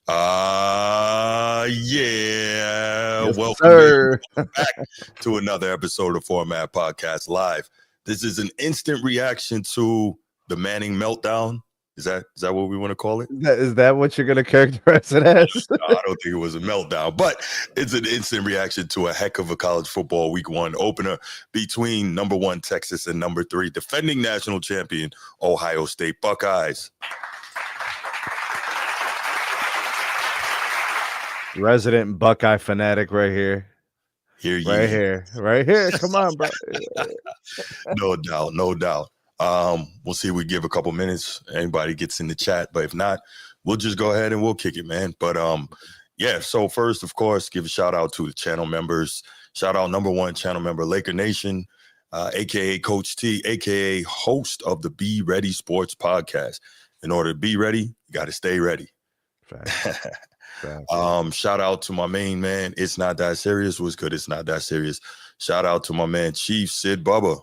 Yeah. Yes, Welcome sir. back to another episode of Format Podcast Live. This is an instant reaction to the Manning meltdown. Is that what we want to call it? Is that what you're going to characterize it as? No, I don't think it was a meltdown, but it's an instant reaction to a heck of a college football week one opener between number 1 Texas and number 3 defending national champion Ohio State Buckeyes. Resident Buckeye fanatic right here. Right here. Come on, bro. No doubt. We'll see if we give a couple minutes. Anybody gets in the chat, but if not, we'll just go ahead and we'll kick it, man. But yeah. So first, of course, give a shout out to the channel members. Shout out number 1 channel member, Laker Nation, aka Coach T, aka host of the Be Ready Sports Podcast. In order to be ready, you got to stay ready. Shout out to my main man. It's not that serious. What's good? It's not that serious. Shout out to my man, Chief Sid Bubba.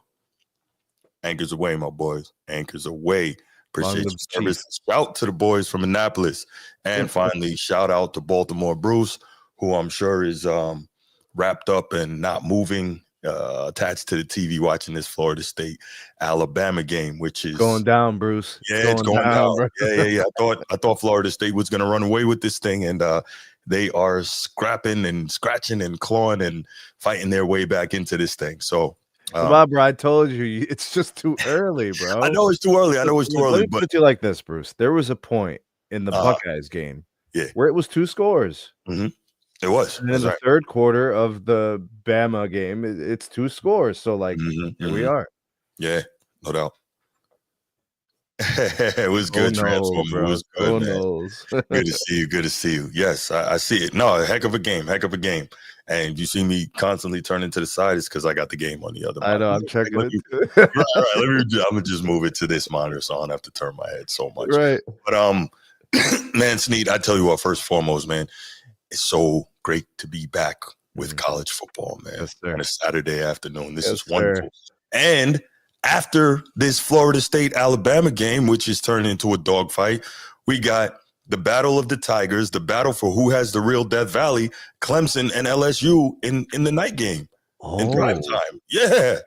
Anchors away, my boys. Anchors away. Appreciate your service. Shout to the boys from Annapolis. And finally, shout out to Baltimore Bruce, who I'm sure is wrapped up and not moving, attached to the TV watching this Florida State Alabama game, which is going down, Bruce. Yeah, it's going down. Yeah. I thought Florida State was going to run away with this thing, and they are scrapping and scratching and clawing and fighting their way back into this thing. So, bro, I told you, it's just too early, bro. I know it's too early. Let me put it to you like this, Bruce. There was a point in the Buckeyes game, where it was 2 scores. Mm-hmm. It was. And in the third quarter of the Bama game, it's 2 scores. So, like, here we are. Yeah, no doubt. It was good, Transformer. It was good, man. Good to see you. Yes, I see it. No, a heck of a game. And you see me constantly turning to the side, it's because I got the game on the other monitor. I know, I'm checking it. Right. I'm going to just move it to this monitor so I don't have to turn my head so much. Right. But, man, Sneed, I tell you what, first and foremost, man, it's so great to be back with college football, man, on a Saturday afternoon. This is wonderful. And after this Florida State Alabama game, which is turned into a dogfight, we got the battle of the Tigers, the battle for who has the real Death Valley, Clemson and LSU in the night game in prime time. Yeah.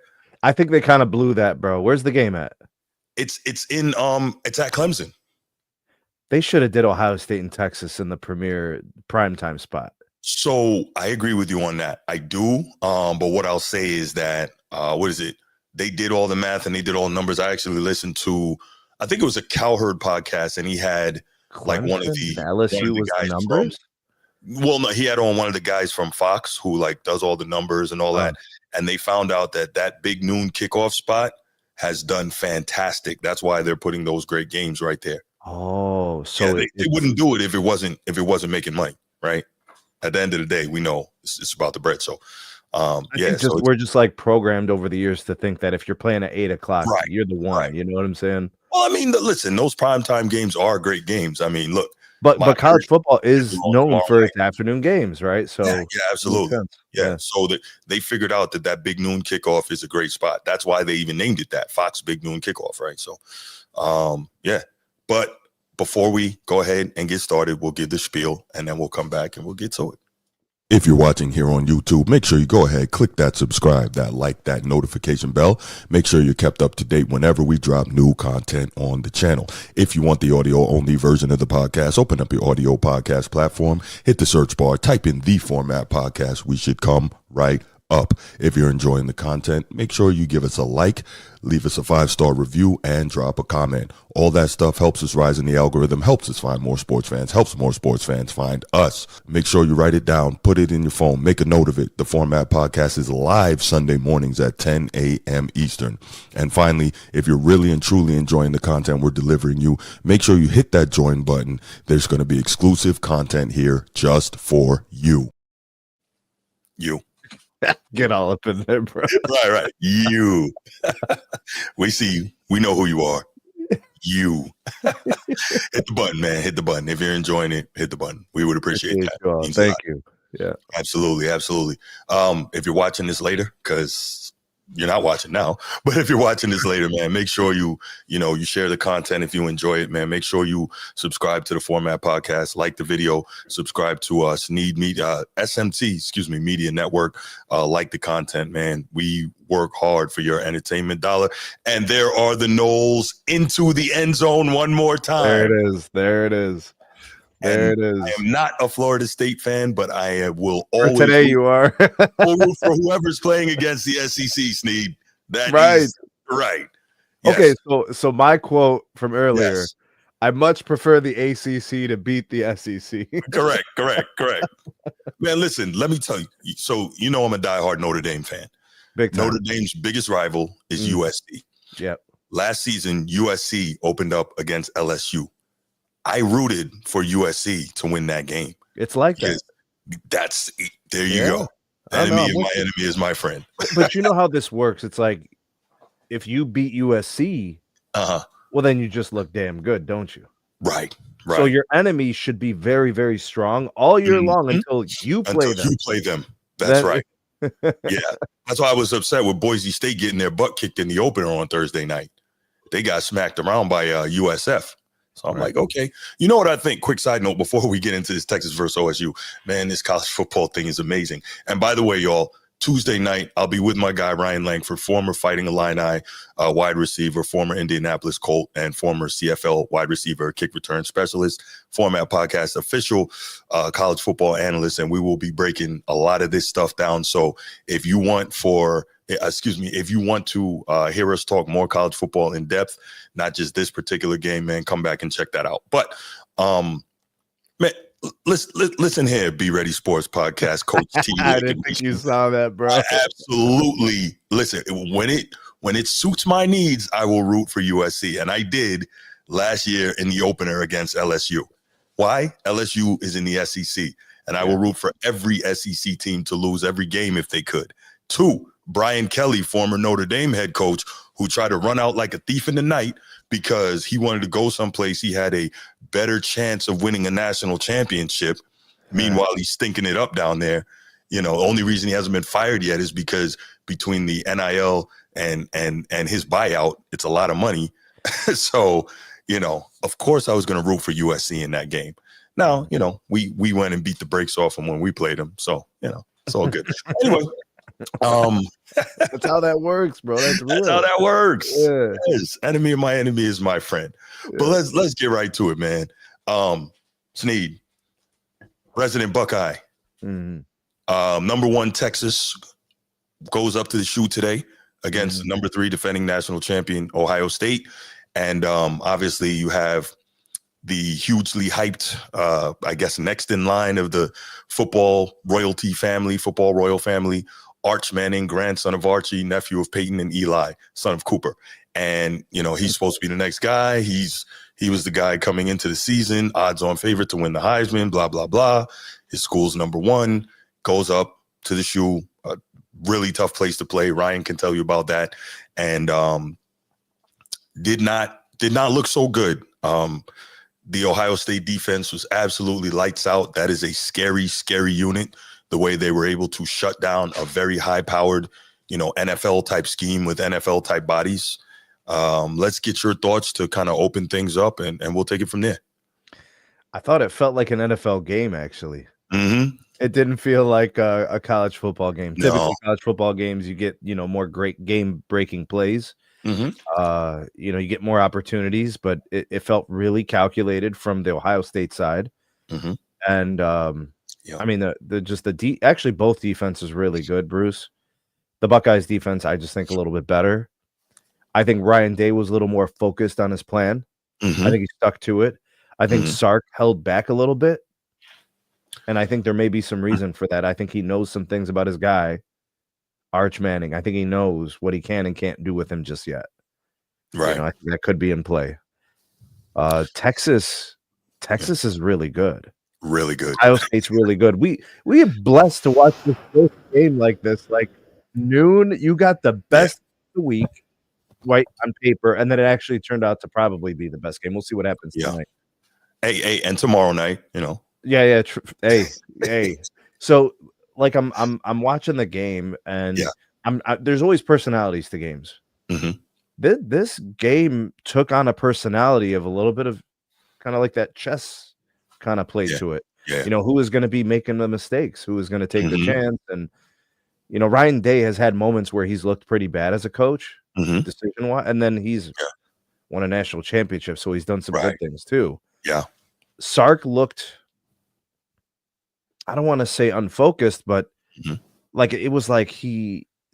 I think they kind of blew that, bro. Where's the game at? It's at Clemson. They should have did Ohio State and Texas in the premier primetime spot. So I agree with you on that. I do. But what I'll say is that they did all the math and they did all the numbers. I actually listened to, I think it was a Cowherd podcast, and he had like one of the LSU was the numbers. No, he had on one of the guys from Fox who like does all the numbers and all that, and they found out that big noon kickoff spot has done fantastic. That's why they're putting those great games right there. Oh, so they wouldn't do it if it wasn't making money, right? At the end of the day, we know it's about the bread. So, we're just like programmed over the years to think that if you're playing at 8 o'clock, you're the one. Right. You know what I'm saying? Well, I mean, listen, those primetime games are great games. I mean, look, but college football is known for its afternoon games, right? So yeah, absolutely, yeah. So they figured out that big noon kickoff is a great spot. That's why they even named it that, Fox Big Noon Kickoff, right? So, yeah. But before we go ahead and get started, we'll give the spiel, and then we'll come back and we'll get to it. If you're watching here on YouTube, make sure you go ahead, click that subscribe, that like, that notification bell. Make sure you're kept up to date whenever we drop new content on the channel. If you want the audio only version of the podcast, open up your audio podcast platform, hit the search bar, type in the Format Podcast. We should come right up. If you're enjoying the content, make sure you give us a like, leave us a 5-star review, and drop a comment. All that stuff helps us rise in the algorithm, helps us find more sports fans, helps more sports fans find us. Make sure you write it down, put it in your phone, make a note of it. The Format Podcast is live Sunday mornings at 10 a.m. Eastern. And finally, if you're really and truly enjoying the content we're delivering you, make sure you hit that join button. There's going to be exclusive content here just for you. Get all up in there, bro. Right. You. We see you. We know who you are. You. Hit the button, man. Hit the button. If you're enjoying it, hit the button. We would appreciate that. Thank you. Yeah. Absolutely. If you're watching this later, because you're not watching now, but if you're watching this later, man, make sure you share the content if you enjoy it, man. Make sure you subscribe to the Format Podcast, like the video, subscribe to SMT, Media Network, like the content, man. We work hard for your entertainment dollar. And there are the Knowles into the end zone one more time. There it is. There it is. I am not a Florida State fan, but I will For always today you are. root for whoever's playing against the SEC, Sneed. That right. Is right. Yes. Okay, so my quote from earlier, yes. I much prefer the ACC to beat the SEC. Correct. Man, listen, let me tell you. So, I'm a diehard Notre Dame fan. Big time. Notre Dame's biggest rival is USC. Yep. Last season, USC opened up against LSU. I rooted for USC to win that game. It's like that. There you go. Enemy of my enemy is my friend. But you know how this works. It's like if you beat USC, well, then you just look damn good, don't you? Right. So your enemy should be very, very strong all year long until you play them. You play them. That's right. Yeah. That's why I was upset with Boise State getting their butt kicked in the opener on Thursday night. They got smacked around by USF. So I'm like, okay. You know what I think? Quick side note before we get into this Texas versus OSU. Man, this college football thing is amazing. And by the way, y'all, Tuesday night, I'll be with my guy, Ryan Langford, former Fighting Illini wide receiver, former Indianapolis Colt, and former CFL wide receiver, kick return specialist, Format Podcast official college football analyst. And we will be breaking a lot of this stuff down. So if you want to hear us talk more college football in depth, not just this particular game, man, come back and check that out. But, man, listen here, Be Ready Sports Podcast, Coach T. I didn't think you saw that, bro. Absolutely. Listen, when it suits my needs, I will root for USC. And I did last year in the opener against LSU. Why? LSU is in the SEC. And I will root for every SEC team to lose every game if they could. 2, Brian Kelly, former Notre Dame head coach, who tried to run out like a thief in the night because he wanted to go someplace he had a better chance of winning a national championship. Meanwhile, he's stinking it up down there. The only reason he hasn't been fired yet is because between the NIL and his buyout, it's a lot of money. So, of course I was going to root for USC in that game. Now, we went and beat the brakes off him when we played him. So, it's all good. Anyway. That's how that works, bro. That's how that works. Yeah. Yes. Enemy of my enemy is my friend. Yeah. But let's get right to it, man. Sneed, resident Buckeye. Number 1 Texas goes up to the shoe today against number 3 defending national champion Ohio State. And obviously you have the hugely hyped, next in line of the football royal family, Arch Manning, grandson of Archie, nephew of Peyton and Eli, son of Cooper. And, he's supposed to be the next guy. He was the guy coming into the season, odds-on favorite to win the Heisman, blah, blah, blah. His school's number 1, goes up to the shoe, a really tough place to play. Ryan can tell you about that. And did not look so good. The Ohio State defense was absolutely lights out. That is a scary, scary unit. The way they were able to shut down a very high-powered, NFL type scheme with NFL type bodies. Let's get your thoughts to kind of open things up, and we'll take it from there. I thought it felt like an NFL game, actually. It didn't feel like a college football game. No. Typically, college football games, you get more great game-breaking plays. You get more opportunities, but it felt really calculated from the Ohio State side. And I mean, actually both defenses really good, Bruce. The Buckeyes defense, I just think a little bit better. I think Ryan Day was a little more focused on his plan. I think he stuck to it. I think Sark held back a little bit. And I think there may be some reason for that. I think he knows some things about his guy, Arch Manning. I think he knows what he can and can't do with him just yet. Right. I think that could be in play. Texas is really good. Really good. Ohio State's really good. We are blessed to watch this first game like this. Like noon, you got the best of the week, right, on paper, and then it actually turned out to probably be the best game. We'll see what happens tonight. Hey, and tomorrow night, Yeah. Hey. So like I'm watching the game, and There's always personalities to games. Mm-hmm. This game took on a personality of a little bit of kind of like that chess kind of played Yeah. to it. Yeah. Who is going to be making the mistakes? Who is going to take the Mm-hmm. chance? And Ryan Day has had moments where he's looked pretty bad as a coach, Mm-hmm. decision wise, and then he's won a national championship, so he's done some Right. good things too. Yeah. Sark looked, I don't want to say unfocused, but like it was like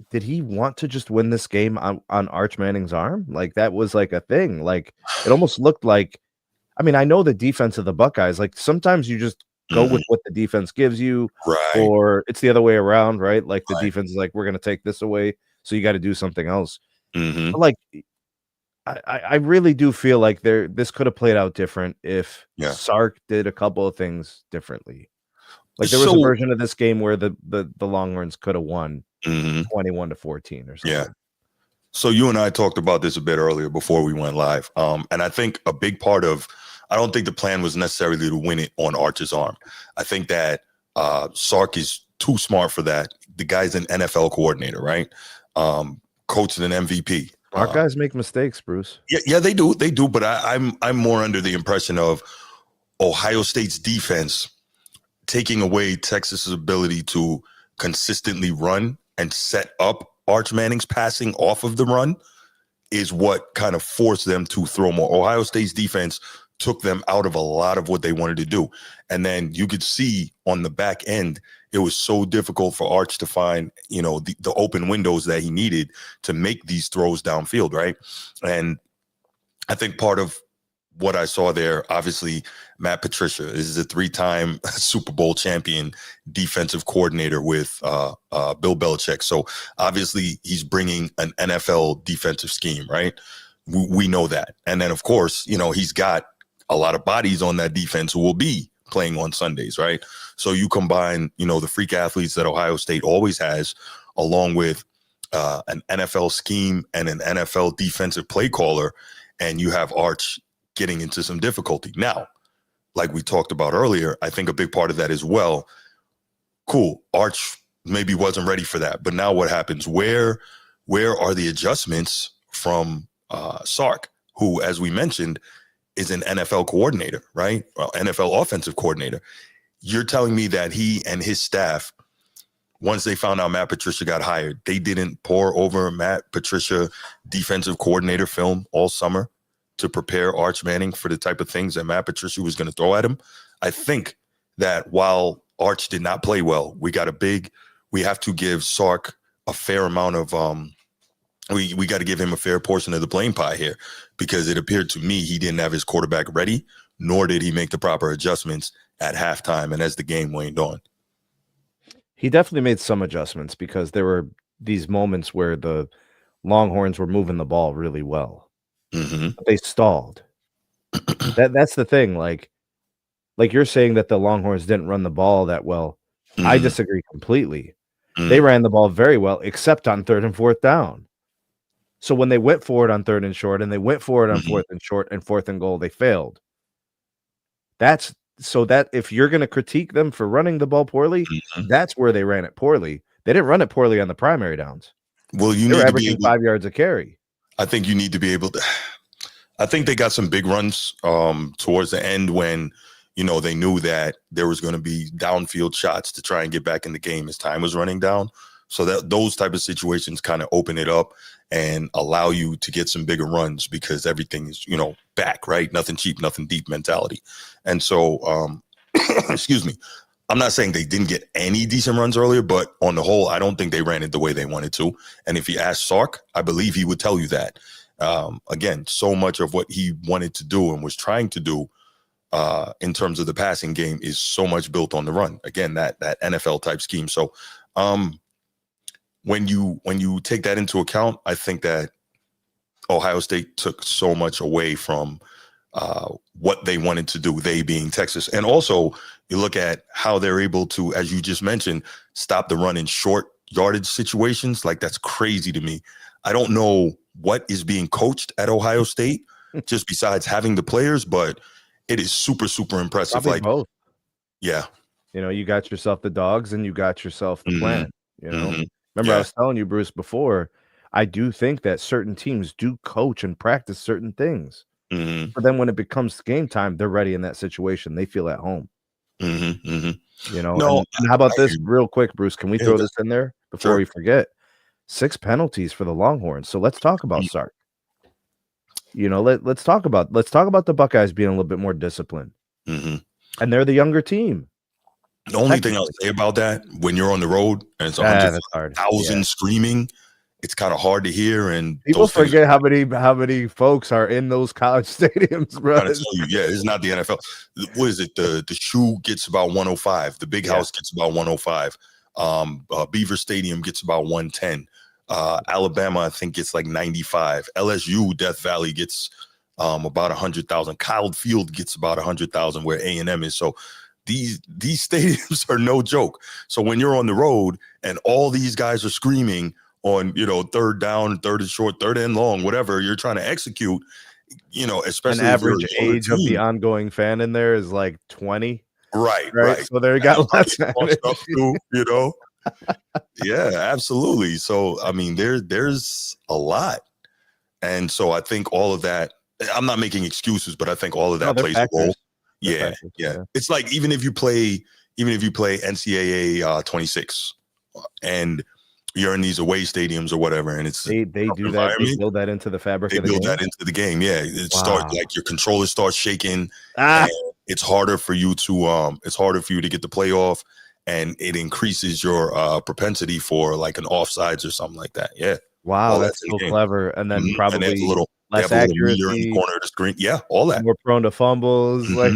did he want to just win this game on Arch Manning's arm? Like that was like a thing. Like it almost looked like, I mean, I know the defense of the Buckeyes, like sometimes you just go with what the defense gives you, Right. or it's the other way around, right? Like the Right. defense is like, we're going to take this away, so you got to do something else. Mm-hmm. But like, I really do feel like this could have played out different if Sark did a couple of things differently. Like there was a version of this game where the Longhorns could have won 21-14 or something. Yeah. So you and I talked about this a bit earlier before we went live. And I think a big part of, I don't think the plan was necessarily to win it on Arch's arm. I think that Sark is too smart for that. The guy's an NFL coordinator, right? Coaching an MVP. Smart guys make mistakes, Bruce. Yeah, they do. They do. But I'm more under the impression of Ohio State's defense taking away Texas's ability to consistently run and set up Arch Manning's passing off of the run is what kind of forced them to throw more. Ohio State's defense took them out of a lot of what they wanted to do. And then you could see on the back end, it was so difficult for Arch to find, the open windows that he needed to make these throws downfield, right? And I think part of what I saw there, obviously, Matt Patricia is a 3-time Super Bowl champion defensive coordinator with Bill Belichick. So obviously he's bringing an NFL defensive scheme, right? We know that. And then, of course, he's got a lot of bodies on that defense who will be playing on Sundays, right? So you combine, the freak athletes that Ohio State always has, along with an NFL scheme and an NFL defensive play caller, and you have Arch getting into some difficulty. Now, like we talked about earlier, I think a big part of that as well. Cool. Arch maybe wasn't ready for that. But now what happens? Where are the adjustments from Sark, who, as we mentioned, is an NFL coordinator, right? Well, NFL offensive coordinator. You're telling me that he and his staff, once they found out Matt Patricia got hired, they didn't pour over Matt Patricia defensive coordinator film all summer to prepare Arch Manning for the type of things that Matt Patricia was going to throw at him? I think that while Arch did not play well, we have to give Sark a fair amount of, we got to give him a fair portion of the blame pie here, because it appeared to me he didn't have his quarterback ready, nor did he make the proper adjustments at halftime and as the game waned on. He definitely made some adjustments, because there were these moments where the Longhorns were moving the ball really well. But they stalled. That's the thing. Like you're saying that the Longhorns didn't run the ball that well. I disagree completely. They ran the ball very well, except on 3rd and 4th down. So when they went for it on 3rd and short, and they went for it on 4th and short and 4th and goal, they failed. That's so that if you're going to critique them for running the ball poorly, that's where they ran it poorly. They didn't run it poorly on the primary downs. Well, they were averaging 5 yards a carry. I think you need to be able to. I think they got some big runs towards the end when, they knew that there was going to be downfield shots to try and get back in the game as time was running down. So that those type of situations kind of open it up and allow you to get some bigger runs, because everything is, back, right? Nothing cheap, nothing deep mentality. And so, excuse me, I'm not saying they didn't get any decent runs earlier, but on the whole, I don't think they ran it the way they wanted to. And if you ask Sark, I believe he would tell you that. Again, so much of what he wanted to do and was trying to do in terms of the passing game is so much built on the run. Again, that NFL type scheme. So when you take that into account, I think that Ohio State took so much away from what they wanted to do, they being Texas. And also you look at how they're able to, as you just mentioned, stop the run in short yardage situations. Like, that's crazy to me. I don't know what is being coached at Ohio State, just besides having the players, but it is super, super impressive. Probably like both. Yeah. You got yourself the dogs and you got yourself the plan, Remember, I was telling you, Bruce, before, I do think that certain teams do coach and practice certain things. But then when it becomes game time, they're ready in that situation. They feel at home. You know, No, and how about this real quick, Bruce? Can we throw this in there before we forget? 6 penalties for the Longhorns. So let's talk about Sark. You know, let's talk about the Buckeyes being a little bit more disciplined. And they're the younger team. The only thing I'll say about that, when you're on the road and it's 100,000 screaming, it's kind of hard to hear. And people forget how many folks are in those college stadiums, bro. I'm trying to tell you, yeah, it's not the NFL. What is it? The Shoe gets about 105. The Big House gets about 105. Beaver Stadium gets about 110. Alabama, I think, gets like 95. LSU, Death Valley gets about 100,000. Kyle Field gets about 100,000, where A&M is. So these stadiums are no joke. So when you're on the road and all these guys are screaming on, you know, third down, third and short, third and long, whatever you're trying to execute, you know, especially an average age of the ongoing fan in there is like 20. Right. So they got less stuff too, you know. Yeah, absolutely. So I mean, there's a lot, and so I think all of that. I'm not making excuses, but I think all of that plays a role. Yeah. It's like even if you play NCAA 26, and you're in these away stadiums or whatever, and it's they do that. They build that into the fabric. They build that into the game. Yeah, it starts like your controller starts shaking. And it's harder for you to get the playoff, and it increases your propensity for like an offsides or something like that. Yeah. Wow, that's so clever. And then probably and a little less accuracy in the corner of the screen. Yeah, all that. More prone to fumbles, like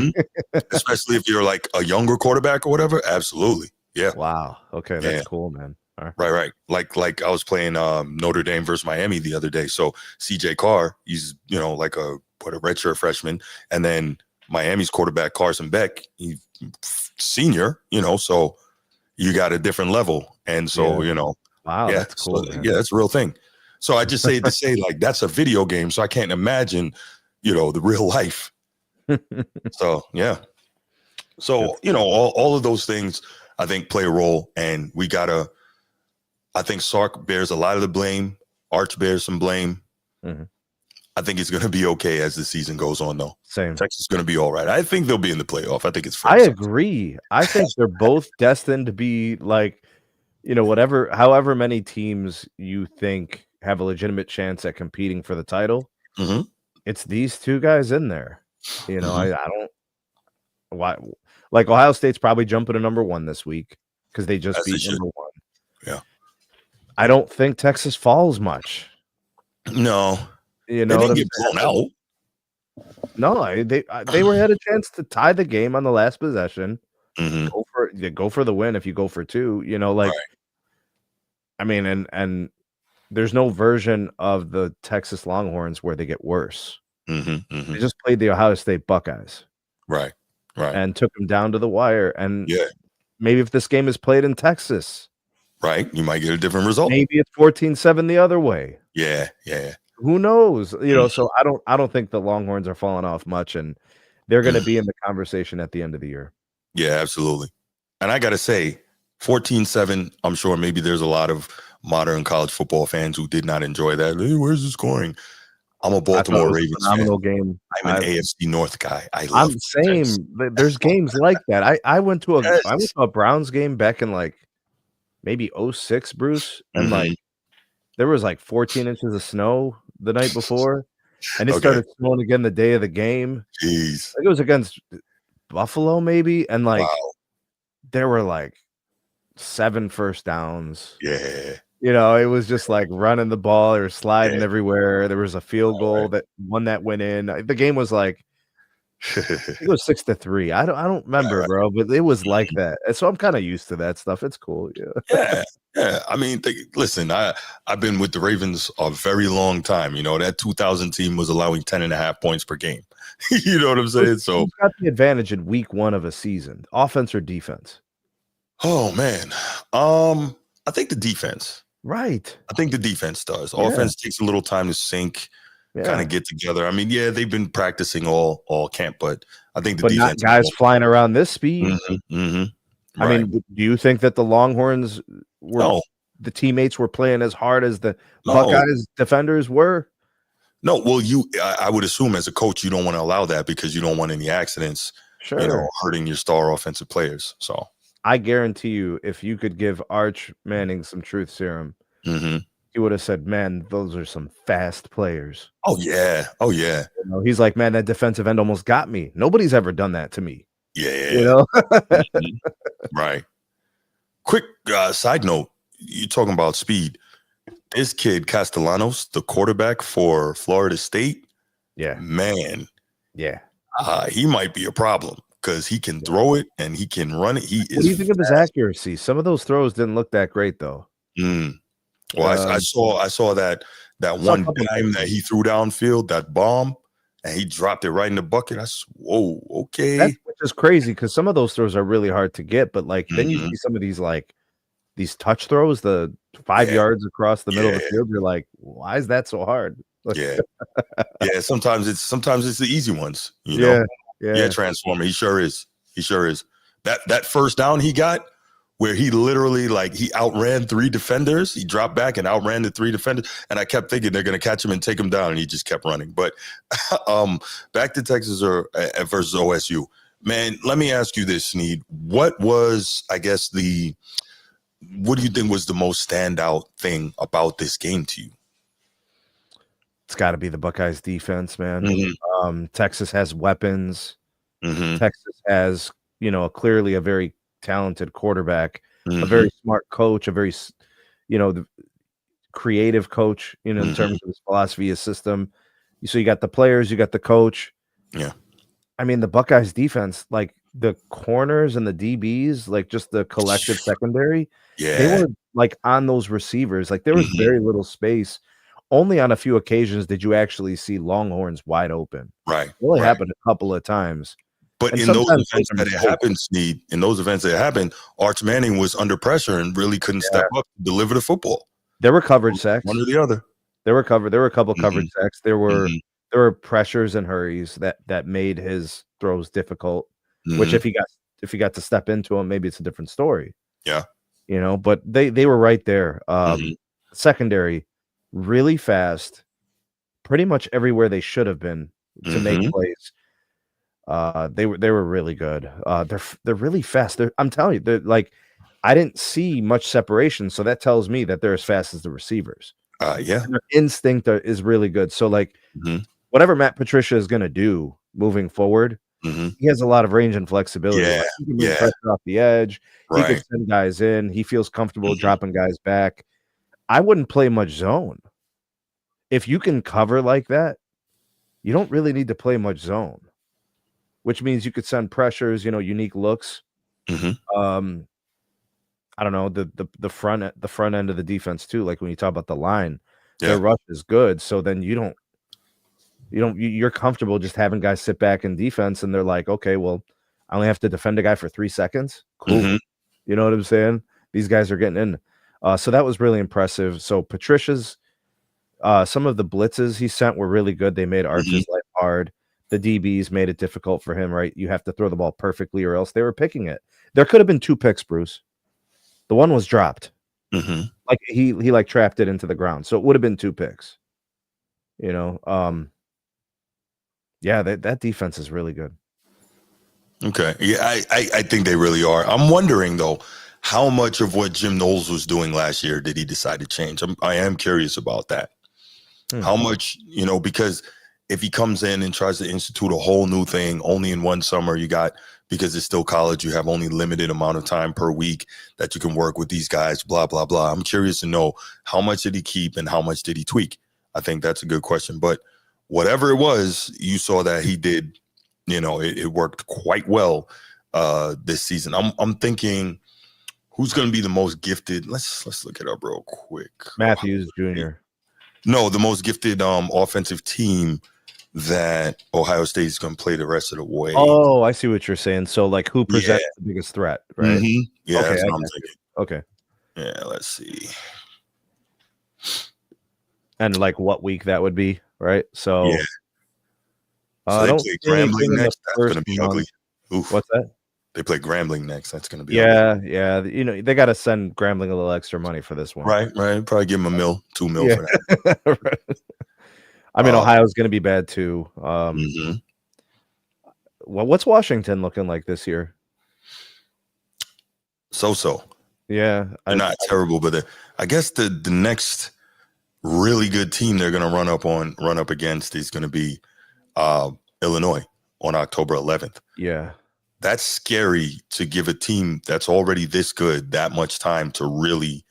especially if you're like a younger quarterback or whatever. Absolutely. Yeah. Wow. Okay, that's cool, man. Right. Like I was playing Notre Dame versus Miami the other day. So CJ Carr, he's, you know, like a redshirt freshman, and then Miami's quarterback Carson Beck, he's senior, you know, so you got a different level. And so, you know, that's cool. So, that's a real thing. So I just say to say like that's a video game, so I can't imagine, you know, the real life. So yeah. So, you know, all of those things I think play a role, and I think Sark bears a lot of the blame. Arch bears some blame. I think it's going to be okay as the season goes on, though. Same. Texas is going to be all right. I think they'll be in the playoff. I think it's fair. I agree. I think they're both destined to be like, you know, however many teams you think have a legitimate chance at competing for the title. It's these two guys in there. You know, I don't. Why? Like Ohio State's probably jumping to number 1 this week because they just beat number 1. Yeah. I don't think Texas falls much. No. You know, they didn't get blown out. No, they had a chance to tie the game on the last possession. Go for the win if you go for 2. You know, like I mean, and there's no version of the Texas Longhorns where they get worse. They just played the Ohio State Buckeyes, right, and took them down to the wire. And maybe if this game is played in Texas, right, you might get a different result. Maybe it's 14-7 the other way. Yeah. Who knows? You know, so I don't think the Longhorns are falling off much, and they're going to be in the conversation at the end of the year. Yeah, absolutely. And I got to say, 14-7, I'm sure maybe there's a lot of modern college football fans who did not enjoy that. Hey, where's the scoring? I'm a Baltimore Ravens phenomenal fan. Game. I'm an AFC North guy. I'm the same. There's games like that. I went to a Browns game back in like maybe 06, Bruce, and like there was like 14 inches of snow the night before, and it started snowing again the day of the game. Jeez. Like it was against Buffalo, maybe, and like there were like 7 first downs. Yeah. You know, it was just like running the ball or sliding everywhere. There was a field goal that went in. The game was like it was 6-3. I don't remember, bro, but it was like that. And so I'm kind of used to that stuff. It's cool. Yeah. I mean, listen, I've been with the Ravens a very long time. You know, that 2000 team was allowing 10.5 points per game. You know what I'm saying? So who's got the advantage in week 1 of a season, offense or defense? Oh man. I think the defense. Right. I think the defense does. Offense takes a little time to sink, kind of get together. I mean, they've been practicing all camp, but I think the defense. Not guys flying around this speed. I mean, do you think that the Longhorns were the teammates were playing as hard as the No, Buckeyes defenders were? no. Well, I would assume as a coach, you don't want to allow that because you don't want any accidents, Sure. hurting your star offensive players. So I guarantee you, if you could give Arch Manning some truth serum, hmm he would have said, "Man, those are some fast players." Oh yeah. Oh yeah. You know, he's like, "Man, that defensive end almost got me. Nobody's ever done that to me." You Yeah. know? Mhm. Right. Quick side note. You talking about speed. This kid Castellanos, the quarterback for Florida State, Yeah. man, Yeah. he might be a problem because he can throw it and he can run it. He What do you is think of his fast. accuracy? Some of those throws didn't look that great, though. Well, I Um, saw that I saw a one couple dime that he threw downfield, that bomb, and he dropped it right in the bucket. Whoa, okay. which is crazy because some of those throws are really hard to get, but, like, then you Mhm. see some of these, like, these touch throws, the 5 Yeah, yards across the middle of the yeah, field, you're like, "Why is that so hard?" Like, yeah, yeah. Sometimes it's the easy ones, yeah, Yeah, yeah. Transformer. He sure is. He sure is. That first down he got, where he literally he outran 3 defenders. He dropped back and outran the 3 defenders, and I kept thinking they're going to catch him and take him down, and he just kept running. But back to Texas or versus OSU, man. Let me ask you this, Sneed. What was, I guess, what do you think was the most standout thing about this game to you? It's gotta be the Buckeyes defense, man. Mm-hmm. Texas has weapons. Mm-hmm. Texas has, clearly a very talented quarterback, a Mm-hmm. very smart coach, a very the creative coach, in Mm-hmm. terms of his philosophy, his system. So you got the players, you got the coach. Yeah. I mean, the Buckeyes defense, like the corners and the DBs, like just the collective secondary, they Yeah. were like on those receivers. Like there was Mm-hmm. very little space. Only on a few occasions did you actually see Longhorns wide open. Right. It only Right. happened a couple of times. But And in those sometimes those events are that it mistakes. happened, Sneed, in those events that it happened, Arch Manning was under pressure and really couldn't Yeah. step up to deliver the football. There were coverage One or sacks. the other. There were a couple Mhm, coverage sacks. There were mhm, there were pressures and hurries that made his throws difficult, which mhm. if he got to step into them, maybe it's a different story, Yeah. but they were right there. Mhm, Secondary, really fast, pretty much everywhere they should have been to make mhm. plays. They were really good. They're really fast. I'm telling you, they're like I didn't see much separation, so that tells me that they're as fast as the receivers. Yeah. And their instinct is really good. So, like, Mhm, whatever Matt Patricia is gonna do moving forward, mhm. he has a lot of range and flexibility. Yeah, Like, he can bring yeah, pressure off the edge. He could right. send guys in. He feels comfortable Mhm, dropping guys back. I wouldn't play much zone. If you can cover like that, you don't really need to play much zone, which means you could send pressures, unique looks. mhm. Um, I don't know, the front end of the defense too, like when you talk about the line, their Yeah. rush is good, so then you're comfortable just having guys sit back in defense, and they're like, "Okay, well, I only have to defend a guy for 3 seconds? Cool." Mhm, You know what I'm saying? These guys are getting in. So that was really impressive. So Patricia's some of the blitzes he sent were really good. They made mhm, Arch's life hard. The DBs made it difficult for him, right? You have to throw the ball perfectly or else they were picking it. There could have been 2 picks, Bruce. The one was dropped. mhm. Like, he, like, trapped it into the ground, so it would have been 2 picks, you know? Yeah, that defense is really good. Okay. Yeah, I think they really are. I'm wondering though, how much of what Jim Knowles was doing last year did he decide to change? I am curious about that. Hmm. How much, because if he comes in and tries to institute a whole new thing only in one summer, because it's still college, you have only limited amount of time per week that you can work with these guys, blah, blah, blah. I'm curious to know how much did he keep and how much did he tweak? I think that's a good question. But whatever it was, you saw that he did, it worked quite well this season. I'm thinking who's going to be the most gifted. Let's look it up real quick. Matthews Jr. No, the most gifted offensive team that Ohio State is going to play the rest of the way. Oh, I see what you're saying. So, like, who Yeah. presents the biggest threat, right? Yeah, Okay, that's I what I'm got thinking. you. Okay. Yeah, let's see. And, like, what week that would be, right? So, Yeah. So I they don't play see anything Grambling in the next. That's going first to be ugly. month. Oof. What's that? They play Grambling next. That's going to be yeah. You know, they got to send Grambling a little extra money for this one. right. Probably give them $1 mil, $2 mil for that. Right. I mean, Ohio's going to be bad too. Mhm. Well, what's Washington looking like this year? So. Yeah, They're not terrible, but I guess the next really good team they're going to run up against is going to be Illinois on October 11th. Yeah. That's scary to give a team that's already this good that much time to really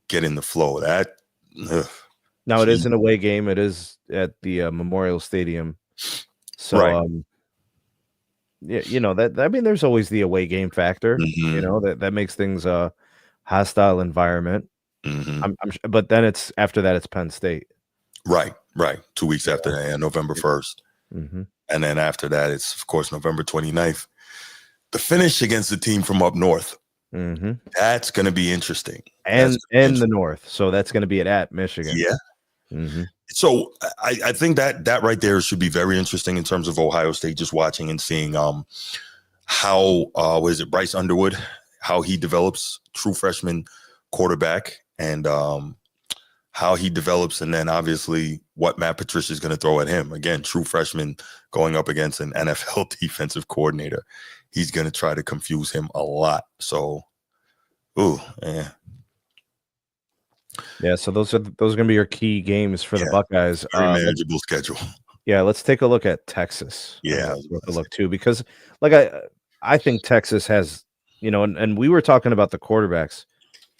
get in the flow. Now it is an away game. It is at the Memorial Stadium. So, right. Yeah, you know that. I mean, there's always the away game factor. You know that makes things a hostile environment. But then after that, it's Penn State. Right. 2 weeks after that, November 1st. And then after that, it's of course November 29th. The finish against the team from up north. That's going to be interesting. And in the north, so that's going to be at Michigan. Yeah. So I think that right there should be very interesting in terms of Ohio State, just watching and seeing how Bryce Underwood, how he develops, true freshman quarterback, and how he develops, and then obviously what Matt Patricia is going to throw at him. Again, true freshman going up against an NFL defensive coordinator. He's going to try to confuse him a lot. So, yeah, so those are going to be your key games for the Buckeyes. Very manageable schedule. Yeah, let's take a look at Texas. Yeah, a look too, because like I think Texas has, you know, and we were talking about the quarterbacks.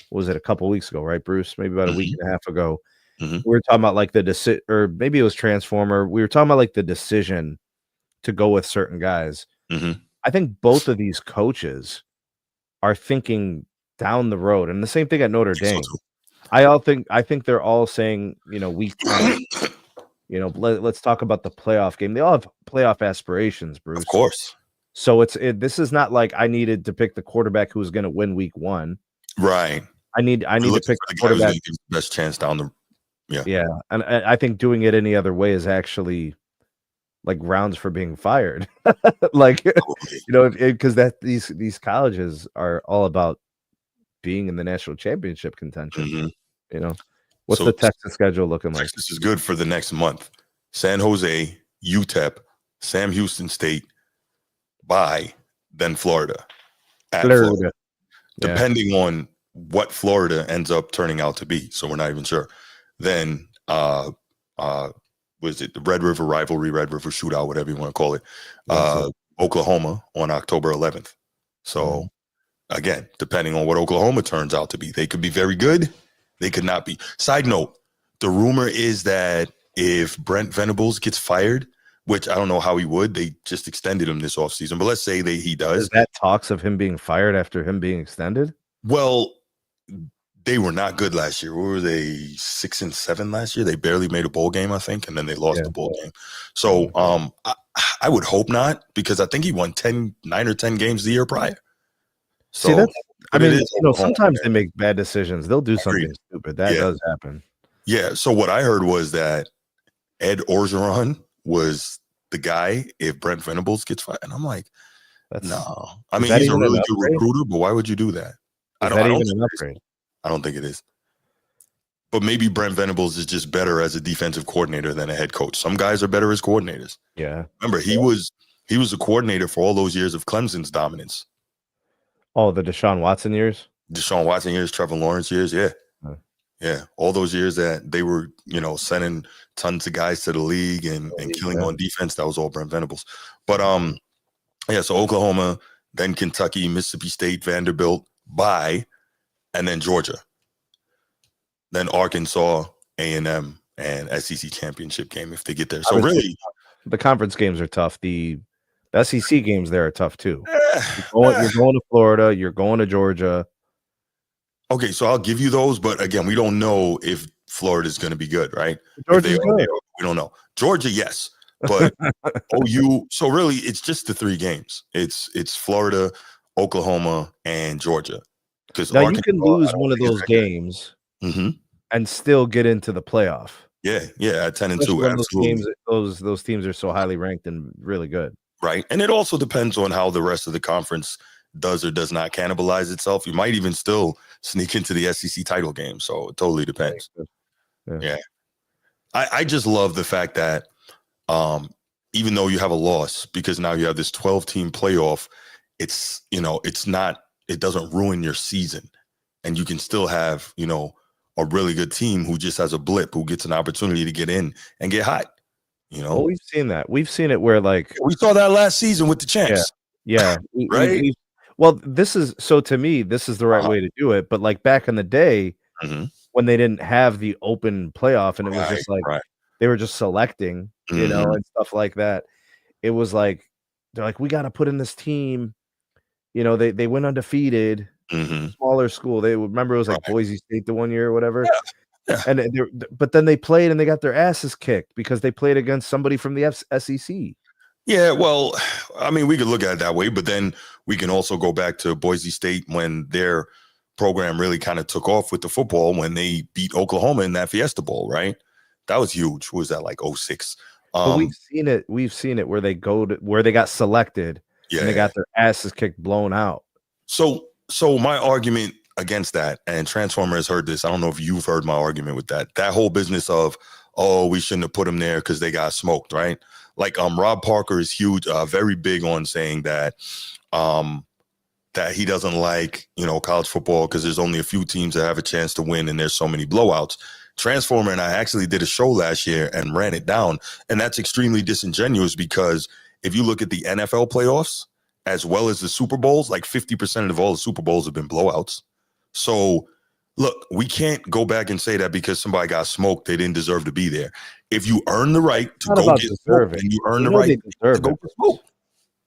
Was it a couple weeks ago, right, Bruce? Maybe about a week and a half ago. We were talking about like the decision, or maybe it was Transformer. We were talking about like the decision to go with certain guys. I think both of these coaches are thinking down the road, and the same thing at Notre Dame. I think they're all saying, you know, week 10, you know, let's talk about the playoff game. They all have playoff aspirations, Bruce. Of course. So this is not like I needed to pick the quarterback who was going to win week 1. Right. I need to pick the quarterback the best chance down the. Yeah, and I think doing it any other way is actually like grounds for being fired. Like, you know, because these colleges are all about being in the national championship contention. You know, what's the Texas schedule looking like? Texas is good for the next month. San Jose, UTEP, Sam Houston State, then Florida. Florida. Depending on what Florida ends up turning out to be. So we're not even sure. Then was it the Red River rivalry, Red River shootout, whatever you want to call it? Oklahoma on October 11th. So again, depending on what Oklahoma turns out to be, they could be very good. They could not be. Side note, the rumor is that if Brent Venables gets fired, which I don't know how he would, they just extended him this offseason, but let's say that he does. Is that talks of him being fired after him being extended? Well, they were not good last year. What were they, 6-7 last year? They barely made a bowl game, I think, and then they lost the bowl game. So I would hope not, because I think he won 9 or 10 games the year prior. So see, I mean, you know, sometimes they make bad decisions. They'll do something stupid. That does happen. Yeah. So what I heard was that Ed Orgeron was the guy if Brent Venables gets fired. And I'm like, no. I mean, he's a really good recruiter, but why would you do that? I don't think it is. But maybe Brent Venables is just better as a defensive coordinator than a head coach. Some guys are better as coordinators. Yeah. Remember, he was a coordinator for all those years of Clemson's dominance. Oh, the Deshaun Watson years? Deshaun Watson years, Trevor Lawrence years, yeah. Yeah, all those years that they were, you know, sending tons of guys to the league and killing on defense, that was all Brent Venables. But so Oklahoma, then Kentucky, Mississippi State, Vanderbilt, and then Georgia. Then Arkansas, A&M, and SEC championship game if they get there. So really, the conference games are tough. The SEC games there are tough too. You're going to Florida. You're going to Georgia. Okay, so I'll give you those, but again, we don't know if Florida's going to be good, right? Georgia's good. We don't know. Georgia, yes, but OU. So really, it's just the 3 games. It's Florida, Oklahoma, and Georgia. Because now you can lose one of those games and still get into the playoff. Yeah, at 10-2. Absolutely. Those teams are so highly ranked and really good. Right, and it also depends on how the rest of the conference does or does not cannibalize itself. You might even still sneak into the SEC title game. So it totally depends. Yeah. I just love the fact that even though you have a loss, because now you have this 12-team playoff, it's, it doesn't ruin your season. And you can still have, a really good team who just has a blip, who gets an opportunity to get in and get hot. Well, we've seen that. We've seen it where, like, we saw that last season with the champs. Yeah. Right. Well, to me, this is the right way to do it. But like back in the day, when they didn't have the open playoff and it was just like they were just selecting, and stuff like that. It was like they're like, we got to put in this team. They went undefeated. Smaller school. They remember it was like Boise State the one year or whatever. Yeah. And but then they played and they got their asses kicked because they played against somebody from the SEC. Yeah, well, I mean, we could look at it that way, but then we can also go back to Boise State when their program really kind of took off with the football when they beat Oklahoma in that Fiesta Bowl, right? That was huge. What was that, like 06? But we've seen it where they where they got selected and they got their asses kicked, blown out. So my argument against that, and Transformer has heard this, I don't know if you've heard my argument with that whole business of, oh, we shouldn't have put them there because they got smoked, right? Like Rob Parker is huge, very big on saying that that he doesn't like, college football because there's only a few teams that have a chance to win and there's so many blowouts. Transformer and I actually did a show last year and ran it down, and that's extremely disingenuous because if you look at the NFL playoffs as well as the Super Bowls, like 50% of all the Super Bowls have been blowouts. So look, we can't go back and say that because somebody got smoked, they didn't deserve to be there. If you earn the right to go get smoked, and you earn the right to go get smoked.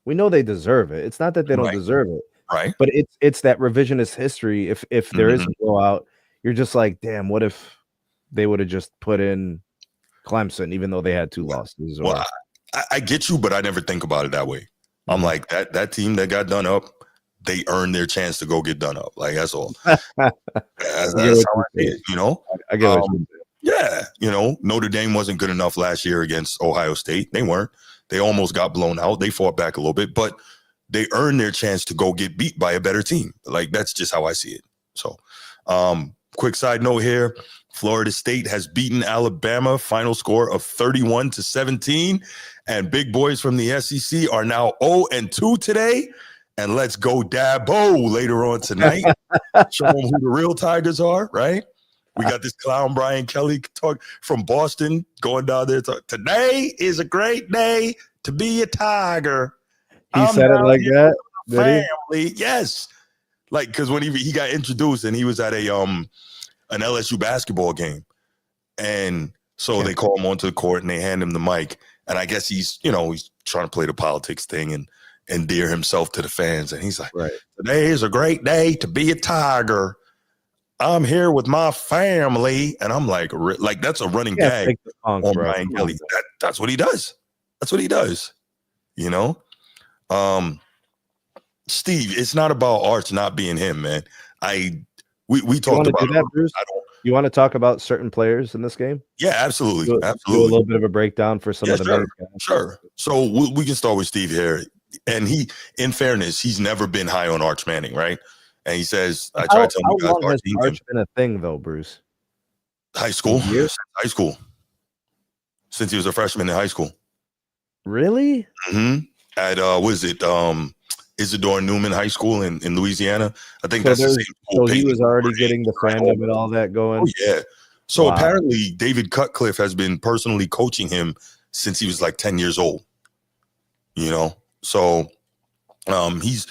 We know they deserve it. It's not that they don't deserve it. Right. But it's that revisionist history. If there is a blowout, you're just like, damn, what if they would have just put in Clemson, even though they had 2 losses? Well, I get you, but I never think about it that way. I'm like, that team that got done up, they earned their chance to go get done up. Like, that's all. that's how I see it, I get what you yeah, Notre Dame wasn't good enough last year against Ohio State. They weren't. They almost got blown out. They fought back a little bit, but they earned their chance to go get beat by a better team. Like, that's just how I see it. So, quick side note here. Florida State has beaten Alabama, final score of 31-17. And big boys from the SEC are now 0-2 today. And let's go Dabo later on tonight. Show them who the real Tigers are, right? We got this clown Brian Kelly talk from Boston going down there. Today is a great day to be a Tiger. He said it like that. Family, yes. Like, because when he got introduced and he was at an LSU basketball game, and so they call him onto the court and they hand him the mic, and I guess he's trying to play the politics thing and endear himself to the fans, and he's like, today is a great day to be a Tiger. I'm here with my family, and I'm like that's a running gag on Brian Kelly. That's what he does. That's what he does. Steve, it's not about Arch not being him, man. We talked about that, Bruce? You want to talk about certain players in this game? Yeah, absolutely. Do a little bit of a breakdown for some of the guys. Sure. So we can start with Steve here. And he, in fairness, he's never been high on Arch Manning, right? And he says, I try to tell you guys, how long has Arch been a thing, though, Bruce? High school. High school. Since he was a freshman in high school. Really? Mm-hmm. At, Isidore Newman High School in Louisiana. I think that's the same school. So he was already getting the fandom and all that going? Oh, yeah. So apparently David Cutcliffe has been personally coaching him since he was like 10 years old. So he's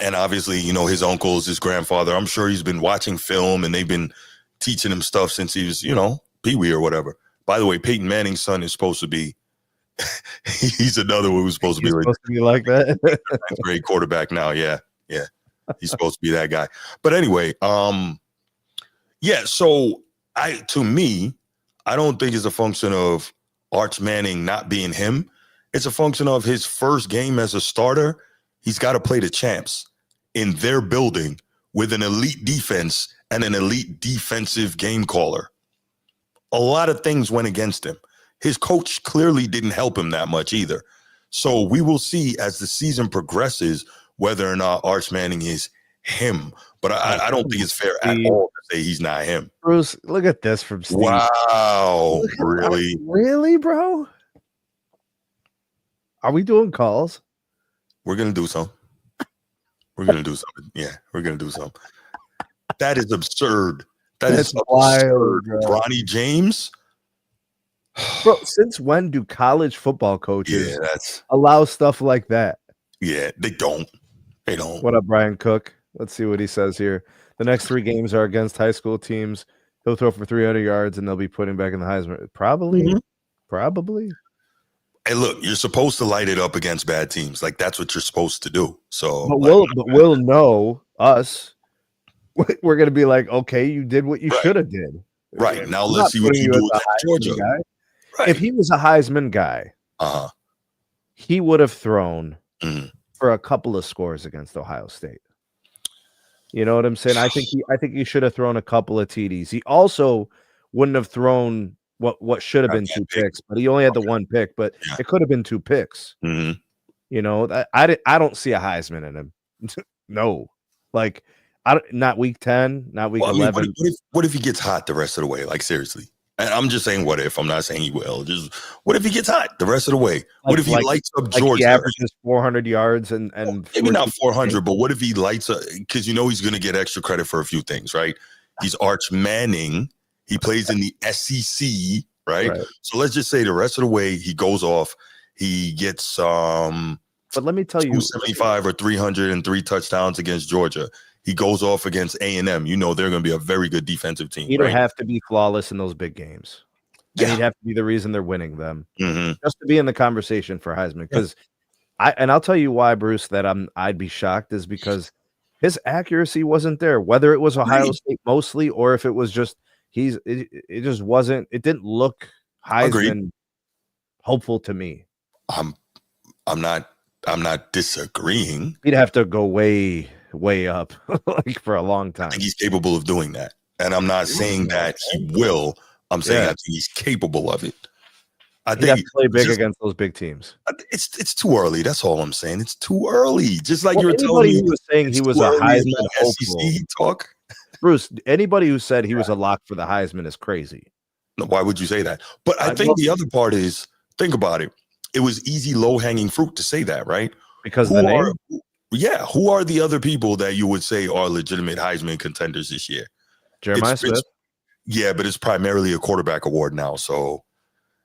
and obviously, his uncles, his grandfather, I'm sure he's been watching film and they've been teaching him stuff since he was, Pee-wee or whatever. By the way, Peyton Manning's son is supposed to be he's another one who's supposed to be like that. Great quarterback now. Yeah. He's supposed to be that guy. But anyway, so to me, I don't think it's a function of Arch Manning not being him. It's a function of his first game as a starter. He's got to play the champs in their building with an elite defense and an elite defensive game caller. A lot of things went against him. His coach clearly didn't help him that much either. So we will see as the season progresses whether or not Arch Manning is him. But I don't think it's fair at all to say he's not him. Bruce, look at this from Steve. Wow. Really? Really, bro? Are we doing calls? We're going to do some. We're going to do something. Yeah, we're going to do something. That is absurd. That's wild, absurd. Bronny James? Bro, since when do college football coaches allow stuff like that? Yeah, they don't. They don't. What up, Brian Cook? Let's see what he says here. The next 3 games are against high school teams. He'll throw for 300 yards, and they'll be putting back in the Heisman. Probably. Probably. Hey, look, you're supposed to light it up against bad teams. Like, that's what you're supposed to do. So, but we'll know us. We're going to be like, okay, you did what you should have did. Right. Now let's see what you do with Georgia. Right. If he was a Heisman guy, he would have thrown for a couple of scores against Ohio State. You know what I'm saying? I think he should have thrown a couple of TDs. He also wouldn't have thrown what should have been 2 picks, but he only had the 1 pick, but it could have been 2 picks. You know, I don't see a Heisman in him. No. Like, not week 10, not week 11. What if he gets hot the rest of the way? Like, seriously. And I'm just saying what if. I'm not saying he will. Just what if he gets hot the rest of the way? What if he lights up Georgia? He averages 400 yards and maybe not 400, but what if he lights up? Because you know he's going to get extra credit for a few things, right? He's Arch Manning. He plays in the SEC, right? So let's just say the rest of the way he goes off. He gets But let me tell you, 275 or 300 and 3 touchdowns against Georgia. He goes off against A&M. You know they're going to be a very good defensive team. He'd have to be flawless in those big games. And he'd have to be the reason they're winning them. Just to be in the conversation for Heisman. Because I'll tell you why, Bruce, that I'd be shocked is because his accuracy wasn't there. Whether it was Ohio State mostly or if it was just it just wasn't. It didn't look Heisman hopeful to me. I'm not disagreeing. He'd have to go way up like for a long time. I think he's capable of doing that. And I'm not saying that he will. I'm saying I think he's capable of it. I think have to play big against those big teams. It's too early. That's all I'm saying. It's too early. Just like you were telling me. Who was saying he was a Heisman hopeful. SEC talk. Bruce, anybody who said he was a lock for the Heisman is crazy. No, why would you say that? But I think the other part is, think about it. It was easy, low-hanging fruit to say that, right? Because the name? Who are the other people that you would say are legitimate Heisman contenders this year? Jeremiah Smith. Yeah, but it's primarily a quarterback award now. So,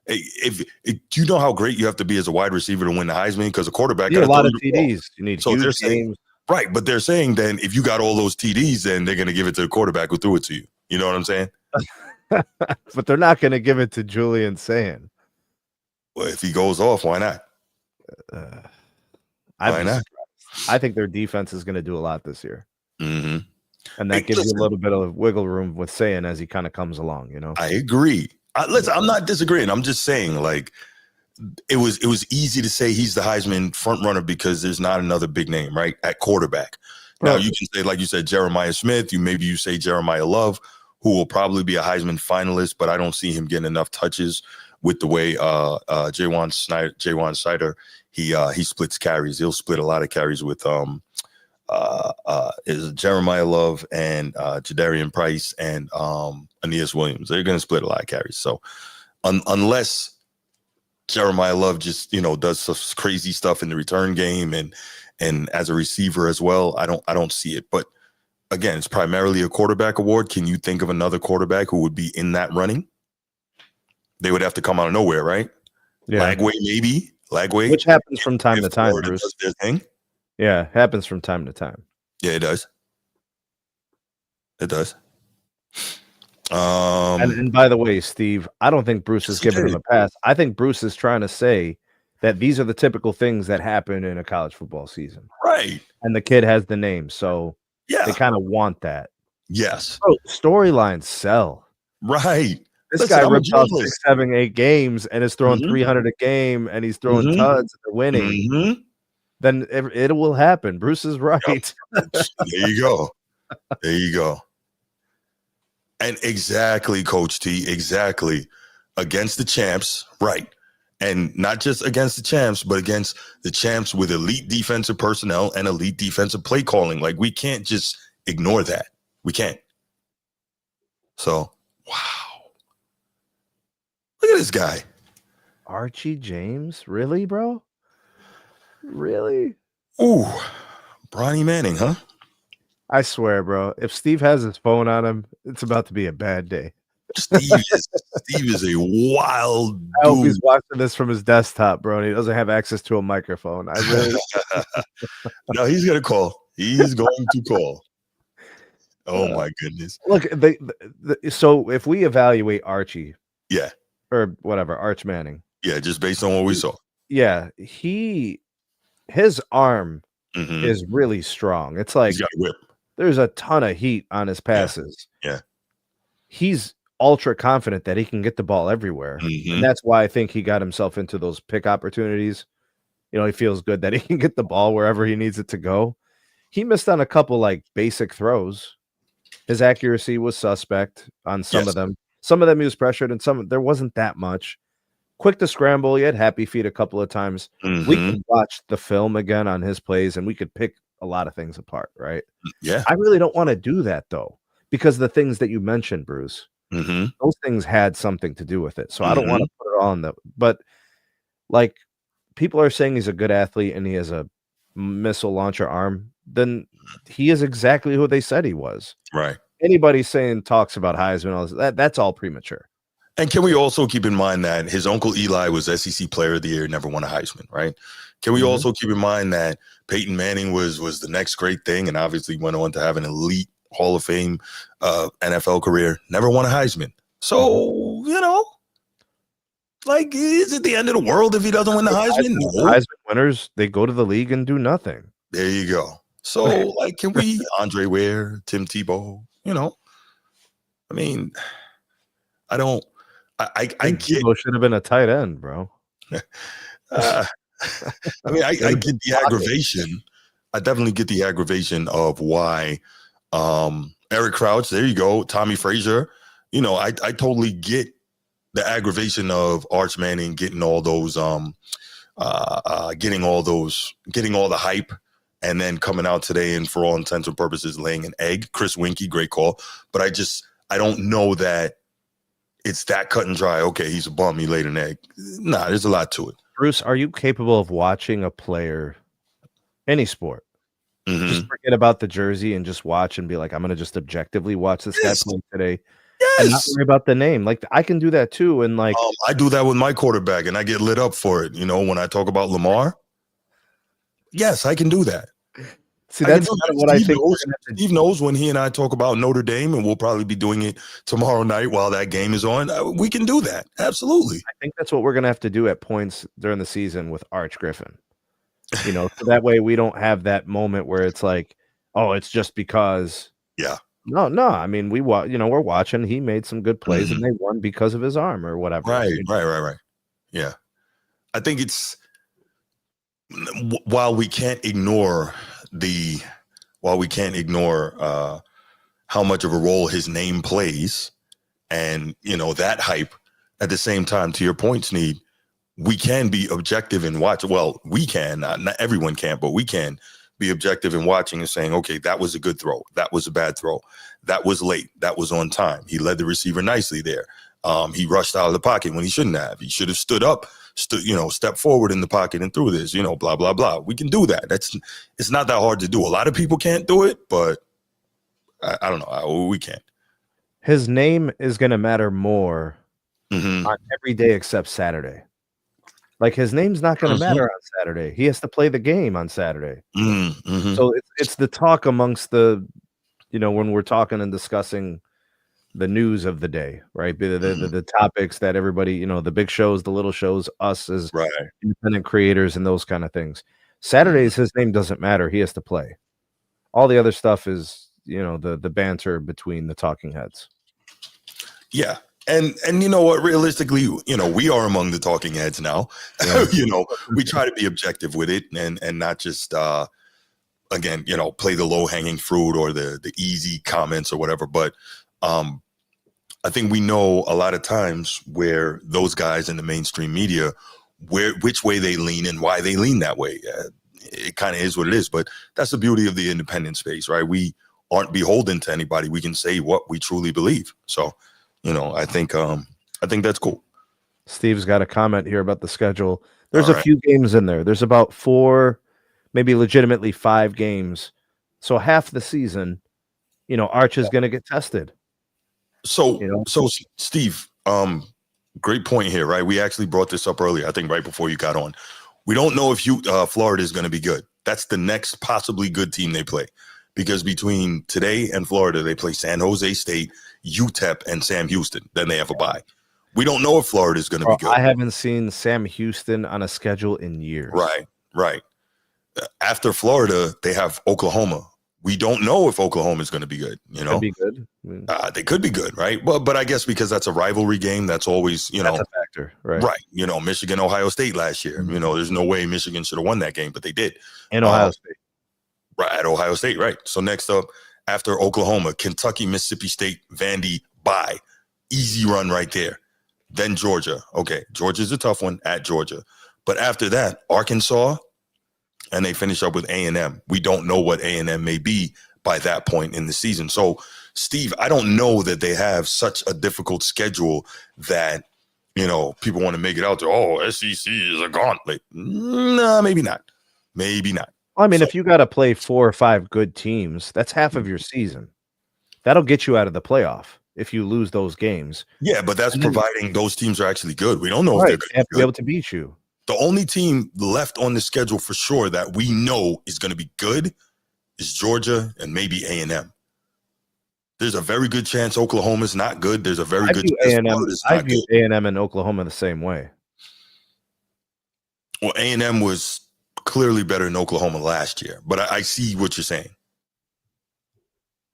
if do you know how great you have to be as a wide receiver to win the Heisman? Because a quarterback got a lot of TDs. You need so huge games. Right, but they're saying then if you got all those TDs, then they're going to give it to the quarterback who threw it to you. You know what I'm saying? But they're not going to give it to Julian Sand. Well, if he goes off, why not? Why not? I think their defense is going to do a lot this year. And that gives you a little bit of wiggle room with Sand as he kind of comes along, you know? I agree. I'm not disagreeing. I'm just saying, like, it was easy to say he's the Heisman front runner because there's not another big name, right, at quarterback. Now, you can say, like you said, Jeremiah Smith. Maybe you say Jeremiah Love, who will probably be a Heisman finalist, but I don't see him getting enough touches with the way Jaywan Snyder, he splits carries. He'll split a lot of carries with is Jeremiah Love and Jadarian Price and Aeneas Williams. They're going to split a lot of carries. So unless Jeremiah Love just, does some crazy stuff in the return game and as a receiver as well, I don't see it. But again, it's primarily a quarterback award. Can you think of another quarterback who would be in that running? They would have to come out of nowhere, right? Yeah. Lagway, maybe. Lagway. Which happens from time to time, Bruce. Does their thing. Yeah, happens from time to time. Yeah, it does. It does. And by the way, Steve, I don't think Bruce is giving him a pass. I think Bruce is trying to say that these are the typical things that happen in a college football season. Right. And the kid has the name, so they kind of want that. Yes. Bro, storylines sell. Right. This guy ripped off 6, 7, 8 games and is throwing 300 a game and he's throwing tuds and they're winning. Then it will happen. Bruce is right. Yep. There you go. There you go. And exactly, Coach T, exactly. Against the champs, right. And not just against the champs, but against the champs with elite defensive personnel and elite defensive play calling. Like, we can't just ignore that. We can't. So, wow. Look at this guy. Archie James? Really, bro? Really? Ooh, Bronny Manning, huh? I swear, bro. If Steve has his phone on him, it's about to be a bad day. Steve is a wild dude. I hope he's watching this from his desktop, bro, and he doesn't have access to a microphone. I really No, he's gonna call. He's going to call. Oh my goodness. Look, so if we evaluate Archie, yeah, or whatever, Arch Manning, yeah, just based on what we saw, yeah, his arm is really strong. It's like he's got a whip. There's a ton of heat on his passes. Yeah. He's ultra confident that he can get the ball everywhere. And that's why I think he got himself into those pick opportunities. You know, he feels good that he can get the ball wherever he needs it to go. He missed on a couple like basic throws. His accuracy was suspect on some of them. Some of them he was pressured, and there wasn't that much. Quick to scramble. He had happy feet a couple of times. We could watch the film again on his plays, and we could pick a lot of things apart, right? Yeah. I really don't want to do that, though, because the things that you mentioned, Bruce, those things had something to do with it. So I don't want to put it on but like, people are saying he's a good athlete and he has a missile launcher arm. Then he is exactly who they said he was. Right. Anybody talks about Heisman, all this, that's all premature. And can we also keep in mind that his uncle Eli was SEC Player of the Year, never won a Heisman, right? Can we also keep in mind that Peyton Manning was the next great thing, and obviously went on to have an elite Hall of Fame NFL career, never won a Heisman. So, you know, like, is it the end of the world if he doesn't win the Heisman? No. Heisman winners, they go to the league and do nothing. There you go. So, like, can we, Andre Ware, Tim Tebow, you know, I mean, I get Tebow should have been a tight end, bro. I mean, I get the aggravation. I definitely get the aggravation of why Eric Crouch, there you go, Tommy Frazier, you know, I totally get the aggravation of Arch Manning getting all those getting all the hype, and then coming out today and for all intents and purposes laying an egg. Chris Winkie, great call, but I don't know that it's that cut and dry. Okay, he's a bum, he laid an egg. Nah, there's a lot to it. Bruce, are you capable of watching a player, any sport, just forget about the jersey and just watch and be like, I'm going to just objectively watch this guy play today and not worry about the name? Like, I can do that too. And like, I do that with my quarterback and I get lit up for it. You know, when I talk about Lamar, yes, I can do that. See, that's kind of what I think. Steve knows when he and I talk about Notre Dame, and we'll probably be doing it tomorrow night while that game is on. We can do that. Absolutely. I think that's what we're going to have to do at points during the season with Arch Griffin. You know, so that way we don't have that moment where it's like, oh, it's just because. Yeah. No. I mean, we're watching. He made some good plays and they won because of his arm or whatever. Right. Yeah. I think it's, while we can't ignore how much of a role his name plays, and you know, that hype, at the same time, to your point, Sneed, we can be objective and watch. Well, we can, not everyone can, but we can be objective in watching and saying, okay, that was a good throw, that was a bad throw, that was late, that was on time, he led the receiver nicely there, he rushed out of the pocket when he shouldn't have, he should have stood up, step forward in the pocket and threw this, blah, blah, blah. We can do that. It's not that hard to do. A lot of people can't do it, but I don't know. We can. His name is going to matter more on every day except Saturday. Like, his name's not going to matter on Saturday. He has to play the game on Saturday. So it's the talk amongst the, when we're talking and discussing the news of the day, right? The topics that everybody, the big shows, the little shows, us as independent creators and those kind of things. Saturdays, his name doesn't matter. He has to play. All the other stuff is, the banter between the talking heads. Yeah. And you know what, realistically, we are among the talking heads now. Yeah. We try to be objective with it and not just, again, play the low hanging fruit or the easy comments or whatever. But I think we know a lot of times where those guys in the mainstream media which way they lean and why they lean that way. It kind of is what it is, but that's the beauty of the independent space, right? We aren't beholden to anybody. We can say what we truly believe. So, I think that's cool. Steve's got a comment here about the schedule. There's a few games in there. There's about 4, maybe legitimately 5 games. So half the season, Arch is going to get tested. So Steve, great point here, right? We actually brought this up earlier, I think right before you got on. We don't know if Florida is going to be good. That's the next possibly good team they play, because between today and Florida, they play San Jose State, UTEP, and Sam Houston. Then they have a bye. We don't know if Florida is going to be good. I haven't seen Sam Houston on a schedule in years. Right. After Florida, they have Oklahoma. We don't know if Oklahoma is going to be good. Could be good. They could be good, right? But I guess because that's a rivalry game, that's always that's a factor, right? Right. Michigan, Ohio State last year. Mm-hmm. There's no way Michigan should have won that game, but they did. In Ohio State. Right, at Ohio State, right. So next up, after Oklahoma, Kentucky, Mississippi State, Vandy, bye. Easy run right there. Then Georgia. Okay, Georgia's a tough one at Georgia. But after that, Arkansas, and they finish up with A&M. We don't know what A&M may be by that point in the season. So, Steve, I don't know that they have such a difficult schedule that, people want to make it out there. Oh, SEC is a gauntlet. No, maybe not. Maybe not. I mean, if you got to play 4 or 5 good teams, that's half of your season. That'll get you out of the playoff if you lose those games. Yeah, but that's providing those teams are actually good. We don't know if they're going to be able to beat you. The only team left on the schedule for sure that we know is going to be good is Georgia and maybe A&M. There's a very good chance Oklahoma's not good. There's a very good chance I view A&M and Oklahoma the same way. Well, A&M was clearly better than Oklahoma last year, but I see what you're saying.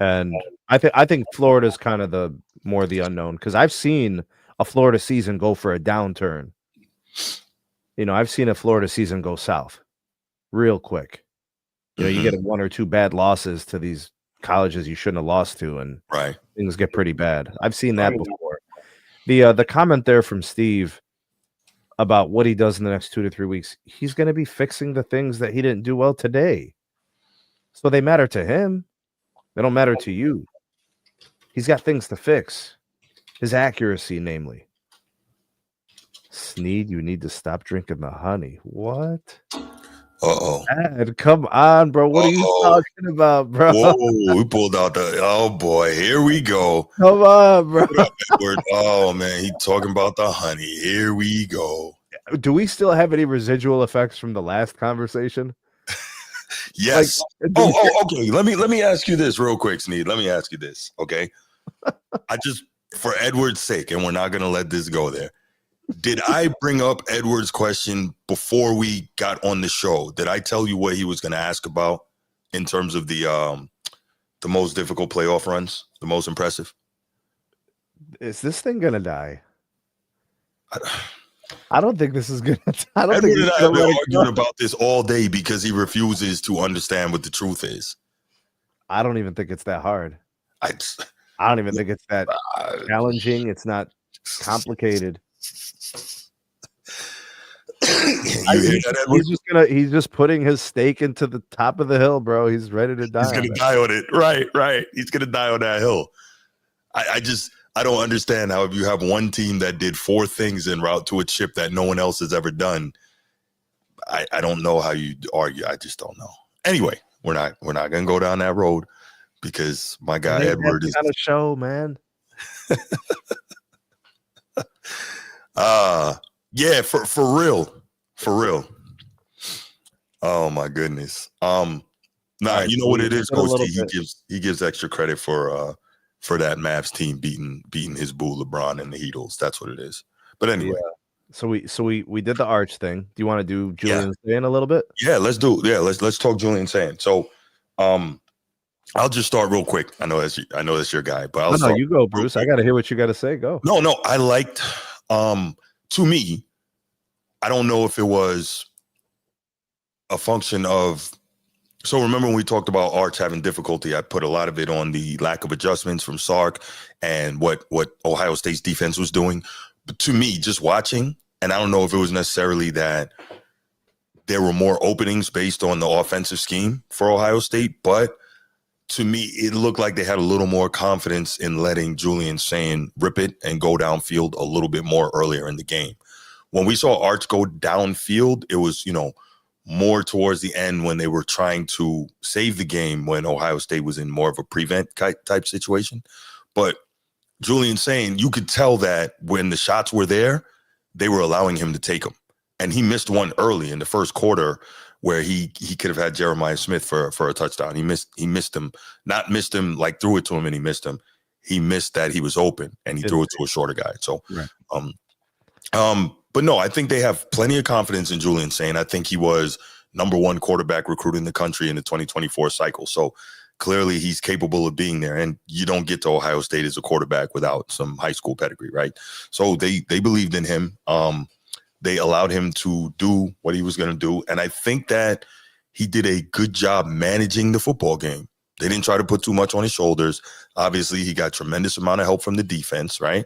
And I think Florida's kind of the unknown, because I've seen a Florida season go for a downturn. I've seen a Florida season go south real quick. You get 1 or 2 bad losses to these colleges you shouldn't have lost to, and things get pretty bad. I've seen that before. The comment there from Steve about what he does in the next 2 to 3 weeks, he's going to be fixing the things that he didn't do well today. So they matter to him. They don't matter to you. He's got things to fix. His accuracy, namely. Sneed, you need to stop drinking the honey. What? Uh-oh. Dad, come on, bro. What are you talking about, bro? Whoa, we pulled out oh boy, here we go. Come on, bro. What up, Edward? Oh man, he talking about the honey. Here we go. Do we still have any residual effects from the last conversation? Yes. Okay. Let me ask you this real quick, Sneed. Let me ask you this, okay? For Edward's sake, and we're not gonna let this go there. Did I bring up Edward's question before we got on the show? Did I tell you what he was going to ask about in terms of the most difficult playoff runs, the most impressive? Is this thing going to die? I don't think this is going to. Edward and I have been arguing about this all day because he refuses to understand what the truth is. I don't even think it's that hard. I don't even think it's that challenging. It's not complicated. He's just putting his stake into the top of the hill, bro. He's ready to die. He's gonna die on it. Right. He's gonna die on that hill. I don't understand how if you have one team that did 4 things en route to a chip that no one else has ever done. I don't know how you argue. I just don't know. Anyway, we're not gonna go down that road because my guy Edward is on a show, man. Yeah, for real. Oh my goodness. You know what it is, Coach T? He gives extra credit for that Mavs team beating his boo LeBron and the Heatles. That's what it is. But anyway, so we did the Arch thing. Do you want to do Julian Sand a little bit? Yeah, let's do. Yeah, let's talk Julian Sand. So, I'll just start real quick. I know that's your guy, but you go, Bruce. I got to hear what you got to say. Go. No, I liked. To me, I don't know if it was a function of. So remember when we talked about Arch having difficulty, I put a lot of it on the lack of adjustments from Sark and what Ohio State's defense was doing. But to me, just watching, And I don't know if it was necessarily that there were more openings based on the offensive scheme for Ohio State, but to me, it looked like they had a little more confidence in letting Julian Sayin rip it and go downfield a little bit more earlier in the game. When we saw Arch go downfield, it was, more towards the end when they were trying to save the game when Ohio State was in more of a prevent type situation. But Julian Sayin, you could tell that when the shots were there, they were allowing him to take them. And he missed one early in the first quarter where he could have had Jeremiah Smith for a touchdown. He missed him, not missed him, like threw it to him and he missed him. He missed that he was open and he threw it to a shorter guy. So, right. But no, I think they have plenty of confidence in Julian Sayin. I think he was #1 quarterback recruit in the country in the 2024 cycle. So clearly he's capable of being there. And you don't get to Ohio State as a quarterback without some high school pedigree, right? So they believed in him. They allowed him to do what he was going to do. And I think that he did a good job managing the football game. They didn't try to put too much on his shoulders. Obviously, he got tremendous amount of help from the defense, right?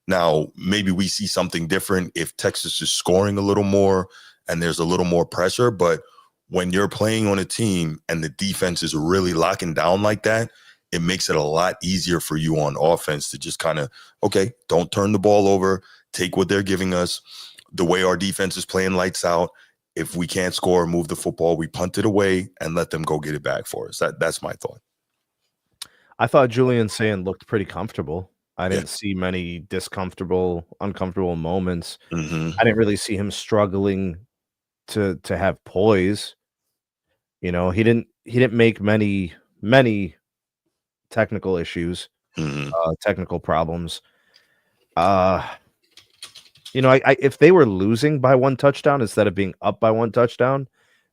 Now, maybe we see something different if Texas is scoring a little more and there's a little more pressure. But when you're playing on a team and the defense is really locking down like that, it makes it a lot easier for you on offense to just kind of, okay, don't turn the ball over, take what they're giving us. The way our defense is playing lights out, if we can't score or move the football, we punt it away and let them go get it back for us. That's my thought. I thought Julian Sayin looked pretty comfortable. I didn't see many uncomfortable moments. Mm-hmm. I didn't really see him struggling to have poise. He didn't make many technical issues, technical problems. If they were losing by 1 touchdown instead of being up by 1 touchdown,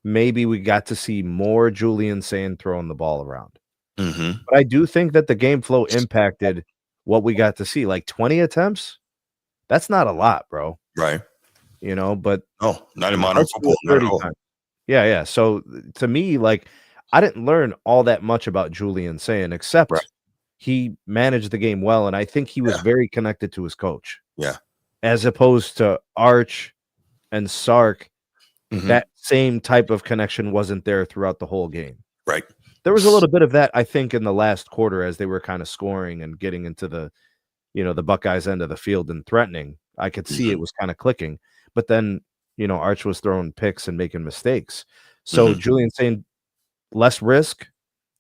maybe we got to see more Julian Sayin throwing the ball around. Mm-hmm. But I do think that the game flow impacted what we got to see. Like 20 attempts, that's not a lot, bro. Right. But no, not in modern football. Not at all. Yeah. So to me, like, I didn't learn all that much about Julian Sayin, except he managed the game well, and I think he was very connected to his coach. Yeah. As opposed to Arch and Sark, that same type of connection wasn't there throughout the whole game. Right. There was a little bit of that, I think, in the last quarter as they were kind of scoring and getting into the Buckeyes end of the field and threatening. I could see it was kind of clicking. But then, Arch was throwing picks and making mistakes. So Julian Sayin, less risk,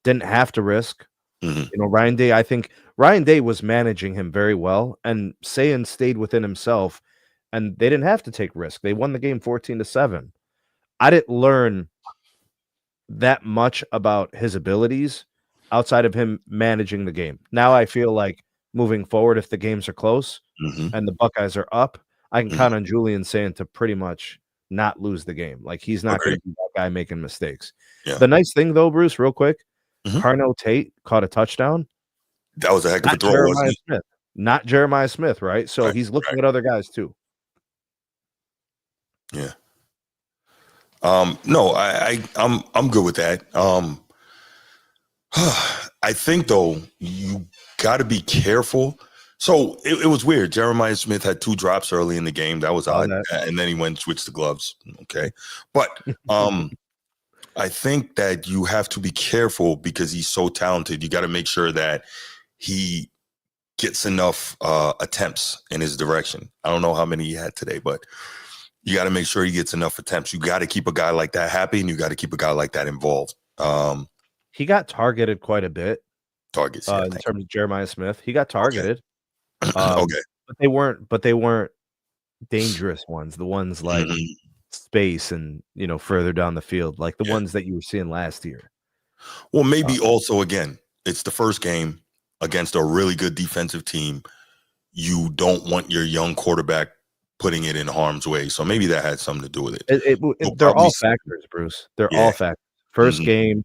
didn't have to risk. Ryan Day, I think Ryan Day was managing him very well, and Sayin stayed within himself, and they didn't have to take risk. They won the game 14-7. I didn't learn that much about his abilities outside of him managing the game. Now I feel like moving forward, if the games are close and the Buckeyes are up, I can count on Julian Sayin to pretty much not lose the game. Like, he's not going to be that guy making mistakes. Yeah. The nice thing, though, Bruce, real quick, Carnell Tate caught a touchdown. That was a heck of a throw, wasn't it? Not Jeremiah Smith, right? So he's looking at other guys too. Yeah. No, I'm good with that. I think though you got to be careful. So it was weird. Jeremiah Smith had 2 drops early in the game. That was odd, and then he went and switched the gloves. Okay, but I think that you have to be careful because he's so talented. You got to make sure that he gets enough attempts in his direction. I don't know how many he had today, but you got to make sure he gets enough attempts. You got to keep a guy like that happy, and you got to keep a guy like that involved. He got targeted quite a bit. Targets in terms of Jeremiah Smith, he got targeted. Okay, but they weren't dangerous ones. The ones like space and further down the field, like the ones that you were seeing last year. Well, maybe also again, it's the first game against a really good defensive team. You don't want your young quarterback putting it in harm's way. So maybe that had something to do with it. They're all factors, Bruce. They're all factors. First game,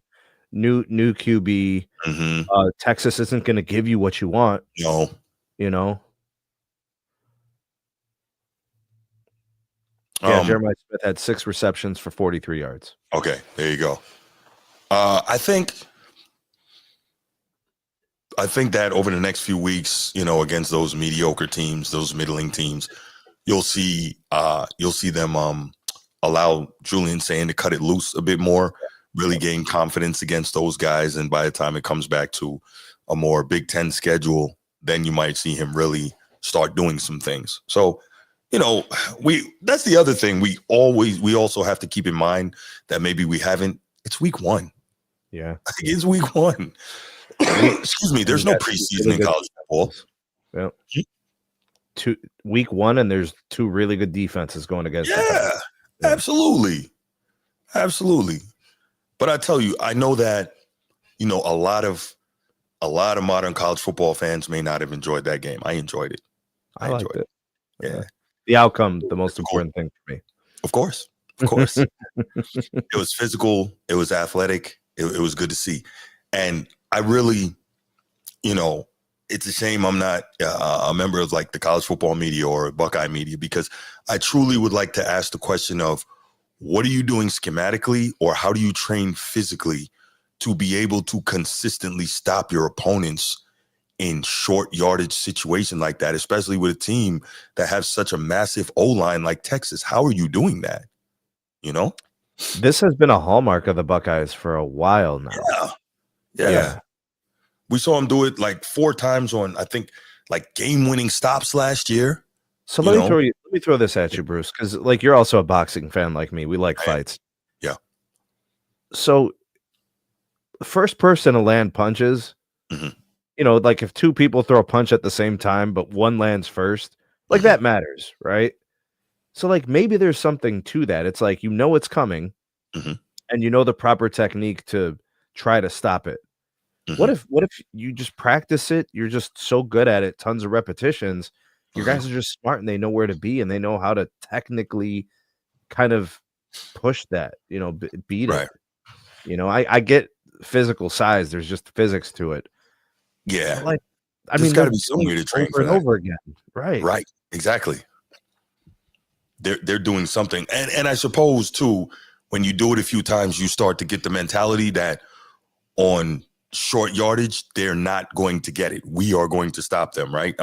new QB. Texas isn't going to give you what you want. No. Jeremiah Smith had 6 receptions for 43 yards. Okay, there you go. I think that over the next few weeks, against those mediocre teams, those middling teams, you'll see them allow Julian Sand to cut it loose a bit more, really gain confidence against those guys. And by the time it comes back to a more Big Ten schedule, then you might see him really start doing some things. So, that's the other thing. We also have to keep in mind that maybe we haven't. It's week 1. Yeah, I think it's week 1. Excuse me. There's no preseason in college football. Yeah. Week 1, and there's 2 really good defenses going against. Yeah, absolutely. But I tell you, I know that a lot of modern college football fans may not have enjoyed that game. I enjoyed it. I enjoyed it. Yeah, the outcome, the most important thing for me. Of course. It was physical. It was athletic. It was good to see, and I really, it's a shame I'm not a member of like the college football media or Buckeye media, because I truly would like to ask the question of what are you doing schematically, or how do you train physically to be able to consistently stop your opponents in short yardage situation like that, especially with a team that has such a massive O-line like Texas? How are you doing that? This has been a hallmark of the Buckeyes for a while now. Yeah. We saw him do it like 4 times on, I think, like game-winning stops last year. So let me throw this at you, Bruce, because like you're also a boxing fan like me. We like fights. Yeah. So the first person to land punches, like if 2 people throw a punch at the same time, but one lands first, like that matters, right? So like maybe there's something to that. It's like it's coming, and the proper technique to try to stop it. What if you just practice it? You're just so good at it, tons of repetitions. Your guys are just smart and they know where to be and they know how to technically kind of push that, beat it. I get physical size. There's just physics to it. Yeah. But there's got to be some way to train over and over again. Right. Right. Exactly. They're doing something. And I suppose too, when you do it a few times, you start to get the mentality that on short yardage, they're not going to get it. We are going to stop them, right?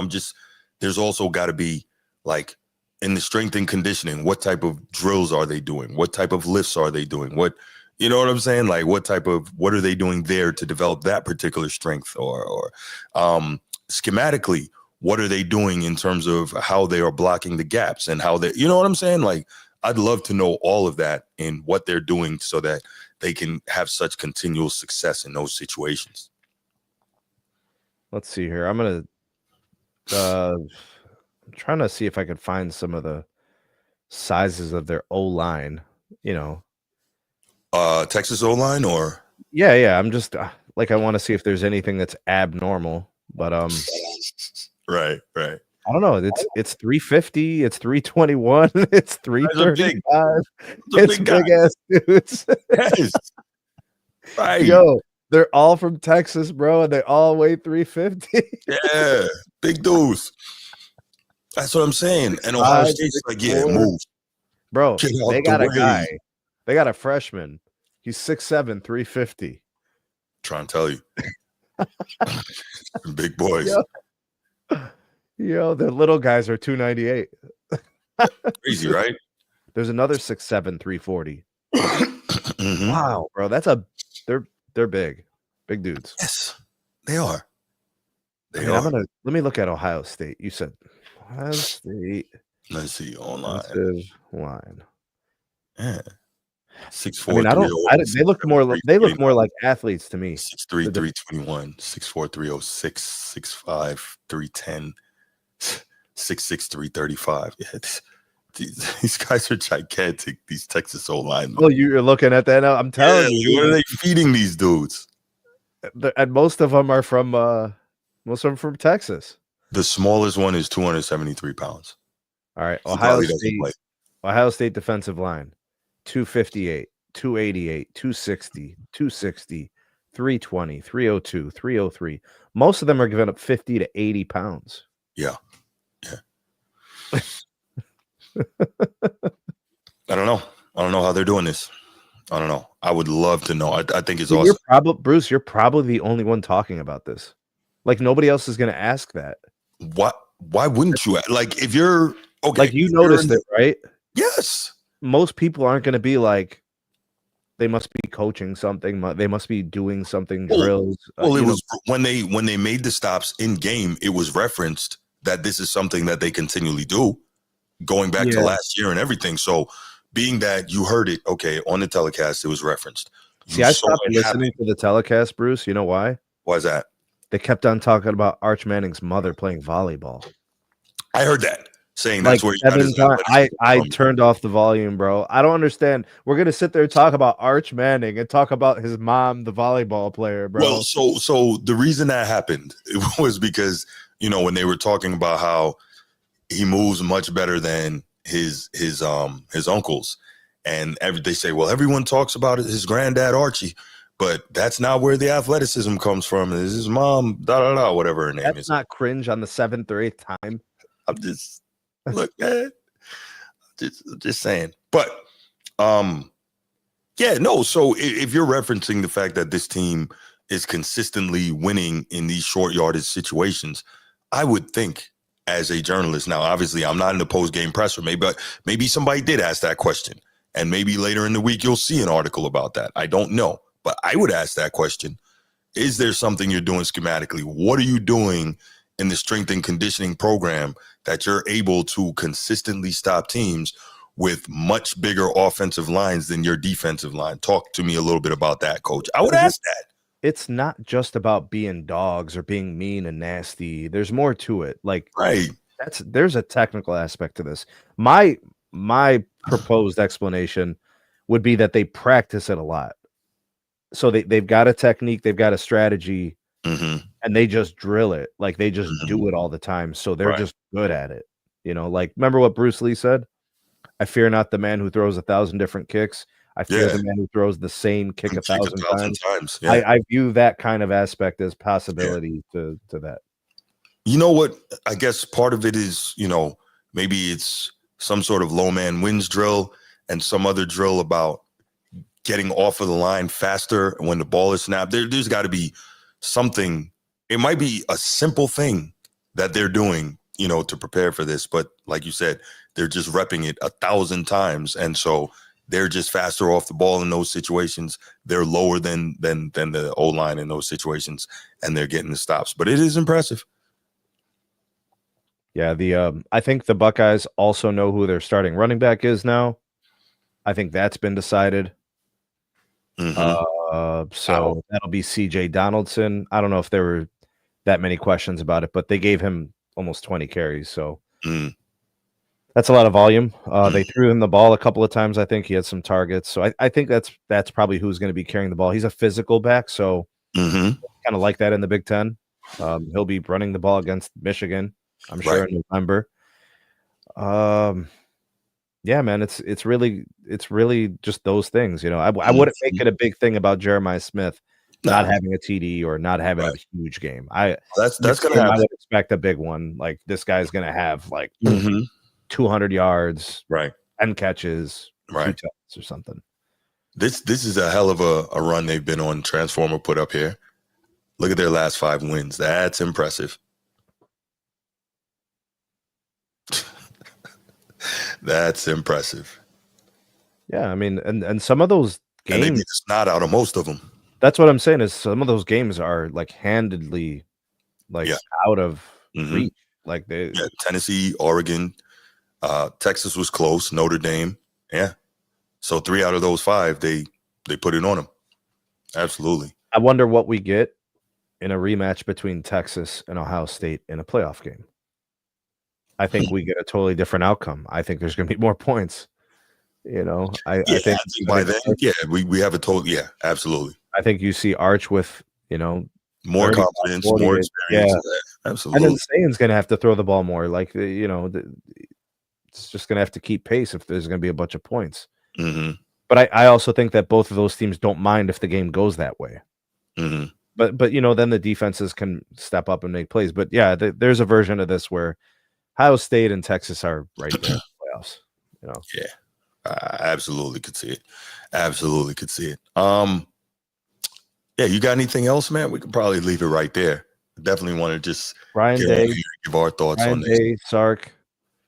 There's also got to be like in the strength and conditioning, what type of drills are they doing? What type of lifts are they doing? What I'm saying? Like what are they doing there to develop that particular strength or schematically, what are they doing in terms of how they are blocking the gaps and how they, what I'm saying? Like, I'd love to know all of that and what they're doing so that they can have such continual success in those situations. Let's see here. I'm trying to see if I can find some of the sizes of their O-line, Texas O-line or? Yeah. I'm just I want to see if there's anything that's abnormal, but Right. I don't know. It's 350, it's 321, it's 335. It's big ass dudes. Yes. Right. Yo, they're all from Texas, bro, and they all weigh 350. Yeah, big dudes. That's what I'm saying. And Ohio State's like, yeah, move. Bro, they got a guy. They got a freshman. He's 6'7", 350. Trying to tell you. Big boys. Yo, the little guys are 298. Crazy, right? There's another 6'7", 340. Wow, bro. They're big. Big dudes. Yes, they are. Let me look at Ohio State. You said Ohio State. Let's see online. Line. Yeah. 6'4". They look more like athletes to me. 6'3", 321, 6'4", 306, 6'5", 310, 6'6", 335. Yeah, these guys are gigantic, these Texas O-linemen. Oh, you're looking at that now? I'm telling you. What are they feeding these dudes? And most of them are from Texas. The smallest one is 273 pounds. All right. Ohio State defensive line, 258, 288, 260, 260, 320, 302, 303. Most of them are giving up 50 to 80 pounds. Yeah. I don't know how they're doing this. I don't know. I would love to know. I think it's awesome. Bruce, you're probably the only one talking about this. Like nobody else is going to ask that. Why wouldn't you? Like if you're Okay, Like, you noticed it, right? Yes. Most people aren't going to be like, they must be coaching something. They must be doing something, drills. Well, it was when they made the stops in game. It was referenced that this is something that they continually do, going back to last year and everything. So, being that you heard it, okay, on the telecast, it was referenced. See, I stopped listening to the telecast, Bruce. You know why? Why is that? They kept on talking about Arch Manning's mother playing volleyball. I heard that. Saying that's where he got his I turned off the volume, bro. I don't understand. We're gonna sit there and talk about Arch Manning and talk about his mom, the volleyball player, bro. Well, so the reason that happened was because, you know, when they were talking about how he moves much better than his uncles, and they say, well, everyone talks about his granddad Archie, but that's not where the athleticism comes from. Is his mom, whatever her name is. That's not cringe on the 7th or 8th time. I'm just look, man. Just saying. But yeah, no. So if you're referencing the fact that this team is consistently winning in these short yardage situations, I would think as a journalist, now obviously I'm not in the post-game presser, maybe somebody did ask that question, and maybe later in the week you'll see an article about that. I don't know, but I would ask that question. Is there something you're doing schematically? What are you doing in the strength and conditioning program that you're able to consistently stop teams with much bigger offensive lines than your defensive line? Talk to me a little bit about that, Coach. I would ask that. It's not just about being dogs or being mean and nasty. There's more to it. Like, right. There's a technical aspect to this. My proposed explanation would be that they practice it a lot. So they've got a technique, they've got a strategy, and they just drill it. Like, they just do it all the time. So they're just good at it. You know, like, remember what Bruce Lee said? I fear not the man who throws 1,000 different kicks. I fear the man who throws the same kick 1,000 times. Yeah. I view that kind of aspect as possibility to that. You know what? I guess part of it is, you know, maybe it's some sort of low man wins drill and some other drill about getting off of the line faster when the ball is snapped. There's got to be something. It might be a simple thing that they're doing, you know, to prepare for this. But like you said, they're just repping it 1,000 times. And so they're just faster off the ball in those situations. They're lower than the O-line in those situations, and they're getting the stops. But it is impressive. Yeah, I think the Buckeyes also know who their starting running back is now. I think that's been decided. So that'll be C.J. Donaldson. I don't know if there were that many questions about it, but they gave him almost 20 carries. So that's a lot of volume. They threw him the ball a couple of times. I think he had some targets. So I think that's probably who's going to be carrying the ball. He's a physical back, so kind of like that in the Big Ten. He'll be running the ball against Michigan, I'm sure, in November. Yeah, man, it's really just those things. You know, I wouldn't make it a big thing about Jeremiah Smith not having a TD or not having a huge game. That's gonna happen. I would expect a big one. Like, this guy's gonna have like 200 yards, 10 catches, 2 touchdowns or something. This is a hell of a run they've been on. Transformer put up here. Look at their last 5 wins. That's impressive. That's impressive. Yeah, I mean, and some of those games, and they beat the snot out of most of them. That's what I'm saying, is some of those games are like handedly out of reach. Like Tennessee, Oregon, Texas was close, Notre Dame. Yeah. So 3 out of those 5, they put it on them. Absolutely. I wonder what we get in a rematch between Texas and Ohio State in a playoff game. I think we get a totally different outcome. I think there's going to be more points. You know, I think by then, we have a total. Yeah, absolutely. I think you see Arch with, you know, more confidence, more experience. Yeah, absolutely. And then Saban's going to have to throw the ball more. Like, you know, it's just going to have to keep pace if there's going to be a bunch of points. But I also think that both of those teams don't mind if the game goes that way. But you know, then the defenses can step up and make plays. But yeah, there's a version of this where Ohio State and Texas are right there in the playoffs. You know. Yeah, I absolutely could see it. Absolutely could see it. Yeah, you got anything else, man? We could probably leave it right there. Definitely want to just Ryan Day, give our thoughts Ryan on this. Day, Sark.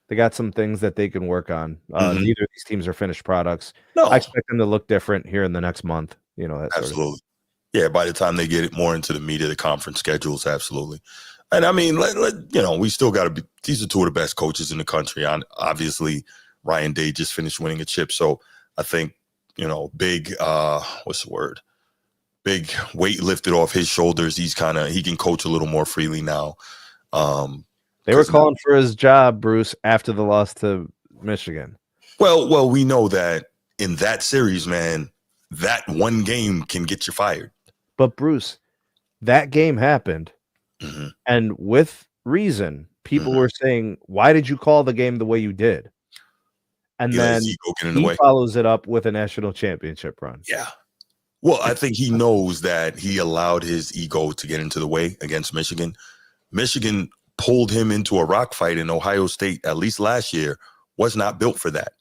They got some things that they can work on. Neither of these teams are finished products. No, I expect them to look different here in the next month. You know, that sort absolutely. of thing. Yeah, by the time they get it more into the meat of the conference schedules, absolutely. And I mean, we still got to be. These are two of the best coaches in the country. Obviously, Ryan Day just finished winning a chip, so I think big. What's the word? Big weight lifted off his shoulders. He can coach a little more freely now. They were calling for his job, Bruce, after the loss to Michigan. Well, we know that in that series, man, that one game can get you fired. But Bruce, that game happened, and with reason, people were saying, "Why did you call the game the way you did?" And then he follows it up with a national championship run. Yeah. Well, I think he knows that he allowed his ego to get into the way against Michigan. Michigan pulled him into a rock fight, in Ohio State, at least last year, was not built for that.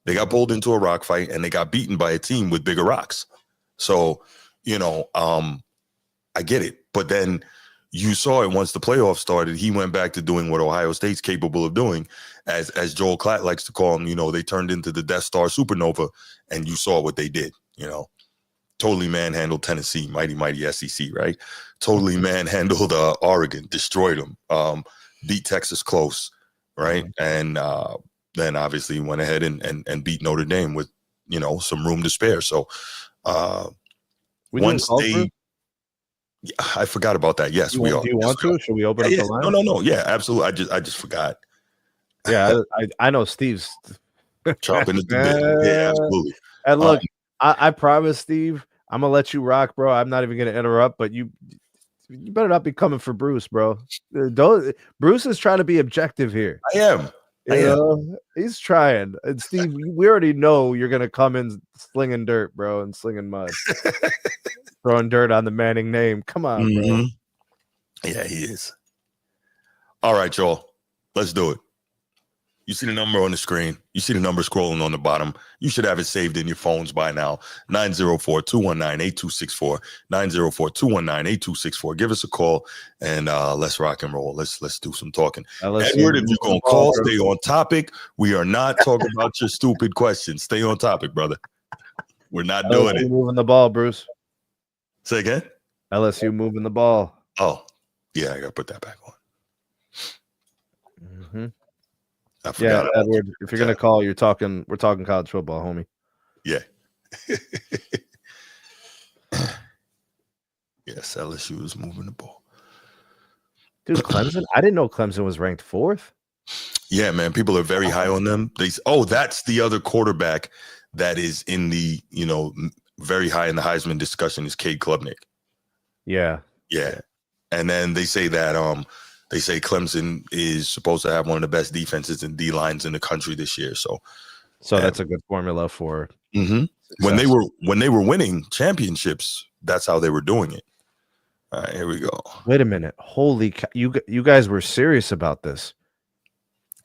They got pulled into a rock fight and they got beaten by a team with bigger rocks. So, I get it. But then you saw it once the playoffs started. He went back to doing what Ohio State's capable of doing, as Joel Klatt likes to call them. They turned into the Death Star supernova, and you saw what they did. Totally manhandled Tennessee, mighty SEC, right? Totally manhandled Oregon, destroyed them, beat Texas close, right? And then obviously went ahead and beat Notre Dame with some room to spare. So once they, I forgot about that. Yes, we are. Do you want to? Should we open up the line? No. Yeah, absolutely. I just forgot. Yeah, I know Steve's chomping at the bit. Yeah, absolutely. And look, I promise, Steve, I'm gonna let you rock, bro. I'm not even gonna interrupt, but you better not be coming for Bruce, bro. Bruce is trying to be objective here. I am. He's trying. And Steve, we already know you're gonna come in slinging dirt, bro, and slinging mud, throwing dirt on the Manning name. Come on, bro. Yeah, he is. All right, y'all. Let's do it. You see the number on the screen. You see the number scrolling on the bottom. You should have it saved in your phones by now. 904-219-8264. 904-219-8264. Give us a call and let's rock and roll. Let's do some talking. Edward, if you're going to call, stay on topic. We are not talking about your stupid questions. Stay on topic, brother. We're not doing it. Moving the ball, Bruce. Say again? LSU moving the ball. Oh, yeah, I got to put that back on. I forgot. Yeah, Edward, if you're going to call, we're talking college football, homie. Yeah. Yes, LSU is moving the ball. Dude, Clemson? I didn't know Clemson was ranked 4th. Yeah, man. People are very high on them. That's the other quarterback that is in the, very high in the Heisman discussion is Cade Klubnik. Yeah. Yeah. And then they say that they say Clemson is supposed to have one of the best defenses and D lines in the country this year. So that's a good formula for when they were winning championships. That's how they were doing it. All right, here we go. Wait a minute. Holy cow. You guys were serious about this.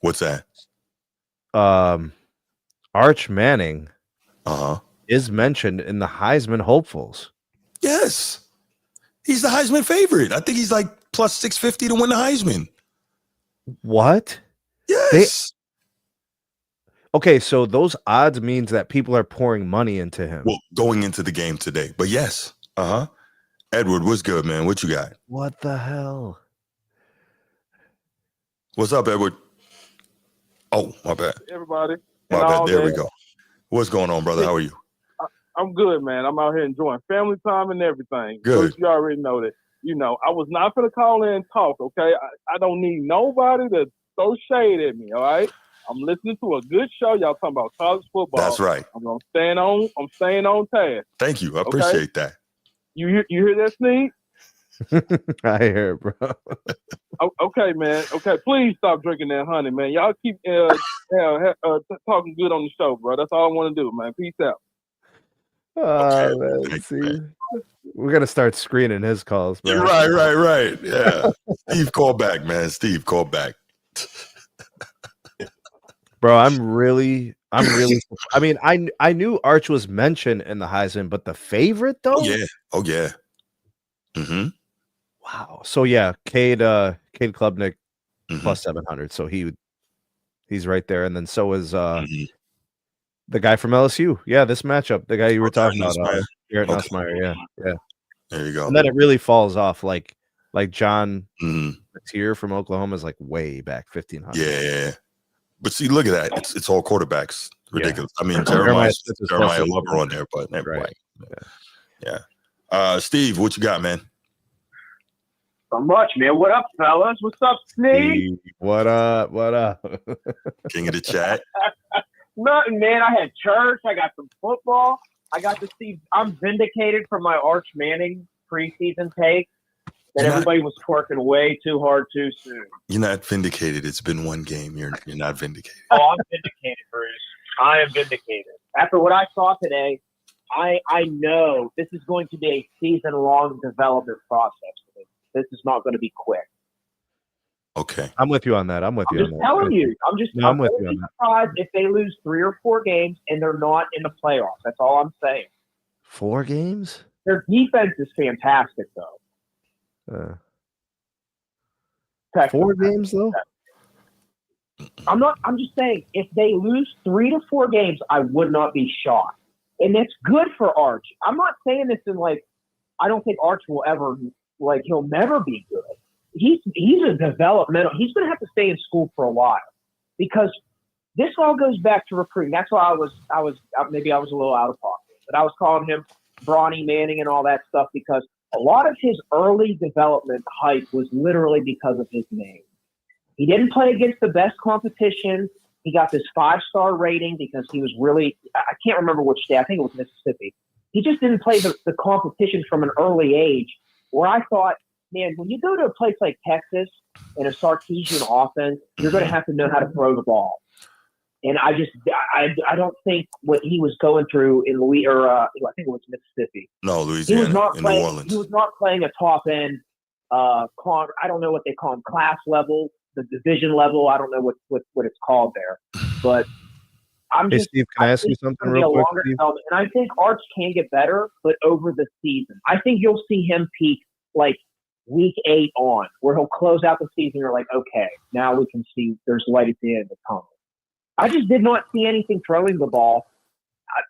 What's that? Arch Manning is mentioned in the Heisman hopefuls. Yes. He's the Heisman favorite. I think he's like plus 650 to win the Heisman. What? Yes. Okay, so those odds means that people are pouring money into him. Well, going into the game today. But yes. Edward, what's good, man? What you got? What the hell? What's up, Edward? Oh, my bad. Everybody. My bad. There we go. What's going on, brother? How are you? I'm good, man. I'm out here enjoying family time and everything. Good. So you already know that. I was not going to call in and talk, okay? I don't need nobody to throw shade at me, all right? I'm listening to a good show. Y'all talking about college football. That's right. I'm staying on task. Thank you. I appreciate that. You hear that, Sneed? I hear it, bro. Okay, man. Okay, please stop drinking that honey, man. Y'all keep talking good on the show, bro. That's all I want to do, man. Peace out. Man, see, we're gonna start screening his calls, bro. Right. Yeah. Steve, call back, man. Steve, call back. Bro, I'm really. I mean, I knew Arch was mentioned in the Heisman, but the favorite though. Oh yeah. Wow. So yeah, Cade Klubnik plus 700. So he would. He's right there, and then so is the guy from LSU. Yeah, this matchup, the guy you were talking about, Garrett Nussmeier. Yeah. There you go. And then it really falls off, like John Tier from Oklahoma is like way back 1,500. Yeah. But see, look at that. It's all quarterbacks. Ridiculous. Yeah. I mean, Jeremiah Lover on there, but right. Yeah. Steve, what you got, man? So much, man. What up, fellas? What's up, Sneed? What up? King of the chat. Nothing, man. I had church. I got some football. I got to see. I'm vindicated from my Arch Manning preseason take that everybody was twerking way too hard too soon. You're not vindicated. It's been one game. You're not vindicated. Oh, I'm vindicated, Bruce. I am vindicated. After what I saw today, I know this is going to be a season-long development process for me. This is not going to be quick. Okay. I'm with you on that. I'm with you on that. Telling you. I'm with you on that. Surprised if they lose 3 or 4 games and they're not in the playoffs. That's all I'm saying. 4 games? Their defense is fantastic, though. 4 games, though? I'm just saying, if they lose 3 to 4 games, I would not be shocked. And it's good for Arch. I'm not saying this in I don't think Arch will ever, he'll never be good. He's a developmental. He's going to have to stay in school for a while because this all goes back to recruiting. That's why maybe I was a little out of pocket, but I was calling him Brawny Manning and all that stuff because a lot of his early development hype was literally because of his name. He didn't play against the best competition. He got this 5-star rating because he was really, I can't remember which state. I think it was Mississippi. He just didn't play the competition from an early age where I thought, man, when you go to a place like Texas in a Sarkisian offense, you're going to have to know how to throw the ball. And I don't think what he was going through in I think it was Mississippi. No, Louisiana, New Orleans. He was not playing a top end, I don't know what they call them, class level, the division level. I don't know what it's called there. But Steve, can I ask you something real quick? And I think Arch can get better, but over the season, I think you'll see him peak week 8 on, where he'll close out the season. You're like, okay, now we can see there's light at the end of the tunnel. I just did not see anything throwing the ball.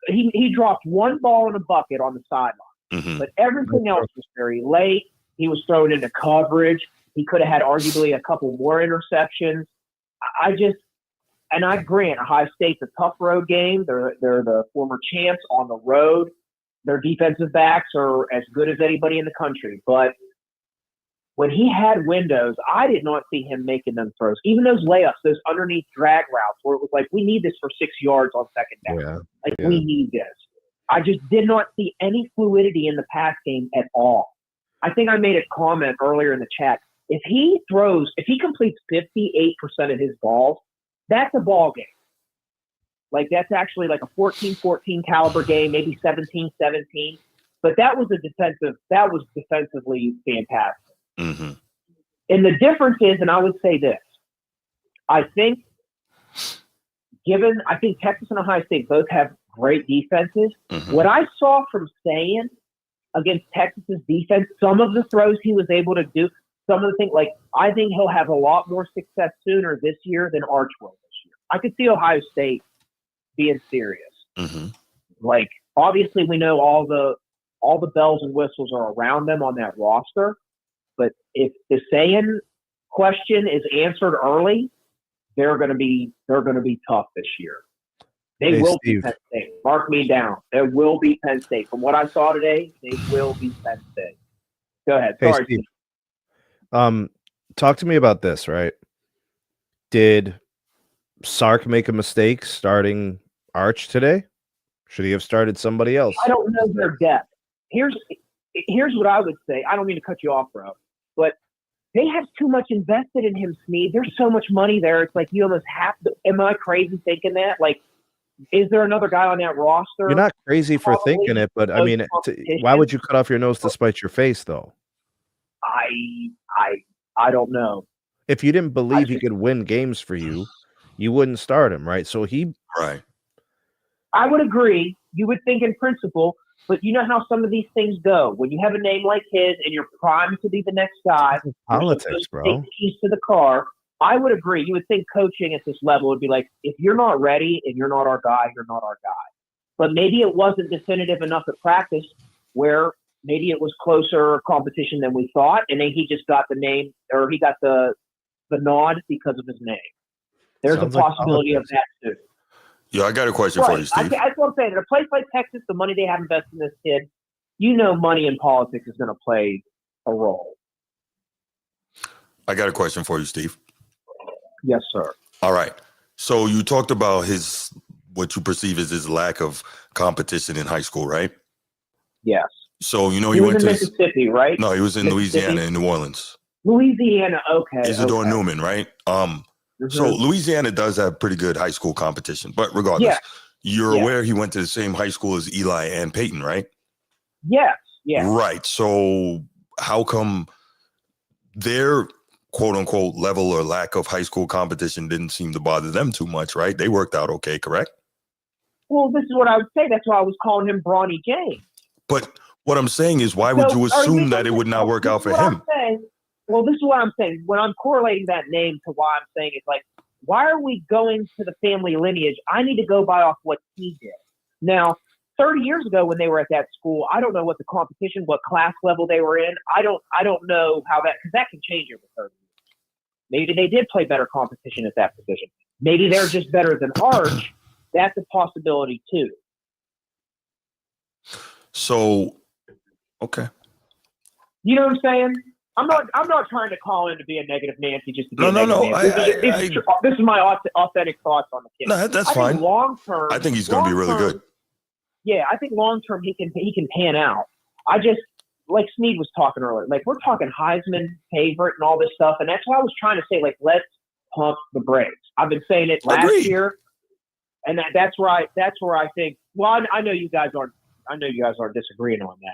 He dropped 1 ball in a bucket on the sideline, but everything else was very late. He was thrown into coverage. He could have had arguably a couple more interceptions. I grant Ohio State's a tough road game. They're the former champs on the road. Their defensive backs are as good as anybody in the country, but when he had windows, I did not see him making them throws. Even those layups, those underneath drag routes where it was like, we need this for 6 yards on second down. We need this. I just did not see any fluidity in the pass game at all. I think I made a comment earlier in the chat. If he completes 58% of his balls, that's a ball game. That's actually a 14-14 caliber game, maybe 17-17. But that was defensively fantastic. Mm-hmm. And the difference is, and I would say this, I think Texas and Ohio State both have great defenses. Mm-hmm. What I saw from Sayan against Texas's defense, some of the throws he was able to do, some of the things, I think he'll have a lot more success sooner this year than Arch will this year. I could see Ohio State being serious. Mm-hmm. Obviously we know all the bells and whistles are around them on that roster. But if the Sayan question is answered early, they're going to be tough this year. They will be Penn State. Mark me down. There will be Penn State. From what I saw today, they will be Penn State. Go ahead. Hey, sorry, Steve. Talk to me about this, right? Did Sark make a mistake starting Arch today? Should he have started somebody else? I don't know their depth. Here's what I would say. I don't mean to cut you off, bro, but they have too much invested in him, Sneed. There's so much money there. It's like you almost have to. Am I crazy thinking that? Is there another guy on that roster? You're not crazy for thinking it, but I mean, why would you cut off your nose to spite your face, though? I don't know. If you didn't believe he could win games for you, you wouldn't start him, right? So right. I would agree. You would think in principle. But you know how some of these things go. When you have a name like his and you're primed to be the next guy, politics, bro. Take the keys to the car. I would agree. You would think coaching at this level would be like, if you're not ready and you're not our guy, you're not our guy. But maybe it wasn't definitive enough at practice where maybe it was closer competition than we thought, and then he just got the name, or he got the nod because of his name. There's a possibility of that too. Yeah, I got a question for you, Steve. That's what I'm saying. At a place like Texas, the money they have invested in this kid, money in politics is going to play a role. I got a question for you, Steve. Yes, sir. All right. So you talked about what you perceive as his lack of competition in high school, right? Yes. So, he was went in to Mississippi, right? No, he was in Louisiana and New Orleans. Louisiana, okay. Isidore Newman, right? So Louisiana does have pretty good high school competition, but regardless, you're aware he went to the same high school as Eli and Peyton, right? Yes. Yeah. Right. So how come their quote unquote level or lack of high school competition didn't seem to bother them too much, right? They worked out okay, correct? Well, this is what I would say. That's why I was calling him Bronny James. But what I'm saying is, why would you assume that it would not work out for him? Well, this is what I'm saying. When I'm correlating that name to why I'm saying it's like, why are we going to the family lineage? I need to go by off what he did. Now, 30 years ago when they were at that school, I don't know what the competition, what class level they were in. I don't know how because that can change over 30 years. Maybe they did play better competition at that position. Maybe they're just better than Arch. That's a possibility too. So, okay. You know what I'm saying? I'm not trying to call in to be a negative Nancy just to be No. This is my authentic thoughts on the kid. No, that's fine. Long term, I think he's going to be really good. Yeah, I think long term he can pan out. I just like Sneed was talking earlier. Like we're talking Heisman favorite and all this stuff, and that's why I was trying to say like let's pump the brakes. I've been saying it last year, and that's where I think. Well, I know you guys aren't. I know you guys aren't disagreeing on that.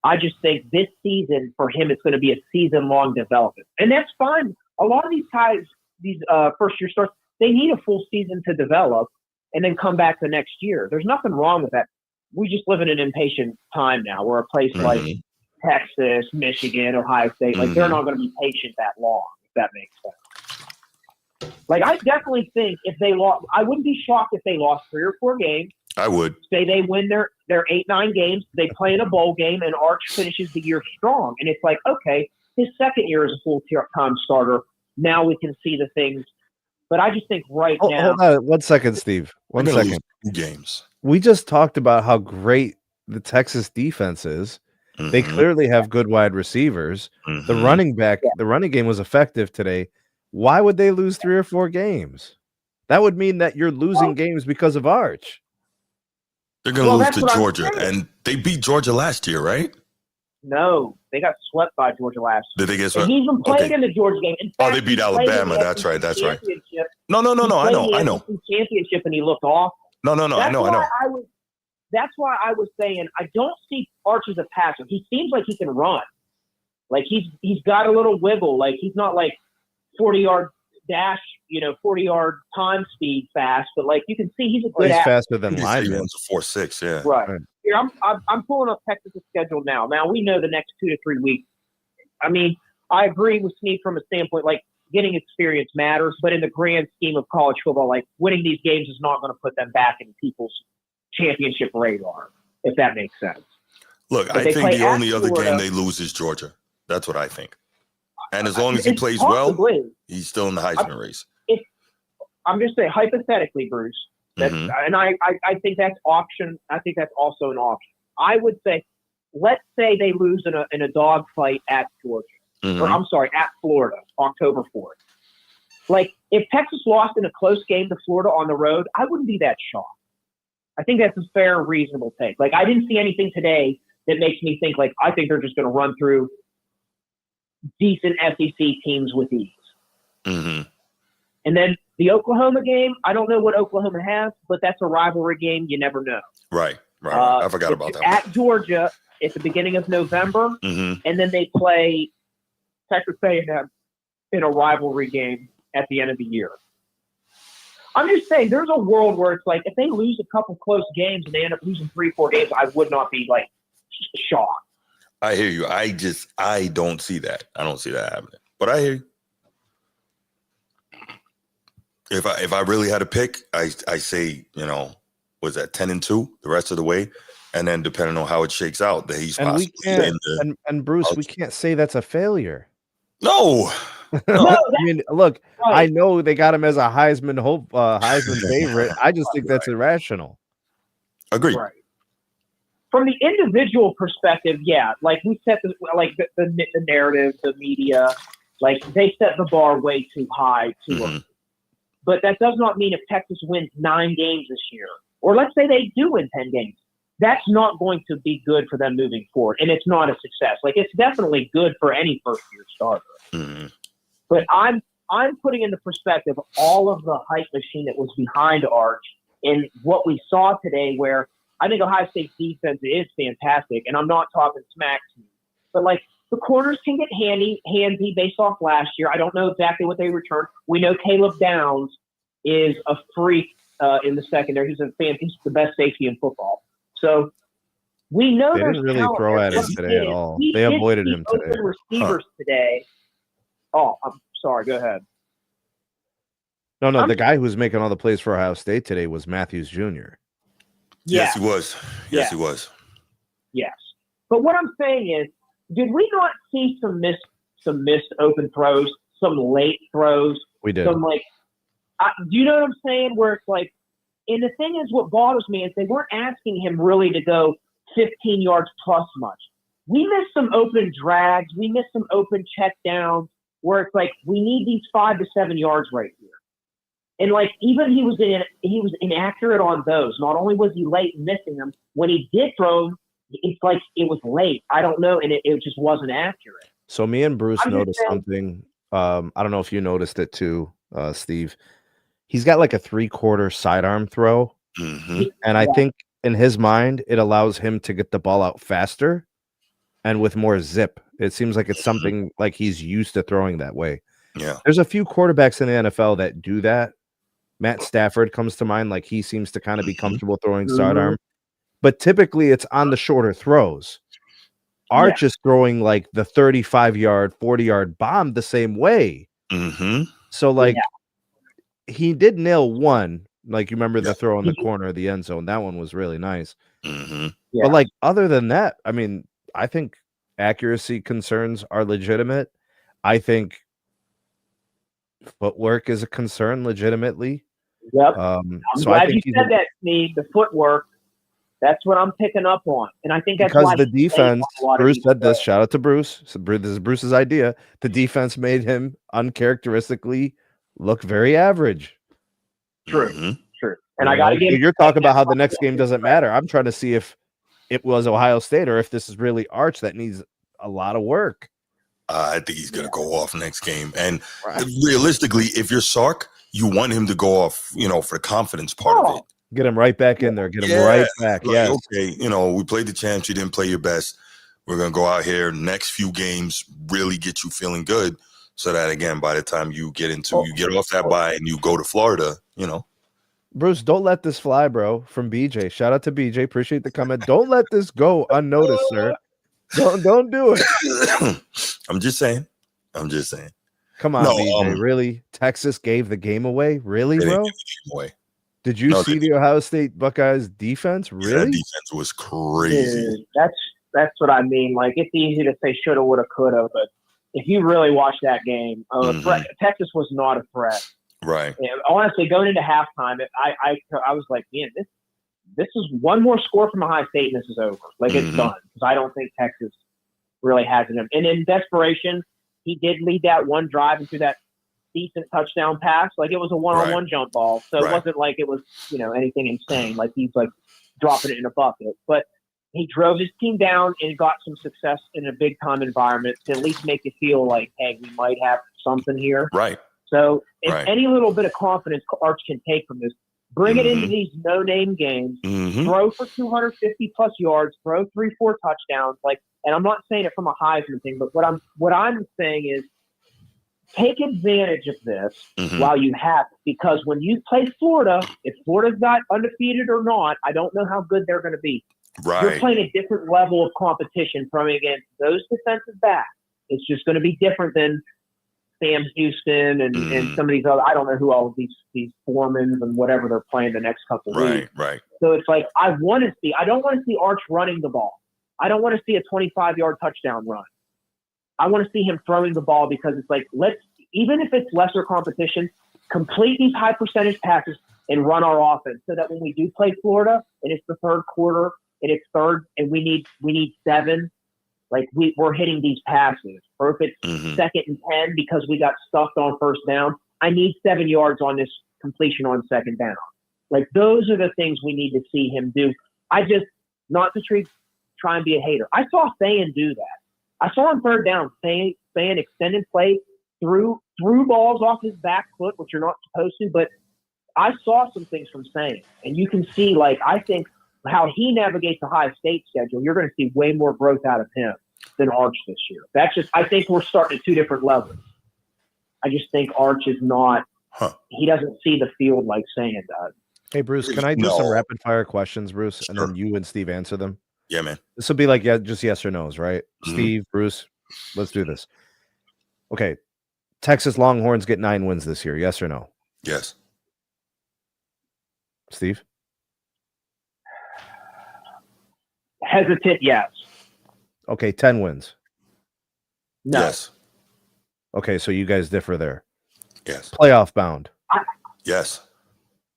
I just think this season for him, it's going to be a season-long development. And that's fine. A lot of these guys, these first-year stars, they need a full season to develop and then come back the next year. There's nothing wrong with that. We just live in an impatient time now where a place like Texas, Michigan, Ohio State, like they're not going to be patient that long, if that makes sense. Like I definitely think if they lost, I wouldn't be shocked if they lost 3 or 4 games. I would say they win their 8-9 games. They play in a bowl game, and Arch finishes the year strong. And it's like, okay, his second year as a full-time starter. Now we can see the things. But I just think now. Hold on 1 second, Steve. 1 second. 2 games. We just talked about how great the Texas defense is. They clearly have good wide receivers. The running game was effective today. Why would they lose 3 or 4 games? That would mean that you're losing games because of Arch. They're going to lose to Georgia, and they beat Georgia last year, right? No, they got swept by Georgia last year. Did they get swept? And he even played in the Georgia game. In fact, they beat Alabama. That's right. No. I know. Championship, and he looked awful. No. I know. That's why I was saying I don't see Arch as a passer. He seems like he can run. Like he's got a little wiggle. Like he's not like 40-yard dash, 40-yard time speed fast, but like you can see he's a good athlete. He's faster than linemen. He runs a 4.6, yeah. Right. Here, I'm pulling up Texas' schedule now. Now we know the next 2 to 3 weeks. I mean, I agree with Sneed from a standpoint, like getting experience matters, but in the grand scheme of college football, like winning these games is not going to put them back in people's championship radar, if that makes sense. Look, I think the only other game they lose is Georgia. That's what I think. And as long as he plays well, he's still in the Heisman race. I'm just saying, hypothetically, Bruce, and I think that's option. I think that's also an option. I would say, let's say they lose in a dogfight at Georgia, or I'm sorry, at Florida, October 4th. Like if Texas lost in a close game to Florida on the road, I wouldn't be that shocked. I think that's a fair, reasonable take. Like I didn't see anything today that makes me think like I think they're just going to run through decent SEC teams with ease. And then the Oklahoma game, I don't know what Oklahoma has, but that's a rivalry game. You never know. Right. I forgot about that. At Georgia at the beginning of November, and then they play Texas A&M in a rivalry game at the end of the year. I'm just saying there's a world where it's like if they lose a couple close games and they end up losing 3-4 games, I would not be like shocked. I hear you. I don't see that. I don't see that happening. But I hear you. If I really had to pick, I say, was that 10-2 the rest of the way, and then depending on how it shakes out, that he's And we possibly can't, and Bruce, we can't say that's a failure. No. I mean, look, I know they got him as a Heisman favorite. I just think that's irrational. Agreed. Right. From the individual perspective, yeah, like we set the narrative, the media, like they set the bar way too high But that does not mean if Texas wins 9 games this year, or let's say they do win 10 games, that's not going to be good for them moving forward. And it's not a success. Like, it's definitely good for any first-year starter. Mm-hmm. But I'm putting into perspective all of the hype machine that was behind Arch and what we saw today, where I think Ohio State's defense is fantastic, and I'm not talking smack to you, but like the corners can get handy based off last year. I don't know exactly what they returned. We know Caleb Downs is a freak in the secondary. He's the best safety in football. So we know they didn't really throw at him today at all. They avoided him today. Receivers today. Oh, I'm sorry. Go ahead. No, the guy who was making all the plays for Ohio State today was Matthews Jr. Yes, he was. Yes, he was. Yes. But what I'm saying is, did we not see some missed open throws, some late throws? We did. Some do you know what I'm saying? Where it's like, and the thing is, what bothers me is they weren't asking him really to go 15 yards plus much. We missed some open drags. We missed some open check downs where it's like, we need these 5 to 7 yards right here. And like, even he was inaccurate on those. Not only was he late and missing them, when he did throw them, it's like it was late. I don't know, and it just wasn't accurate. So me and Bruce noticed something. I don't know if you noticed it too, Steve. He's got like a 3/4 sidearm throw, and I think in his mind it allows him to get the ball out faster and with more zip. It seems like it's something like he's used to throwing that way. Yeah, there's a few quarterbacks in the NFL that do that. Matt Stafford comes to mind. Like, he seems to kind of be comfortable throwing sidearm, but typically it's on the shorter throws. Arch is throwing like the 35-yard, 40-yard bomb the same way. So like he did nail one. Like, you remember the throw in the corner of the end zone. That one was really nice. But like, other than that, I mean, I think accuracy concerns are legitimate. I think footwork is a concern legitimately. Yep. I'm glad you said that, Sneed. The footwork, that's what I'm picking up on. And I think that's because why the defense, Bruce said this, shout out to Bruce. So this is Bruce's idea. The defense made him uncharacteristically look very average. True. And I got to give you're talking about how the next game doesn't matter. I'm trying to see if it was Ohio State or if this is really Arch that needs a lot of work. I think he's going to go off next game. And realistically, if you're Sark, you want him to go off, for the confidence part of it. Get him right back in there. Get him right back. Like, okay, we played the champs. You didn't play your best. We're going to go out here. Next few games really get you feeling good. So that, again, by the time you get off that bye and you go to Florida, Bruce, don't let this fly, bro, from BJ. Shout out to BJ. Appreciate the comment. Don't let this go unnoticed, sir. Don't do it. I'm just saying. Come on, BJ. Really? Texas gave the game away? Really, bro? Did you see the Ohio State Buckeyes defense? Really? That defense was crazy. Dude, that's what I mean. Like, it's easy to say shoulda, woulda, coulda, but if you really watch that game, Texas was not a threat. Right. And honestly, going into halftime, I was like, man, this is one more score from Ohio State, and this is over. Like, it's done. Because I don't think Texas really has it. And in desperation, he did lead that one drive into that decent touchdown pass. Like, it was a one-on-one jump ball. So it wasn't like it was, anything insane. Like, he's like dropping it in a bucket. But he drove his team down and got some success in a big-time environment to at least make you feel like, hey, we might have something here. Right. So if any little bit of confidence Arch can take from this, bring it into these no-name games, throw for 250-plus yards, throw 3-4 touchdowns. And I'm not saying it from a Heisman thing, but what I'm saying is take advantage of this while you have it. Because when you play Florida, if Florida's got undefeated or not, I don't know how good they're going to be. Right. You're playing a different level of competition from against those defensive backs. It's just going to be different than Sam Houston and some of these other, I don't know who all of these Foremans and whatever they're playing the next couple weeks. Right. So it's like, I don't want to see Arch running the ball. I don't want to see a 25-yard touchdown run. I want to see him throwing the ball because it's like, even if it's lesser competition, complete these high percentage passes and run our offense so that when we do play Florida and it's the third quarter and it's third and we need 7, like we're hitting these passes. Or if it's second and 10 because we got stuffed on first down, I need 7 yards on this completion on second down. Like those are the things we need to see him do. Not to try and be a hater. I saw Thayen do that. I saw him third down, Thayen extended play, threw balls off his back foot, which you're not supposed to, but I saw some things from Thayen. And you can see, like, I think how he navigates the Ohio State schedule, you're going to see way more growth out of him than Arch this year. I think we're starting at 2 different levels. I just think Arch is not, he doesn't see the field like Thayen does. Hey, Bruce, can I do some rapid fire questions, Bruce? And then you and Steve answer them? Yeah, man. This will be like just yes or no's, right? Steve, Bruce, let's do this. Okay. Texas Longhorns get 9 wins this year. Yes or no? Yes. Steve? Hesitant, yes. Okay, 10 wins. No. Yes. Okay, so you guys differ there. Yes. Playoff bound. Yes.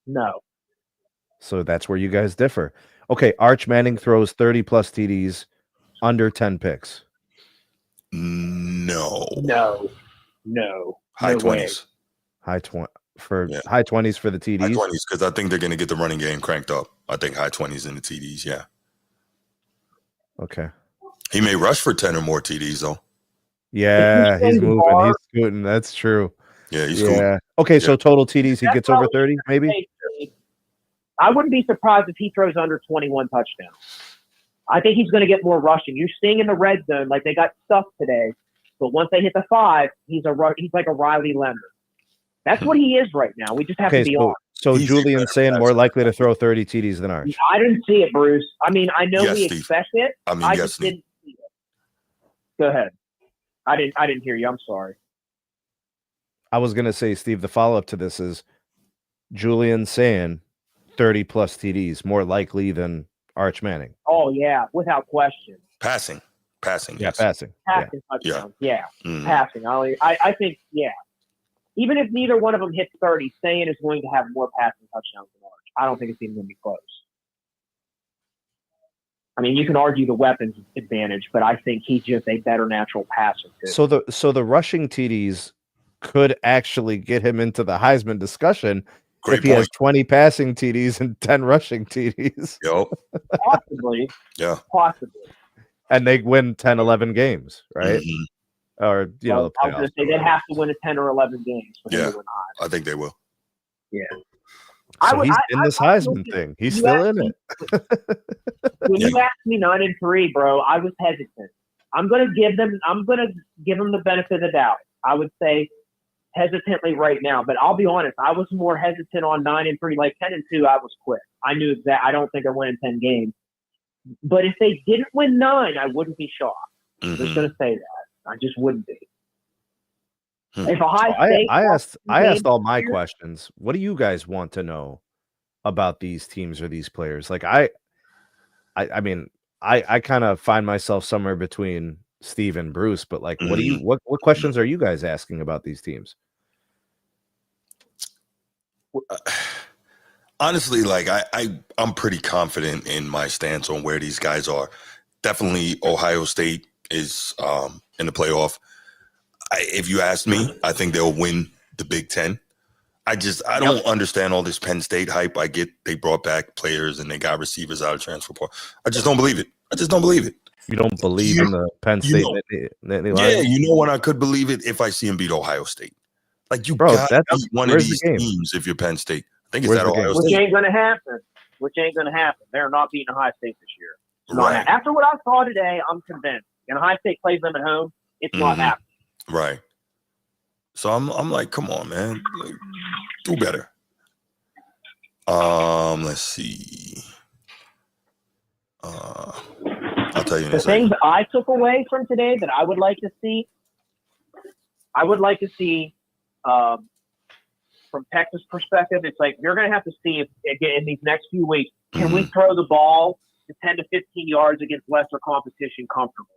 No. So that's where you guys differ. Okay, Arch Manning throws 30-plus TDs, under 10 picks. No. High 20s. High 20s for the TDs. High 20s because I think they're going to get the running game cranked up. I think high 20s in the TDs. Yeah. Okay. He may rush for 10 or more TDs though. Yeah, he's moving. He's scooting. That's true. Yeah, he's scooting. Okay, so total TDs, he gets over 30, maybe? I wouldn't be surprised if he throws under 21 touchdowns. I think he's going to get more rushing. You're seeing in the red zone, like they got stuffed today, but once they hit the 5, he's like a Riley Leonard. That's what he is right now. We just have to be on. So Julian's saying more likely to throw 30 TDs than Arch. I didn't see it, Bruce. I mean, I know we expect it. I just didn't see it. Go ahead. I didn't hear you. I'm sorry. I was going to say, Steve, the follow-up to this is Julian saying 30-plus TDs, more likely than Arch Manning. Oh, yeah, without question. Passing. Yeah, Yes. passing. Passing touchdowns. Yeah. Passing. I think, yeah. Even if neither one of them hits 30, Thayen is going to have more passing touchdowns than Arch. I don't think it's even going to be close. I mean, you can argue the weapons advantage, but I think he's just a better natural passer too. So the rushing TDs could actually get him into the Heisman discussion if he has 20 passing TDs and 10 rushing TDs. Yep. Possibly. Yeah. Possibly. And they win 10, 11 games, right? Or, the I was going to say they'd have to win a 10 or 11 games for him to win Heisman. I think they will. Yeah. So he's in this Heisman thing. He's still in it. When you asked me 9-3, bro, I was hesitant. I'm gonna give them the benefit of the doubt. I would say hesitantly right now, but I'll be honest, I was more hesitant on 9-3. Like 10-2, I was quick. I knew that I don't think they're winning 10 games. But if they didn't win 9, I wouldn't be shocked. I'm just gonna say that. I just wouldn't be. If I asked all my questions. What do you guys want to know about these teams or these players? Like I mean, I kind of find myself somewhere between Steve and Bruce, but like, what questions are you guys asking about these teams? Honestly, like I'm pretty confident in my stance on where these guys are. Definitely Ohio State is in the playoff. If you ask me, I think they'll win the Big Ten. I don't understand all this Penn State hype. I get they brought back players and they got receivers out of transfer portal. I just don't believe it. You don't believe in the Penn State? Yeah, you know when I could believe it if I see him beat Ohio State. Like got to beat one of these teams if you're Penn State. I think it's at Ohio State. Which ain't going to happen. They're not beating Ohio State this year. Right. After what I saw today, I'm convinced. And Ohio State plays them at home. It's not happening. Right. So I'm like, come on, man. Like, do better. Let's see. I'll tell you in a second. The things I took away from today that I would like to see, I would like to see, from Texas' perspective, it's like you're going to have to see if in these next few weeks, can we throw the ball to 10 to 15 yards against lesser competition comfortably?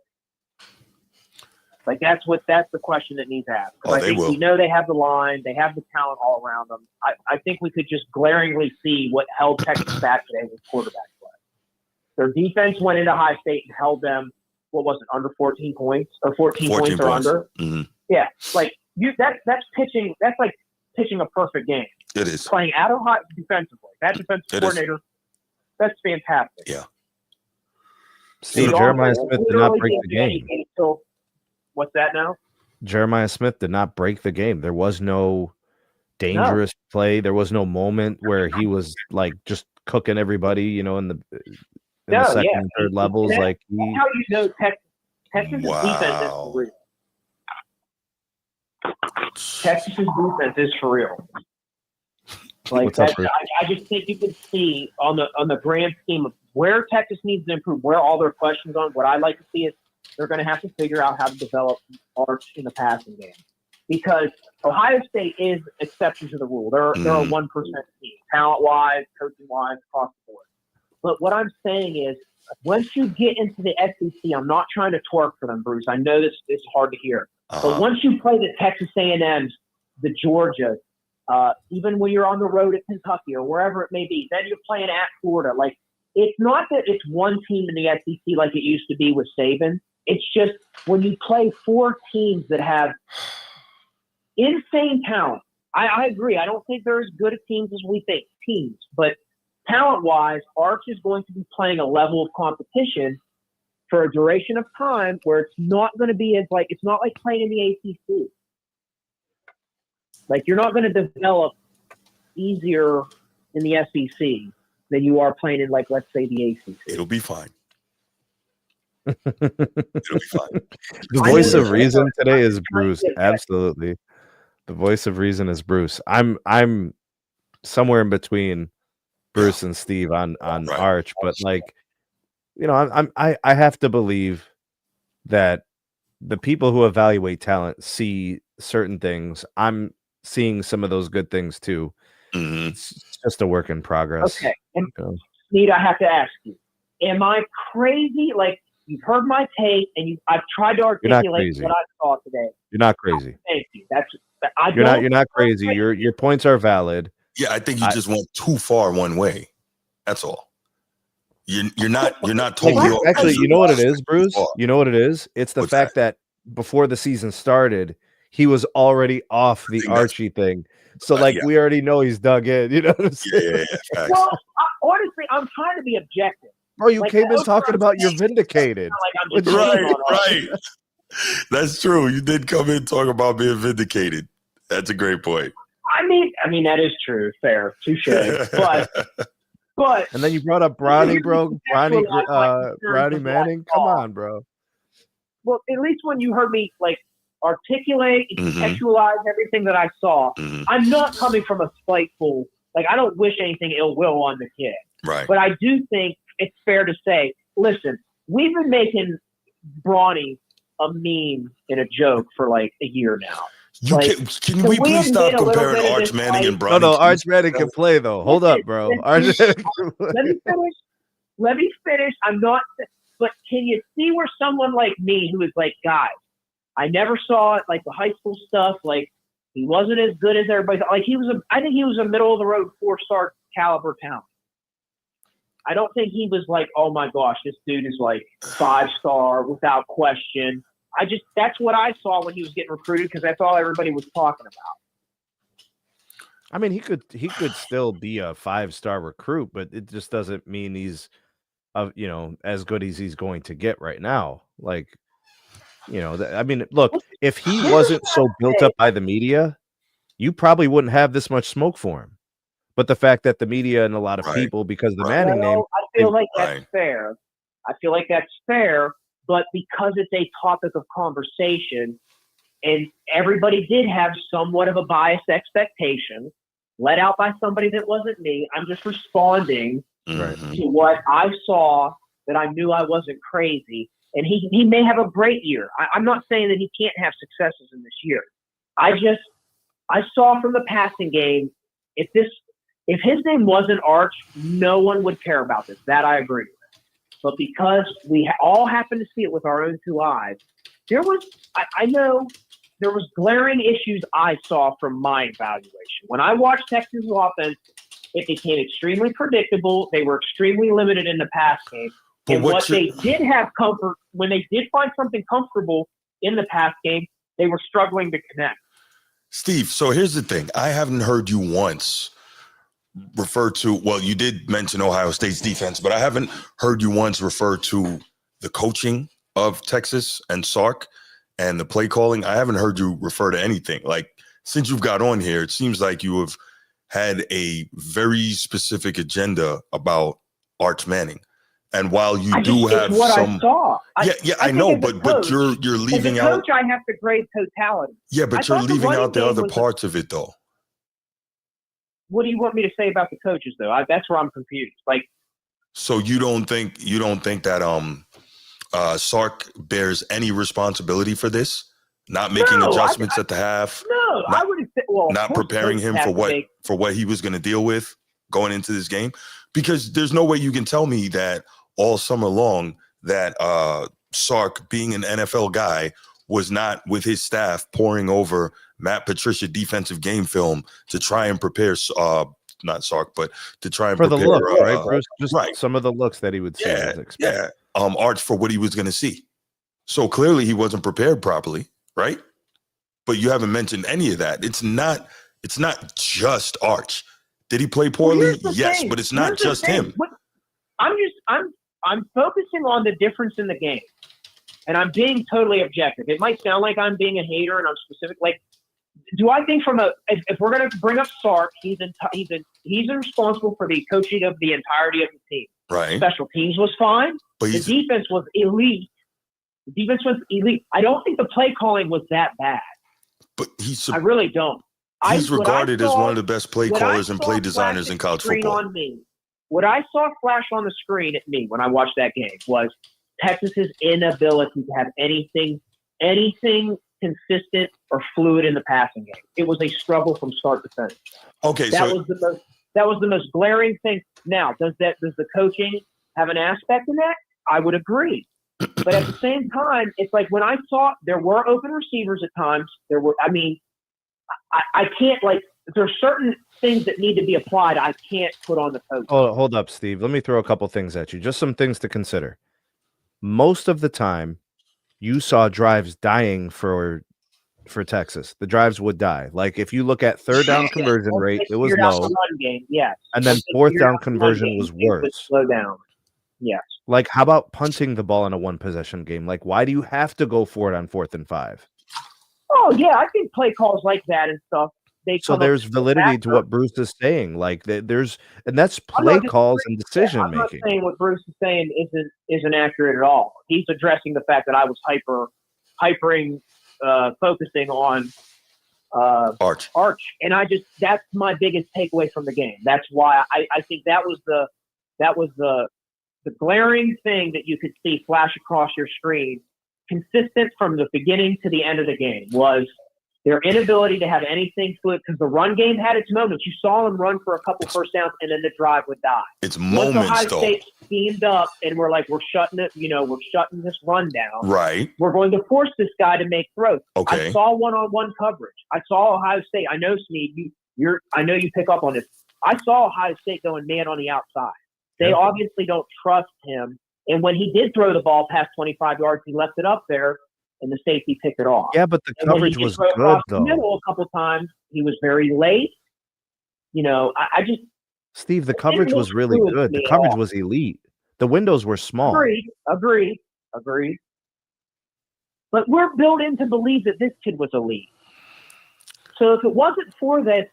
Like that's the question that needs to happen. Because I think we know they have the line, they have the talent all around them. I think we could just glaringly see what held Texas back today with quarterback play. Their defense went into Ohio State and held them. What was it? Under 14 points or 14 points or under? Yeah, like that's pitching. That's like pitching a perfect game. It is playing at Ohio defensively. That defensive coordinator. That's fantastic. Yeah. See, Jeremiah Smith did not break the game. What's that now? Jeremiah Smith did not break the game. There was no dangerous play. There was no moment where he was like just cooking everybody, in the second and third levels. That's how you know Texas' defense is for real. Texas' defense is for real. Like that, I just think you can see on the grand scheme of where Texas needs to improve, where all their questions on. What I'd like to see is they're going to have to figure out how to develop Arch in the passing game, because Ohio State is exception to the rule. They're a 1% team, talent-wise, coaching-wise, across the board. But what I'm saying is, once you get into the SEC, I'm not trying to twerk for them, Bruce. I know this is hard to hear. But once you play the Texas A&Ms, the Georgia, even when you're on the road at Kentucky or wherever it may be, then you're playing at Florida. Like, it's not that it's one team in the SEC like it used to be with Saban. It's just when you play four teams that have insane talent. I agree. I don't think they're as good a teams as we think, but talent-wise, Arch is going to be playing a level of competition for a duration of time where it's not going to be it's not like playing in the ACC. Like, you're not going to develop easier in the SEC than you are playing in, like, let's say, the ACC. It'll be fine. It'll be fine. The voice of reason today is Bruce. Absolutely. The voice of reason is Bruce. I'm somewhere in between Bruce and Steve on Arch, but I have to believe that the people who evaluate talent see certain things. I'm seeing some of those good things too. It's just a work in progress. Okay. And Sneed, I have to ask you, am I crazy? Like, you've heard my take, and I've tried to articulate what I saw today. You're not crazy. Thank you. You're not crazy. Your points are valid. Yeah, I think you just went too far one way. That's all. You're not totally actually. You know what it is, Bruce? You know what it is? It's the fact that before the season started, he was already off the Archie thing. So we already know he's dug in. You know what I'm saying? Yeah. Well, honestly, I'm trying to be objective. Bro, you came in talking about you're vindicated. Right. That's true. You did come in talking about being vindicated. That's a great point. I mean that is true. Fair, touche. But and then you brought up Bronny, bro. Bronny Manning. Come on, bro. Well, at least when you heard me articulate and contextualize everything that I saw, I'm not coming from a spiteful. I don't wish anything ill will on the kid. Right. But I do think it's fair to say, listen, we've been making Bronny a meme and a joke for a year now. Can we please stop comparing Arch Manning and Bronny? No, Arch Manning can play though. Hold up, bro. Let me finish. I'm not. But can you see where someone like me, who is guys, I never saw it the high school stuff. He wasn't as good as everybody thought. I think he was a middle of the road 4-star caliber talent. I don't think he was oh my gosh, this dude is 5-star without question. That's what I saw when he was getting recruited, because that's all everybody was talking about. I mean, he could still be a 5-star recruit, but it just doesn't mean he's as good as he's going to get right now. I mean, look, if he wasn't so built up by the media, you probably wouldn't have this much smoke for him. But the fact that the media and a lot of people, because of the Manning name, I feel that's fair. I feel like that's fair, but because it's a topic of conversation, and everybody did have somewhat of a biased expectation, let out by somebody that wasn't me, I'm just responding to what I saw, that I knew I wasn't crazy. And he may have a great year. I'm not saying that he can't have successes in this year, I saw from the passing game, if his name wasn't Arch, no one would care about this. That I agree with. But because we all happened to see it with our own two eyes, I know there was glaring issues I saw from my evaluation. When I watched Texas offense, it became extremely predictable. They were extremely limited in the pass game. And what they did have comfort, when they did find something comfortable in the pass game, they were struggling to connect. Steve, so here's the thing. I haven't heard you once refer to, well, you did mention Ohio State's defense, but I haven't heard you once refer to the coaching of Texas and Sark and the play calling. I haven't heard you refer to anything. Like, since you've got on here, it seems like you have had a very specific agenda about Arch Manning. And while you do have some, I saw. I know, but you're leaving out. As a coach, I have to grade totality. Yeah, but you're leaving out the other parts of it, though. What do you want me to say about the coaches, though? That's where I'm confused. Like, so you don't think that Sark bears any responsibility for this? Not making adjustments at the half? No, I wouldn't say. Well, not preparing him for what he was going to deal with going into this game, because there's no way you can tell me that all summer long that Sark, being an NFL guy, was not with his staff poring over Matt Patricia defensive game film to try and prepare, not Sark, but to try and for prepare, the look, right, Bruce? Just right. Some of the looks that he would see. Arch, for what he was going to see. So clearly he wasn't prepared properly, right? But you haven't mentioned any of that. It's not just Arch. Did he play poorly? Yes, but it's not just him. I'm focusing on the difference in the game, and I'm being totally objective. It might sound like I'm being a hater, and I'm specific. Like, do I think if we're going to bring up Sark, he's responsible for the coaching of the entirety of the team. Right. Special teams was fine. But the defense was elite. I don't think the play calling was that bad. But I really don't. He's regarded as one of the best play callers and play designers in college football. What I saw flash on the screen at me when I watched that game was Texas's inability to have anything consistent or fluid in the passing game. It was a struggle from start to finish. Okay, that was the most glaring thing. Now, does the coaching have an aspect in that? I would agree. But at the same time, it's like when I saw there were open receivers at times. I can't, like, there's certain things that need to be applied. I can't put on the coach. Oh, hold up, Steve. Let me throw a couple things at you. Just some things to consider. Most of the time, you saw drives dying for Texas. The drives would die. Like, if you look at third down conversion rate, it was low. Run game, yes. And then fourth down conversion was worse. Slow down. Yes. Like, how about punting the ball in a one possession game? Like, why do you have to go for it on 4th and 5? Oh yeah, I think play calls like that and stuff. So there's validity to what Bruce is saying. Like, that's play calls and decision making. I'm not saying what Bruce is saying isn't accurate at all. He's addressing the fact that I was focusing on Arch, and that's my biggest takeaway from the game. That's why I think that was the glaring thing that you could see flash across your screen, consistent from the beginning to the end of the game, was their inability to have anything fluid, because the run game had its moments. You saw them run for a couple first downs, and then the drive would die. It's moments, Once Ohio though. State schemed up, and we're like, we're shutting this run down. Right. We're going to force this guy to make throws. Okay. I saw one-on-one coverage. I saw Ohio State. I know, Sneed, I know you pick up on this. I saw Ohio State going man on the outside. They obviously don't trust him. And when he did throw the ball past 25 yards, he left it up there, and the safety picked it off. Yeah, but the coverage was good, though. Middle a couple times, he was very late. Steve, the coverage was really good. The coverage was elite. The windows were small. Agreed. But we're built in to believe that this kid was elite. So if it wasn't for this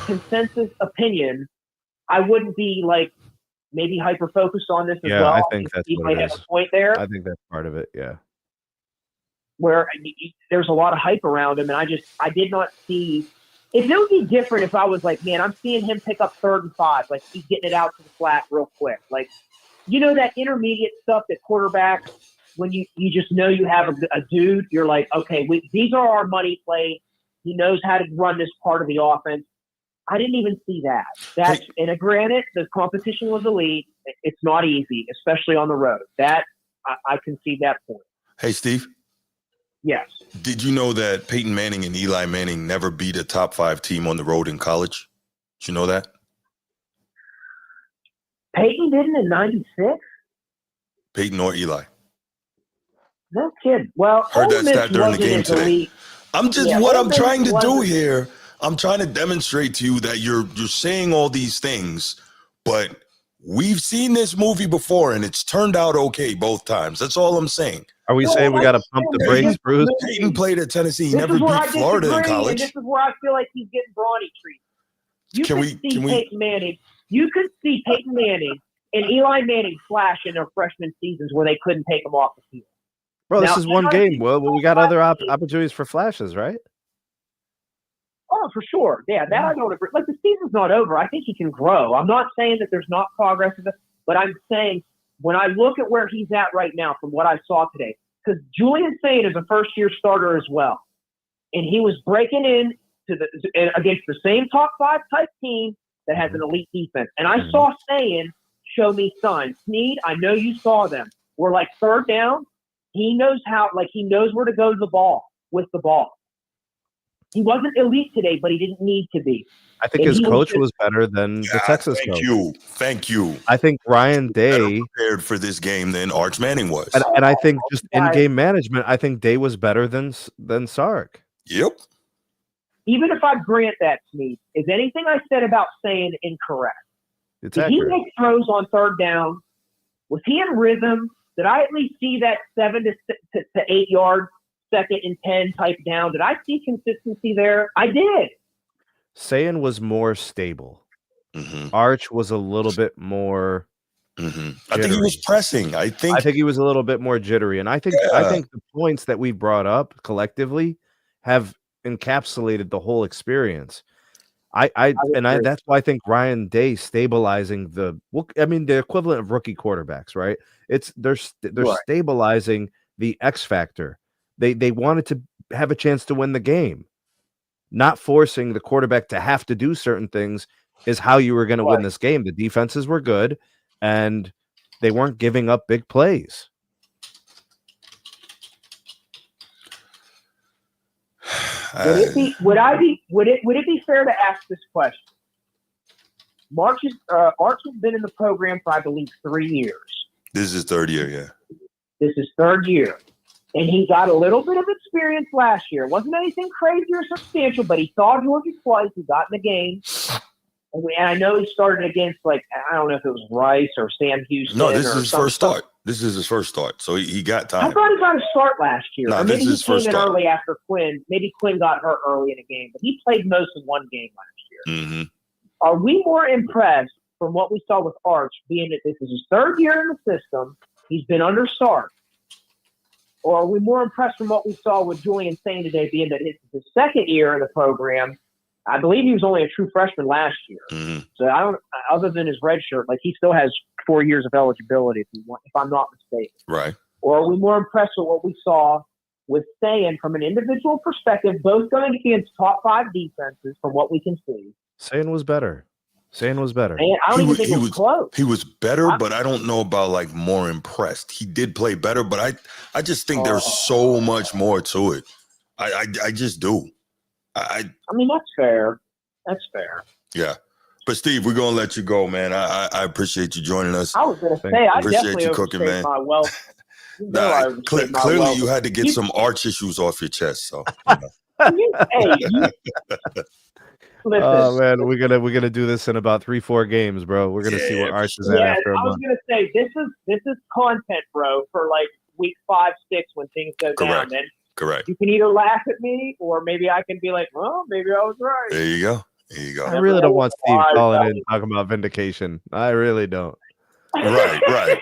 consensus opinion, I wouldn't be like maybe hyper focused on this as well. I think that's you what might it have is. a point there. I think that's part of it. Yeah. Where there's a lot of hype around him, and I did not see. If it would be different if I was like, man, I'm seeing him pick up 3rd and 5, like he's getting it out to the flat real quick, like that intermediate stuff that quarterbacks, when you just know you have a dude, you're like, okay, these are our money plays. He knows how to run this part of the offense. I didn't even see that. And granted, the competition was elite. It's not easy, especially on the road. That I can see that point. Hey, Steve. Yes. Did you know that Peyton Manning and Eli Manning never beat a top 5 team on the road in college? Did you know that? Peyton didn't in '96? Peyton or Eli? No kidding. Well, heard that stat during the game today. Elite. I'm trying to do here. I'm trying to demonstrate to you that you're saying all these things, but we've seen this movie before and it's turned out okay both times. That's all I'm saying. Are we saying we got to pump the brakes, Bruce? Peyton played at Tennessee. He never beat Florida in college. And this is where I feel like he's getting brawny treatment. Peyton Manning. You could see Peyton Manning and Eli Manning flash in their freshman seasons where they couldn't take them off the field. Bro, this is one game. Well, we got other opportunities for flashes, right? Oh, for sure. Yeah, that I don't agree. Like, the season's not over. I think he can grow. I'm not saying that there's not progress, but I'm saying when I look at where he's at right now from what I saw today, because Julian Sayin is a first-year starter as well, and he was breaking in against the same top 5 type team that has an elite defense. And I saw Sayin show me signs. Sneed, I know you saw them. We're like third down. He knows where to go to the ball with the ball. He wasn't elite today, but he didn't need to be. I think his coach was better than the Texas coach. Thank you. I think Ryan Day prepared for this game than Arch Manning was. And I think just in-game management, I think Day was better than Sark. Yep. Even if I grant that, Sneed, is anything I said about Sayin incorrect? It's Did accurate. he make throws on third down? Was he in rhythm? Did I at least see that 7 to 8 yard, 2nd and 10 type down? Did I see consistency there? I did. Sayin was more stable. Arch was a little bit more. I think he was pressing. I think he was a little bit more jittery, and I think the points that we brought up collectively have encapsulated the whole experience. That's why I think Ryan Day stabilizing the equivalent of rookie quarterbacks, right? They're stabilizing the X factor. They wanted to have a chance to win the game. Not forcing the quarterback to have to do certain things is how you were going to win this game. The defenses were good, and they weren't giving up big plays. Would it be fair to ask this question? Arch has been in the program for, I believe, 3 years. This is his 3rd year, yeah. This is 3rd year. And he got a little bit of experience last year. It wasn't anything crazy or substantial, but he saw Georgia twice. He got in the game. And I know he started against, I don't know if it was Rice or Sam Houston. No, this is his first start. This is his first start. So he got time. I thought he got a start last year. No, or maybe this is he came first in start. early after Quinn. Maybe Quinn got hurt early in the game. But he played most of one game last year. Are we more impressed from what we saw with Arch, being that this is his 3rd year in the system, he's been under Sark? Or are we more impressed from what we saw with Julian Sayin today, being that it's his 2nd year in the program? I believe he was only a true freshman last year. So I don't, other than his red shirt, he still has 4 years of eligibility if I'm not mistaken. Right. Or are we more impressed with what we saw with Sayin from an individual perspective, both going against top 5 defenses from what we can see? Sayin was better. And I don't even think it was close. He was better, but I don't know about more impressed. He did play better, but I just think there's so much more to it. I just do. I mean, that's fair. Yeah. But Steve, we're gonna let you go, man. I appreciate you joining us. I was gonna say I appreciate definitely you cooking, man. My wealth. Clearly, you had to get some arch issues off your chest. So, Listen, oh man, we're gonna do this in about 3-4 games, bro. We're gonna see where Arch is at after a month. I was gonna say this is content, bro, for week 5, 6 when things go down. Then correct. You can either laugh at me or maybe I can be like, well, maybe I was right. There you go. I really don't want Steve calling in and talking about vindication. I really don't. Right.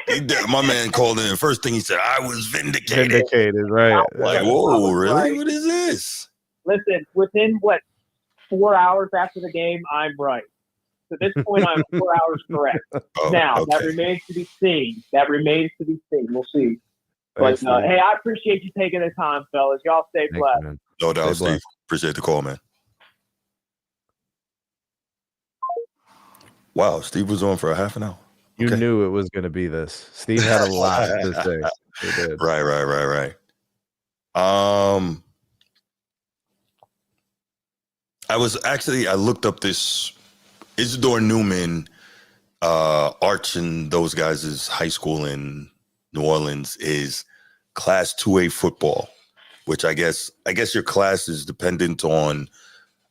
My man called in. First thing he said, I was vindicated. Right. Whoa, really? Right. What is this? Listen, within 4 hours after the game, I'm right. So at this point, I'm 4 hours correct. That remains to be seen. We'll see. But hey, I appreciate you taking the time, fellas. Y'all stay blessed. No doubt, Steve. Appreciate the call, man. Wow, Steve was on for a half an hour. You knew it was going to be this. Steve had a lot to say. He did. Right. I looked up this Isidore Newman, Arch and those guys' high school in New Orleans is Class 2A football, which I guess your class is dependent on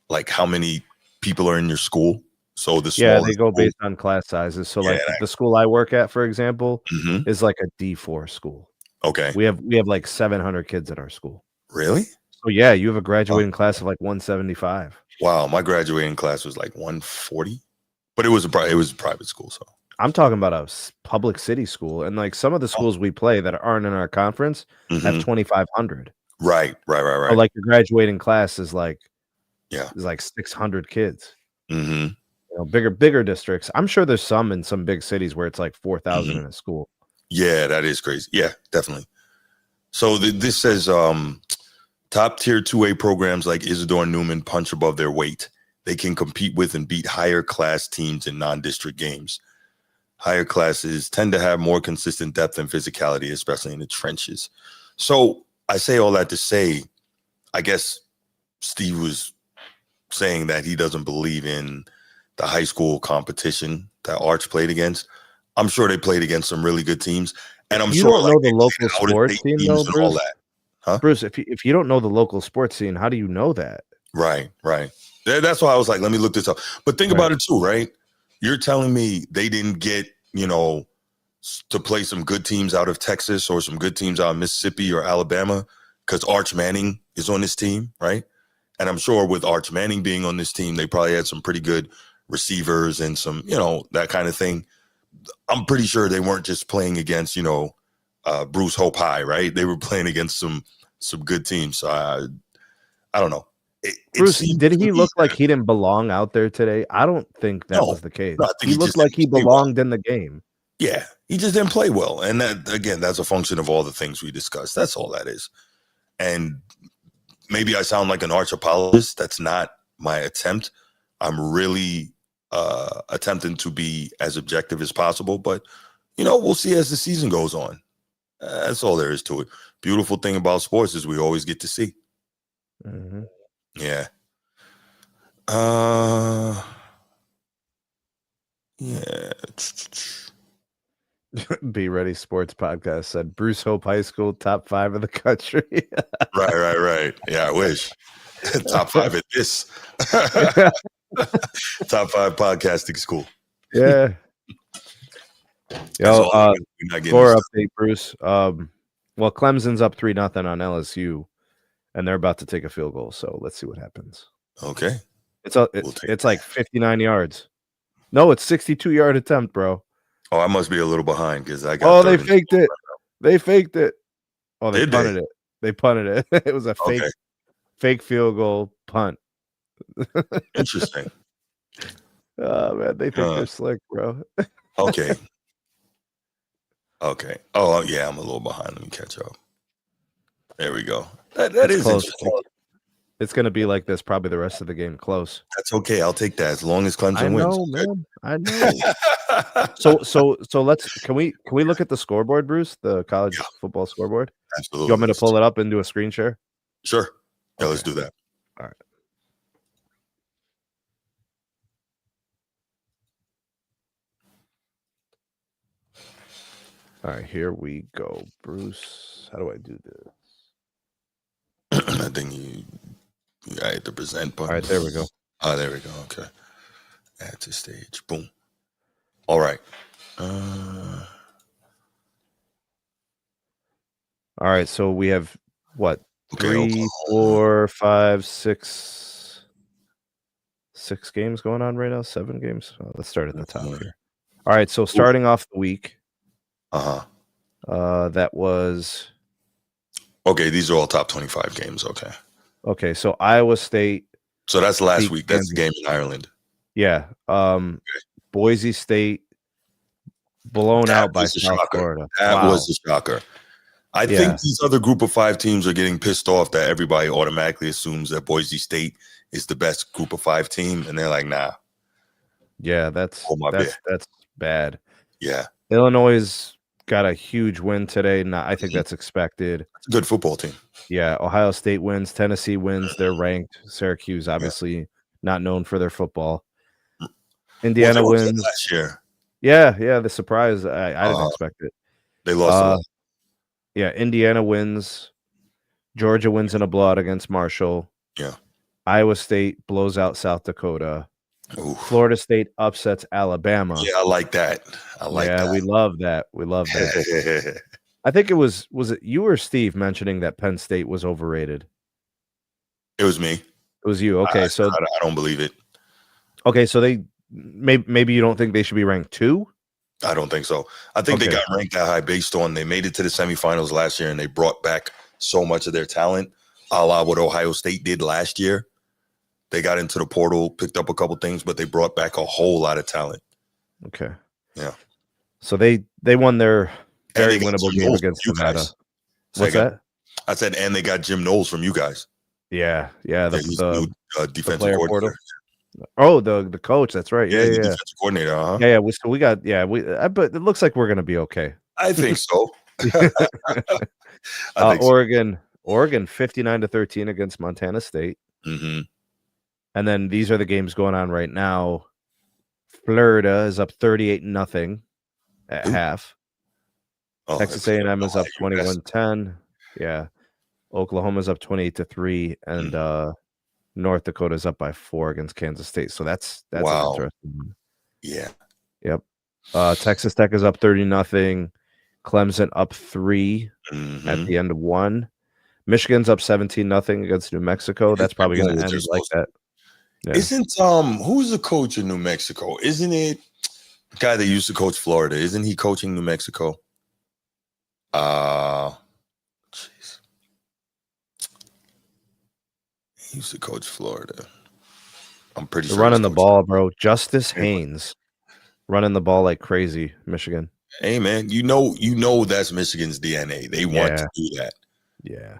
like how many people are in your school. So they go based on class sizes. So like the school I work at, for example, is like a D4 school. Okay. We have like 700 kids at our school. Really? So yeah, you have a graduating class of like 175. Wow, my graduating class was like 140, but it was a private school. So I'm talking about a public city school, and like some of the schools we play that aren't in our conference have 2,500. Right. So like your graduating class is like 600 kids. Mm-hmm. You know, bigger districts. I'm sure there's some in some big cities where it's like 4,000 in a school. Yeah, that is crazy. Yeah, definitely. So this says top tier 2A programs like Isidore Newman punch above their weight. They can compete with and beat higher class teams in non-district games. Higher classes tend to have more consistent depth and physicality, especially in the trenches. So I say all that to say, I guess Steve was saying that he doesn't believe in the high school competition that Arch played against. I'm sure they played against some really good teams, and I'm you sure don't know the local sports scene, though, Bruce. All that. Huh? Bruce, if you don't know the local sports scene, how do you know that? Right. That's why I was like, let me look this up. But think about it too, right? You're telling me they didn't get, to play some good teams out of Texas or some good teams out of Mississippi or Alabama because Arch Manning is on this team, right? And I'm sure with Arch Manning being on this team, they probably had some pretty good receivers and some, that kind of thing. I'm pretty sure they weren't just playing against, Bruce Hope High, right? They were playing against some good teams. So I don't know. Bruce, did he look like he didn't belong out there today? I don't think that was the case. No, he looked like he belonged in the game. Yeah, he just didn't play well. And that, again, that's a function of all the things we discussed. That's all that is. And maybe I sound like an arch apologist. That's not my attempt. I'm really attempting to be as objective as possible. But, we'll see as the season goes on. That's all there is to it. Beautiful thing about sports is we always get to see. Mm-hmm. Yeah. Yeah. Be Ready Sports Podcast said Bruce Hope High School top 5 of the country. Right. Yeah, I wish. Top 5 at this. Top 5 podcasting school. Yeah. Yo, score update, Bruce. Well, Clemson's up 3-0 on LSU, and they're about to take a field goal. So let's see what happens. Okay. It's like 59 yards. No, it's 62-yard attempt, bro. Oh, I must be a little behind because I got. Oh, they faked it. They faked it. Oh, they punted it. They punted it. It was a fake field goal punt. Interesting. Oh man, they think they're slick, bro. Okay. Oh yeah, I'm a little behind. Let me catch up. There we go. That is close. Interesting. It's gonna be like this probably the rest of the game. Close. That's okay. I'll take that as long as Clemson wins. Man. I know. So let's can we look at the scoreboard, Bruce? The college football scoreboard. Absolutely. You want me to pull it up and do a screen share? Sure. Yeah, let's do that. All right. All right, here we go, Bruce. How do I do this? I think you hit the present button. All right, there we go. Oh, there we go. Okay. Add to stage. Boom. All right. All right, so we have what? 3, 4, 5, 6 games going on right now. 7 games. Let's start at the top here. All right, so starting off the week. That was. Okay, these are all top 25 games. Okay, so Iowa State. So that's last week. That's the game in Ireland. Yeah. Boise State blown out by South Florida. That was the shocker. I think these other group of 5 teams are getting pissed off that everybody automatically assumes that Boise State is the best group of 5 team, and they're like, nah. Yeah, that's bad. Yeah. Illinois got a huge win today. I think that's expected. It's a good football team. Yeah, Ohio State wins, Tennessee wins, they're ranked. Syracuse, obviously, not known for their football. Indiana wins last year. Yeah, the surprise. I didn't expect it. They lost a lot. Yeah, Indiana wins. Georgia wins in a blowout against Marshall. Yeah. Iowa State blows out South Dakota. Oof. Florida State upsets Alabama. Yeah, I like that. Yeah, we love that. We love that. I think was it you or Steve mentioning that Penn State was overrated? It was me. It was you. Okay, so I don't believe it. Okay, so they maybe you don't think they should be ranked 2? I don't think so. I think they got ranked that high based on they made it to the semifinals last year and they brought back so much of their talent, a la what Ohio State did last year. They got into the portal, picked up a couple things, but they brought back a whole lot of talent. Okay. Yeah. So they won their very winnable game against Nevada. What's that? I said, and they got Jim Knowles from you guys. Yeah. The new defensive coordinator. Oh, the coach. That's right. Yeah. Defensive coordinator. Uh-huh. Yeah. We got. Yeah. But it looks like we're gonna be okay. I think so. Oregon 59-13 against Montana State. Mm-hmm. And then these are the games going on right now. Florida is up 38-0 at half. Texas A&M is up 21-10. Yeah. Oklahoma's up 28-3, and North Dakota's up by 4 against Kansas State. So that's wow. an interesting one. Yeah. Yep. Texas Tech is up 30-0. Clemson up 3 at the end of 1. Michigan's up 17-0 against New Mexico. That's probably going to end like that. Yeah. Isn't who's the coach in New Mexico? Isn't it the guy that used to coach Florida? Isn't he coaching New Mexico? Jeez. He used to coach Florida. I'm pretty sure running the ball, bro. Justice Haynes running the ball like crazy, Michigan. Hey man, you know that's Michigan's DNA. They want to do that. Yeah.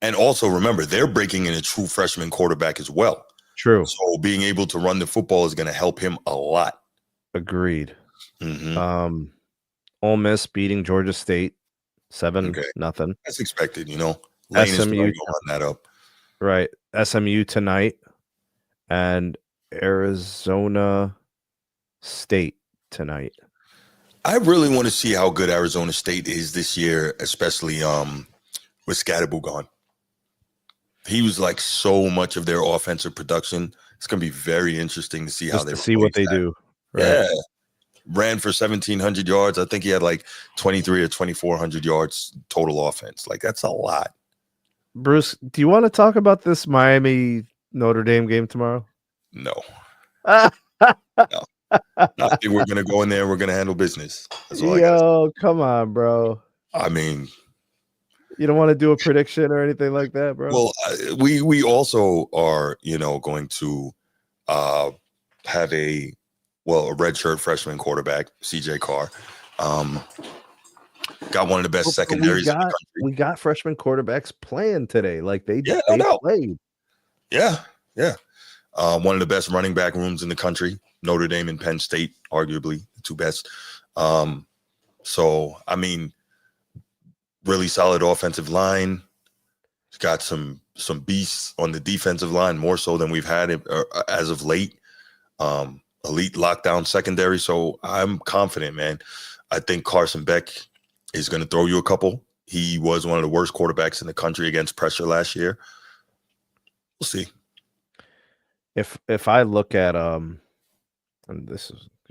And also remember, they're breaking in a true freshman quarterback as well. True. So being able to run the football is going to help him a lot. Agreed. Mm-hmm. Ole Miss beating Georgia State 7-0. That's expected, Lane SMU is run that up. Right. SMU tonight and Arizona State tonight. I really want to see how good Arizona State is this year, especially with Scatterbo gone. He was like so much of their offensive production. It's going to be very interesting to see how they see what they do. Right? Yeah. Ran for 1,700 yards. I think he had like 23 or 2,400 yards total offense. Like, that's a lot. Bruce, do you want to talk about this Miami Notre Dame game tomorrow? No. No. I think we're going to go in there. We're going to handle business. Yo, come on, bro. I mean, you don't want to do a prediction or anything like that, bro? Well, we also are, going to have a redshirt freshman quarterback, CJ Carr. Got one of the best secondaries in the country. We got freshman quarterbacks playing today. Like they played. Yeah. One of the best running back rooms in the country. Notre Dame and Penn State, arguably the 2 best. So, I mean, really solid offensive line. It's got some beasts on the defensive line, more so than we've had as of late. Elite lockdown secondary. So I'm confident, man. I think Carson Beck is going to throw you a couple. He was one of the worst quarterbacks in the country against pressure last year. We'll see. If I look at and I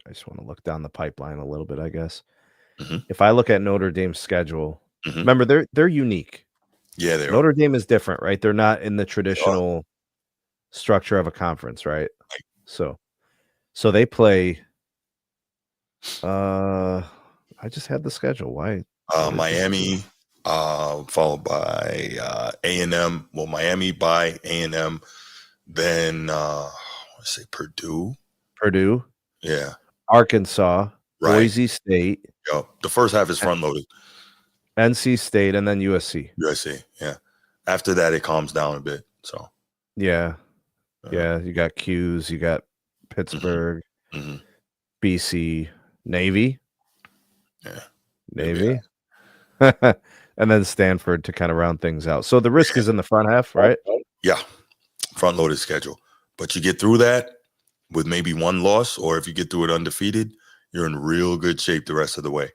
just want to look down the pipeline a little bit, I guess. Mm-hmm. If I look at Notre Dame's schedule, remember they're unique. Yeah, they are. Notre Dame is different, right? They're not in the traditional structure of a conference, right? So they play. I just had the schedule. Why? Miami, followed by A&M. Well, Miami by A&M. Then let's say Purdue. Yeah. Arkansas. Right. Boise State. Yeah. The first half is front loaded. NC State, and then USC. USC, yeah. After that, it calms down a bit. So yeah. You got Q's, you got Pittsburgh, BC, Navy. Yeah. Navy. And then Stanford to kind of round things out. So the risk is in the front half, right? Yeah. Front loaded schedule. But you get through that with maybe one loss, or if you get through it undefeated, you're in real good shape the rest of the way.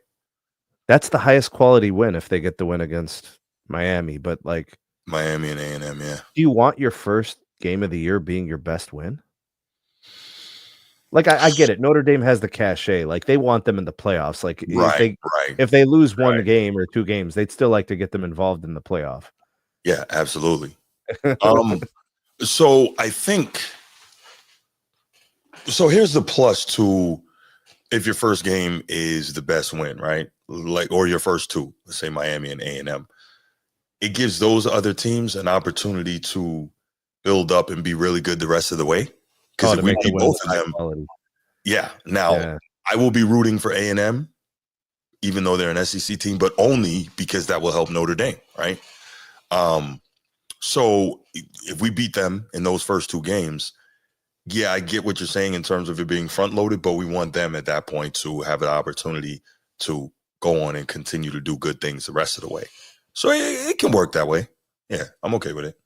That's the highest quality win if they get the win against Miami. But like Miami and A&M, yeah. Do you want your first game of the year being your best win? Like I get it. Notre Dame has the cachet. Like they want them in the playoffs. Like if they lose one game or two games, they'd still like to get them involved in the playoff. Yeah, absolutely. So I think here's the plus to if your first game is the best win, right? Like, or your first two, let's say Miami and A&M. It gives those other teams an opportunity to build up and be really good the rest of the way. Because if we beat both of them, I will be rooting for A&M, even though they're an SEC team, but only because that will help Notre Dame, right? So if we beat them in those first two games, yeah, I get what you're saying in terms of it being front loaded, but we want them at that point to have an opportunity to go on and continue to do good things the rest of the way. So it can work that way. Yeah, I'm okay with it.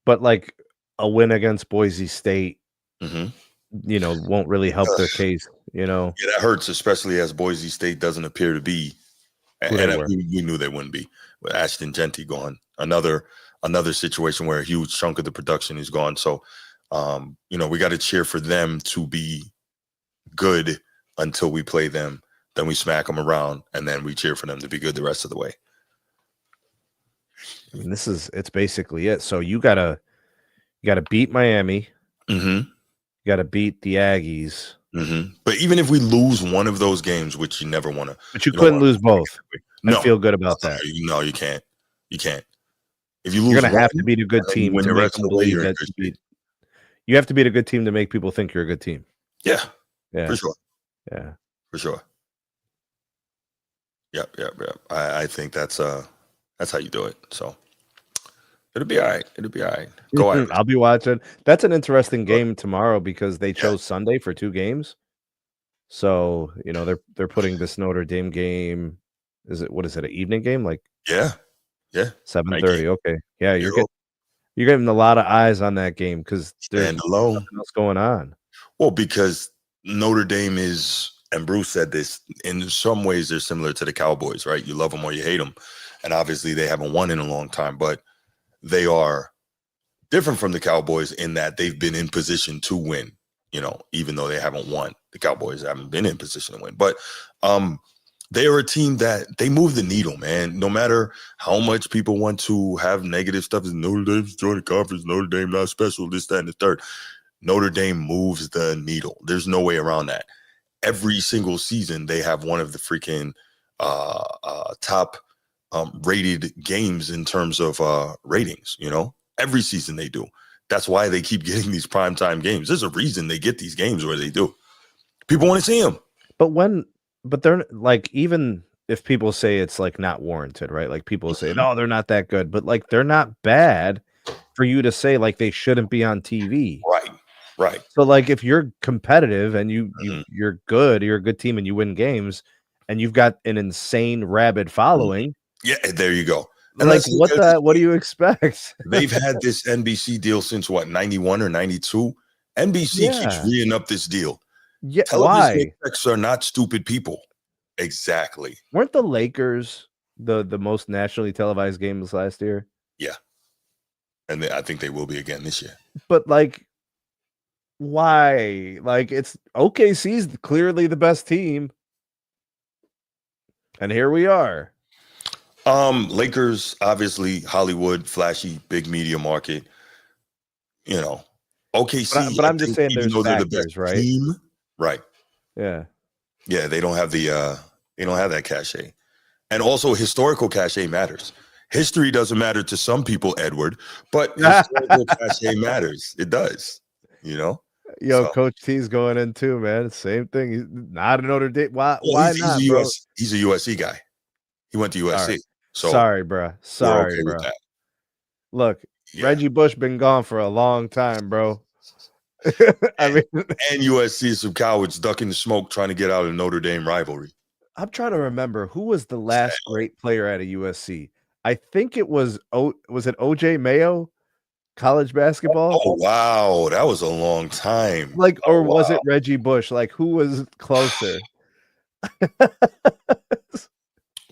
But like a win against Boise State, won't really help their case, Yeah, that hurts, especially as Boise State doesn't appear to be, and we knew they wouldn't be. With Ashton Genty gone, another situation where a huge chunk of the production is gone. So, we got to cheer for them to be good until we play them. Then we smack them around, and then we cheer for them to be good the rest of the way. I mean, it's basically it. So you gotta beat Miami. You gotta beat the Aggies. But even if we lose one of those games, which you never want to, but you couldn't lose both. I feel good about that. No, you can't. You can't. If you lose, you're gonna have to beat a good team to make them believe that you have to beat a good team to make people think you're a good team. Yeah, for sure. Yeah, for sure. Yep. I think that's how you do it. So it'll be all right. Go ahead. I'll be watching. That's an interesting game tomorrow because they chose Sunday for two games. So they're putting this Notre Dame game. What is it? An evening game? Like 7:30. Okay, yeah, you're getting a lot of eyes on that game because there's nothing else going on. Well, because Notre Dame is, and Bruce said this, in some ways they're similar to the Cowboys, right? You love them or you hate them. And obviously they haven't won in a long time, but they are different from the Cowboys in that they've been in position to win, even though they haven't won. The Cowboys haven't been in position to win. But they are a team that they move the needle, man. No matter how much people want to have negative stuff, Notre Dame's joining the conference, Notre Dame not special, this, that, and the third. Notre Dame moves the needle. There's no way around that. Every single season, they have one of the freaking top rated games in terms of ratings, every season they do. That's why they keep getting these primetime games. There's a reason they get these games where they do. People want to see them. But they're like, even if people say it's like not warranted, right? Like people say, no, they're not that good, but like they're not bad for you to say like they shouldn't be on TV. Right. So like if you're competitive and you're good, you're a good team and you win games and you've got an insane rabid following. Yeah, there you go. And like what do you expect? They've had this NBC deal since what, 91 or 92? NBC keeps reing up this deal. Yeah, television execs are not stupid people. Exactly. Weren't the Lakers the most nationally televised games last year? Yeah. And I think they will be again this year. But like, why? Like, it's OKC's clearly the best team. And here we are. Lakers, obviously Hollywood, flashy, big media market. OKC. But I'm just saying there's factors, right? Team, right. Yeah. Yeah, they don't have that cachet. And also historical cachet matters. History doesn't matter to some people, Edward, but historical cachet matters. It does, Yo, so. Coach T's going in too, man. Same thing. He's not a Notre Dame. Why not? He's a USC guy. He went to USC. So sorry, bro. Sorry, okay bro. with that. Look, Reggie Bush been gone for a long time, bro. I mean, and USC is some cowards ducking the smoke trying to get out of Notre Dame rivalry. I'm trying to remember who was the last great player at a USC. I think it was it OJ Mayo, college basketball? Oh wow, that was a long time. Or was it Reggie Bush? Like, who was closer?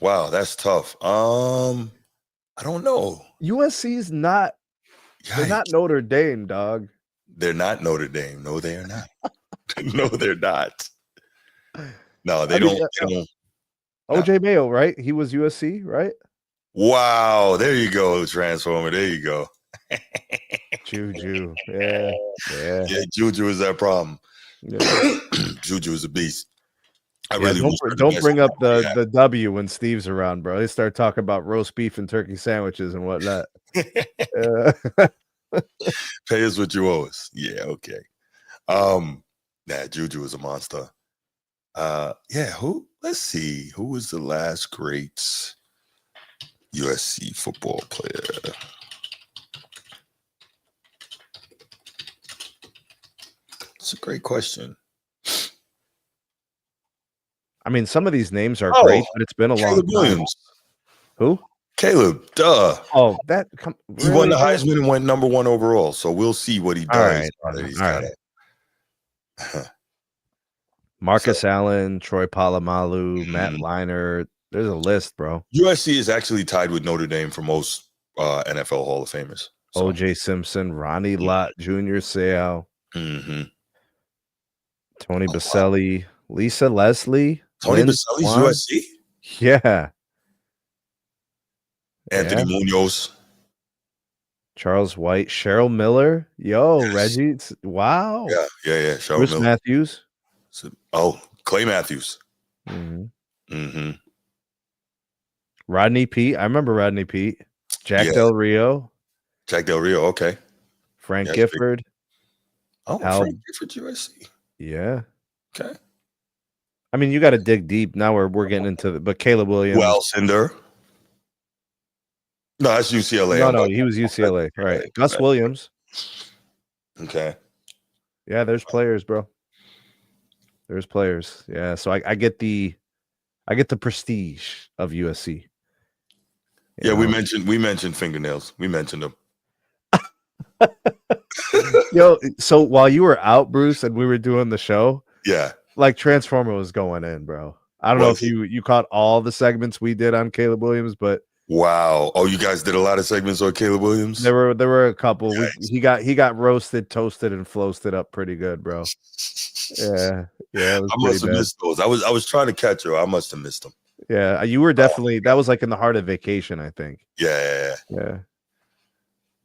Wow, that's tough. I don't know. USC's not. They're not Notre Dame, dog. They're not Notre Dame. No, they are not. No, they're not. No, they don't. OJ Mayo, right? He was USC, right? Wow, there you go, Transformer. There you go. Juju. Yeah. Juju is that problem. Yeah. Juju is a beast. Don't bring up the W when Steve's around, bro. They start talking about roast beef and turkey sandwiches and whatnot. Pay us what you owe us. Yeah, okay. Juju is a monster. Let's see. Who was the last great USC football player? It's a great question. I mean, some of these names are great, but it's been a long time. Williams. Who? Caleb, duh. Oh, he won the Heisman and went number 1 overall. So we'll see what he does. All right. Marcus Allen, Troy Polamalu, Matt Leinart. There's a list, bro. USC is actually tied with Notre Dame for most NFL Hall of Famers. So. OJ Simpson, Ronnie Lott, Junior Seau, mm-hmm. Tony Baselli, Lisa Leslie. Tony Baselli's USC? Yeah. Anthony Munoz. Charles White, Cheryl Miller. Yo, yes. Reggie. Wow. Yeah. Cheryl Bruce Miller. Matthews. Clay Matthews. Mm-hmm. Rodney Pete. I remember Rodney Pete. Jack Del Rio. Okay. Frank Gifford. Frank Gifford, USC. Yeah. Okay. I mean, you got to dig deep. Now we're getting into but Caleb Williams. Well, Cinder. No, that's UCLA. No, he was UCLA. Right. Gus Williams. Okay. Yeah, there's players, bro. There's players. Yeah, so I get the prestige of USC. Yeah, we mentioned fingernails. We mentioned them. Yo, so while you were out, Bruce, and we were doing the show, like Transformer was going in, bro. I don't know if you caught all the segments we did on Caleb Williams, but wow. Oh, you guys did a lot of segments on Caleb Williams? There were a couple. He got roasted, toasted, and floasted up pretty good, bro. Yeah. I must have missed those. I was trying to catch her. I must have missed them. Yeah, you were definitely that was like in the heart of vacation, I think. Yeah.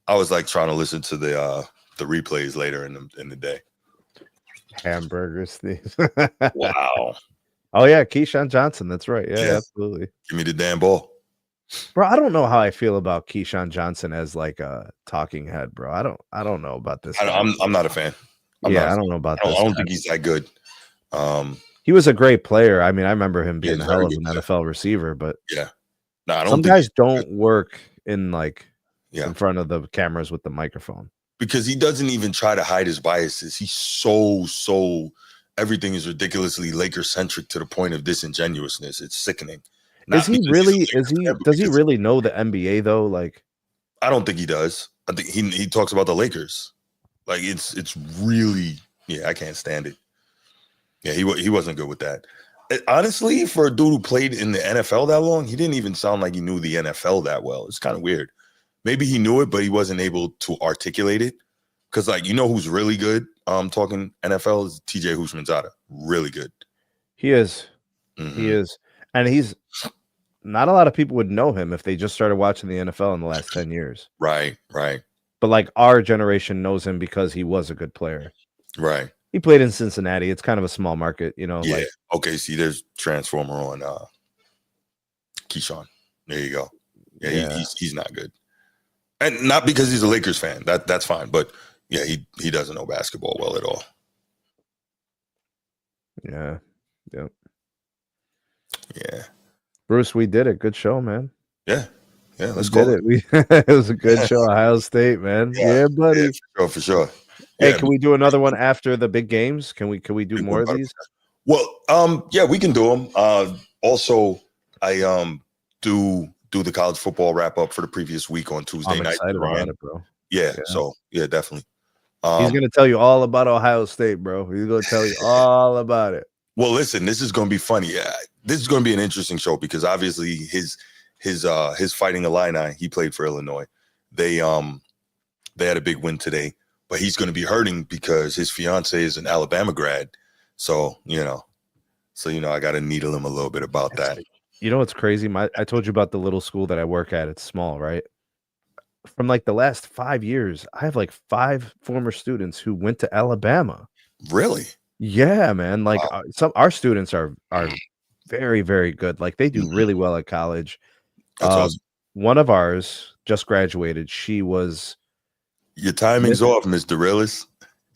I was like trying to listen to the replays later in the day. Hamburgers, these. Wow. Oh yeah, Keyshawn Johnson. That's right. Yeah, absolutely. Give me the damn ball. Bro, I don't know how I feel about Keyshawn Johnson as like a talking head, bro. I don't know about this. I'm not a fan. I don't know about this. I don't think he's that good. He was a great player. I mean, I remember him being a hell of an NFL receiver, but some guys don't work in in front of the cameras with the microphone. Because he doesn't even try to hide his biases. He's so everything is ridiculously Lakers centric to the point of disingenuousness. It's sickening. Does he really know the NBA though? Like, I don't think he does. I think he talks about the Lakers. Like it's really I can't stand it. Yeah, he wasn't good with that. Honestly, for a dude who played in the NFL that long, he didn't even sound like he knew the NFL that well. It's kind of weird. Maybe he knew it, but he wasn't able to articulate it. Because who's really good talking NFL is TJ Houshmandzadeh. Really good. He is. Mm-hmm. He is. And he's not a lot of people would know him if they just started watching the NFL in the last 10 years. Right. But our generation knows him because he was a good player. Right. He played in Cincinnati. It's kind of a small market, Yeah. Okay. See, there's Transformer on Keyshawn. There you go. Yeah. He's not good. And not because he's a Lakers fan. That's fine. But yeah, he doesn't know basketball well at all. Yeah. Yep. Yeah. Bruce, we did it. Good show, man. Yeah. Yeah, let's We go. did it. It was a good show. Ohio State, man. Yeah, buddy. Yeah, for sure. Hey, Yeah, can we do another one after the big games? Can we do more of these? Well, yeah, we can do them. Also, I do the college football wrap up for the previous week on Tuesday I'm night. excited about it, bro. Yeah, so yeah, definitely. He's gonna tell you all about Ohio State, bro. He's gonna tell you all about it. Well, listen, this is gonna be funny. Yeah, this is gonna be an interesting show because obviously his Fighting Illini, he played for Illinois. They had a big win today, but he's gonna be hurting because his fiance is an Alabama grad. So I got to needle him a little bit about that. You know what's crazy? I told you about the little school that I work at. It's small, right? From like the last 5 years, I have like 5 former students who went to Alabama. Really? Yeah, man. Like some our students are very, very good. Like they do really well at college. That's awesome. One of ours just graduated. She was your timing's off, Mr. Rillis.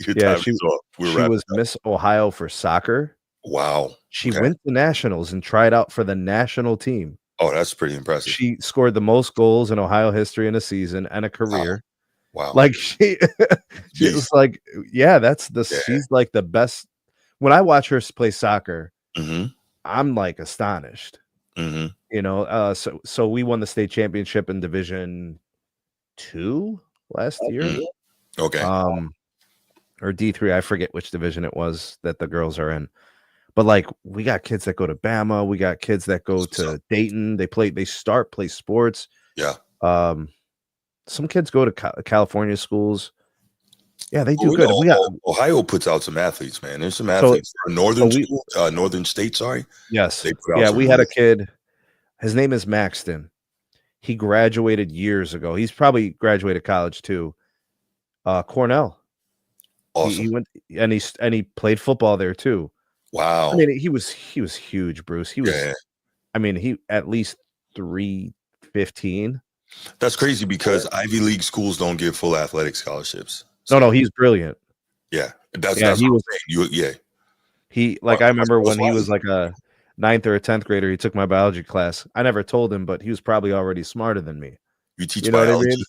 Your timing's off. She was Miss Ohio for soccer. Wow. She went to nationals and tried out for the national team. Oh, that's pretty impressive. She scored the most goals in Ohio history in a season and a career. Wow. Like she was like, she's like the best. When I watch her play soccer, I'm like astonished. So we won the state championship in Division 2 last year. Okay. Or D3, I forget which division it was that the girls are in. But like we got kids that go to Bama, we got kids that go to Dayton. They play sports. Yeah. Some kids go to California schools. Yeah, they do good. Ohio puts out some athletes, man. There's some athletes. Northern State, sorry. Yes. We had a kid. His name is Maxton. He graduated years ago. He's probably graduated college too. Cornell. Awesome. He went and he played football there too. Wow. I mean, he was huge, Bruce. He was he at least 315. That's crazy because Ivy League schools don't give full athletic scholarships. So, no, he's brilliant. Yeah. That's he was He I remember when he was like a 9th or a 10th grader, he took my biology class. I never told him, but he was probably already smarter than me. You teach biology? What I mean?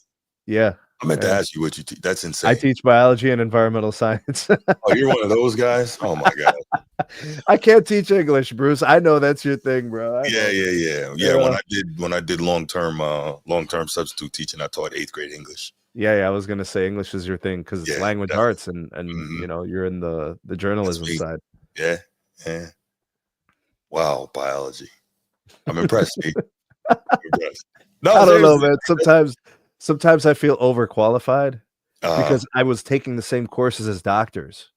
Yeah. I meant to ask you what you teach. That's insane. I teach biology and environmental science. Oh, you're one of those guys? Oh my God. I can't teach English, Bruce. I know that's your thing, bro. Yeah. When I did long-term substitute teaching, I taught 8th grade English. Yeah. I was gonna say English is your thing because it's language arts and you're in the journalism side. Yeah. Wow, biology. I'm impressed, Steve. No, I don't know, man. Sometimes I feel overqualified because I was taking the same courses as doctors.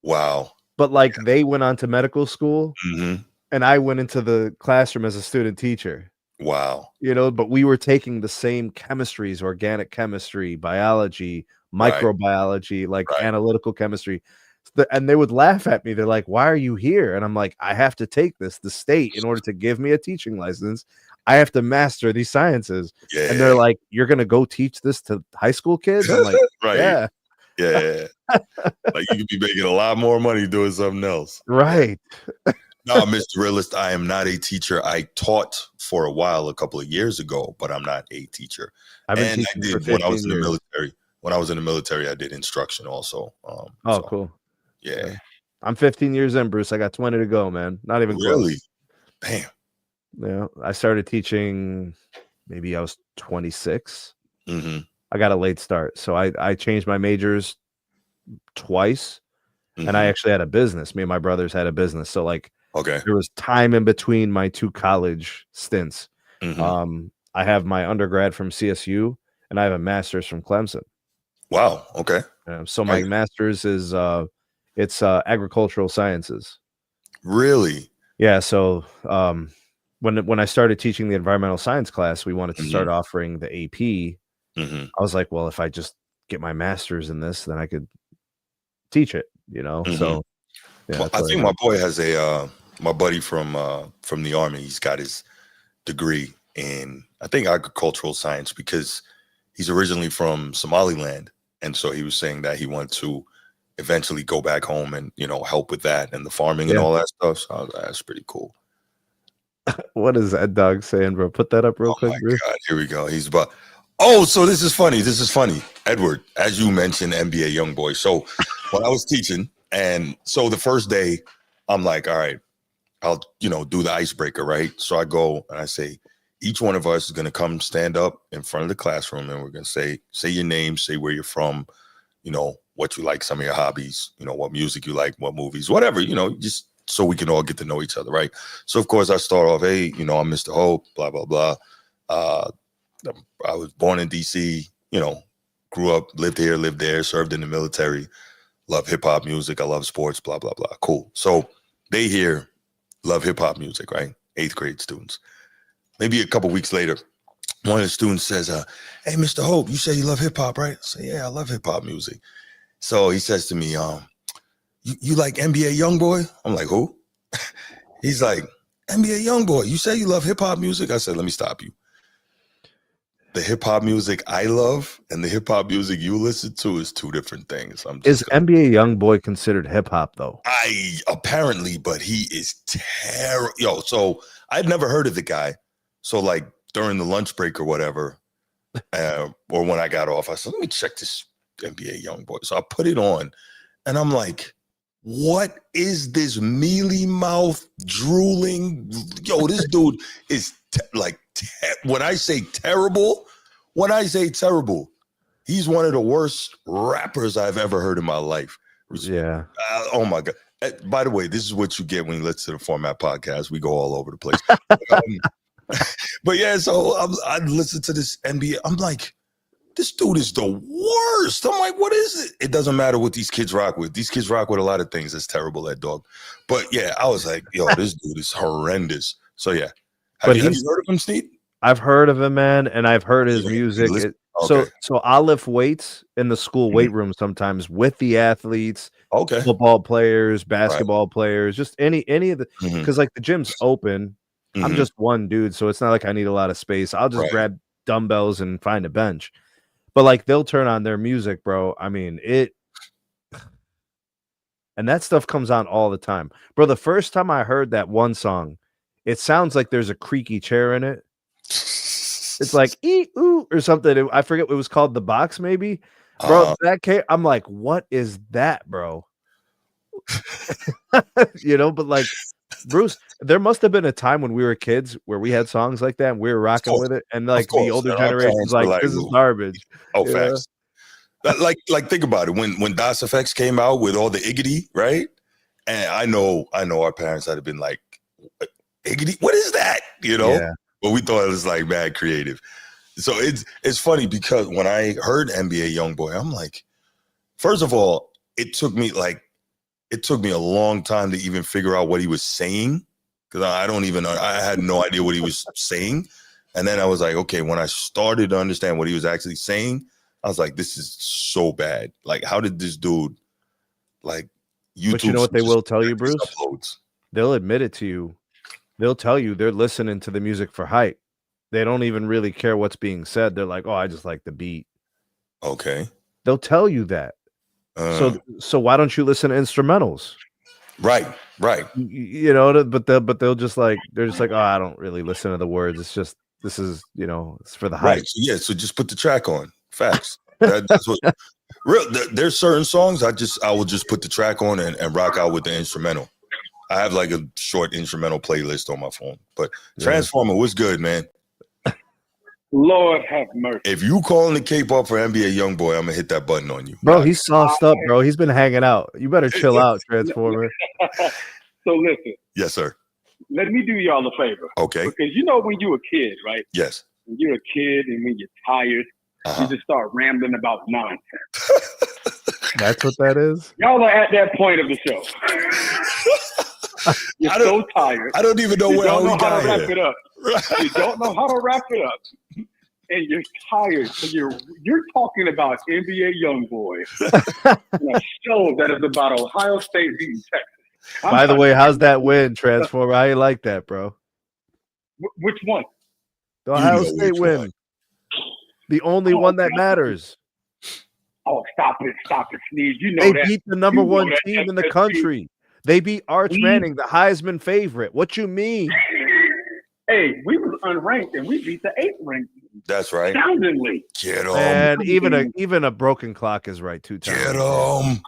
Wow. But they went on to medical school and I went into the classroom as a student teacher. Wow. But we were taking the same chemistries, organic chemistry, biology, microbiology, analytical chemistry. And they would laugh at me. They're like, "Why are you here?" And I'm like, "I have to take this. The state, in order to give me a teaching license, I have to master these sciences." Yeah. And they're like, "You're going to go teach this to high school kids?" I'm like, right. Yeah. Like you could be making a lot more money doing something else. Right. No, Mr. Realist, I am not a teacher. I taught for a while a couple of years ago, but I'm not a teacher. When I was in the military. When I was in the military, I did instruction also. Cool. Yeah. I'm 15 years in, Bruce. I got 20 to go, man. Not even close. Damn. Yeah. I started teaching maybe I was 26. I got a late start. So I changed my majors twice. And I actually had a business. Me and my brothers had a business. So there was time in between my 2 college stints. I have my undergrad from CSU and I have a master's from Clemson. Wow. Okay. So my master's is it's agricultural sciences. Really? Yeah. So when I started teaching the environmental science class, we wanted to start offering the AP. I was like, well, if I just get my master's in this, then I could teach it, So yeah, I think my boy has my buddy from the Army. He's got his degree in, I think, agricultural science because he's originally from Somaliland. And so he was saying that he wanted to eventually go back home and, help with that and the farming and all that stuff. So I was like, that's pretty cool. What is that dog saying, bro? Put that up real quick, bro. God, here we go. He's about. Oh, so this is funny. This is funny, Edward. As you mentioned, NBA YoungBoy. So when I was teaching, and so the first day, I'm like, all right, I'll do the icebreaker, right? So I go and I say, each one of us is gonna come stand up in front of the classroom, and we're gonna say your name, say where you're from, what you like, some of your hobbies, what music you like, what movies, whatever, just so we can all get to know each other, right? So of course I start off, hey, I'm Mr. Hope, blah, blah, blah. I was born in DC, grew up, lived here, lived there, served in the military, love hip hop music, I love sports, blah, blah, blah. Cool. So they here love hip hop music, right? 8th grade students. Maybe a couple weeks later, one of the students says, hey, Mr. Hope, you say you love hip hop, right? I say, yeah, I love hip hop music. So he says to me, you like NBA YoungBoy? I'm like, who? He's like, NBA YoungBoy, you say you love hip hop music? I said, let me stop you. The hip hop music I love and the hip hop music you listen to is two different things. Is NBA YoungBoy considered hip hop though? Apparently, but he is terrible. Yo, so I'd never heard of the guy. So like during the lunch break or whatever, or when I got off, I said, let me check this NBA YoungBoy. So I put it on and I'm like, what is this mealy mouth drooling? Yo, this dude is when I say terrible, he's one of the worst rappers I've ever heard in my life. Yeah. Oh my God. By the way, this is what you get when you listen to the Format Podcast. We go all over the place. But yeah, so I listen to this NBA. I'm like, this dude is the worst. I'm like, what is it? It doesn't matter what these kids rock with. These kids rock with a lot of things. That's terrible, that dog. But yeah, I was like, yo, this dude is horrendous. So yeah. Have you heard of him, Sneed? I've heard of him, man, and I've heard his music. Okay. So I'll lift weights in the school weight room sometimes with the athletes, okay, football players, basketball players, just any of the, because like the gym's open. I'm just one dude, so it's not like I need a lot of space. I'll just grab dumbbells and find a bench. But like they'll turn on their music, bro. I mean, and that stuff comes on all the time. Bro, the first time I heard that one song, it sounds like there's a creaky chair in it. It's like ooh or something. I forget what it was called, The Box, maybe. Bro, I'm like, what is that, bro? But like, Bruce, there must have been a time when we were kids where we had songs like that and we were rocking with it, and like the older generation's like, this is garbage. Oh, facts. Like think about it. When DOS Effects came out with all the Iggity, right? And I know our parents had been like, Iggity, what is that? Yeah. But we thought it was like mad creative. So it's funny because when I heard NBA YoungBoy, I'm like, first of all, it took me a long time to even figure out what he was saying, because I had no idea what he was saying. And then I was like, okay, when I started to understand what he was actually saying, I was like, this is so bad. Like, how did this dude, like, YouTube? But you know what they will tell you, Bruce? Uploads. They'll admit it to you. They'll tell you they're listening to the music for hype. They don't even really care what's being said. They're like, oh, I just like the beat. Okay. They'll tell you that. So why don't you listen to instrumentals? Right. But they'll just like, they're just like, oh, I don't really listen to the words. It's just, this is, it's for the hype. Right. So just put the track on. Facts. That's what there's certain songs I will just put the track on and rock out with the instrumental. I have like a short instrumental playlist on my phone. But Transformer was good, man. Lord have mercy. If you calling the Cape up for NBA YoungBoy, I'm gonna hit that button on you. Bro, he's sauced up, bro. He's been hanging out. You better chill out, Transformer. So listen. Yes, sir. Let me do y'all a favor. Okay. Because when you're a kid, right? Yes. When you're a kid and when you're tired, you just start rambling about nonsense. That's what that is? Y'all are at that point of the show. You're so tired. I don't even know where we got here. Wrap it up. You don't know how to wrap it up. And you're tired. So you're talking about NBA YoungBoy in a show that is about Ohio State beating Texas. By the way, how's that win, Transformer? How you like that, bro? Which one? The Ohio State win. The only one that matters. Oh, stop it, Sneed. They beat the number one team in the country. They beat Arch Manning, the Heisman favorite. What you mean? Hey, we was unranked and we beat the 8th ranked. That's right. Astoundingly. Get him. And even a broken clock is right 2 times. Get him.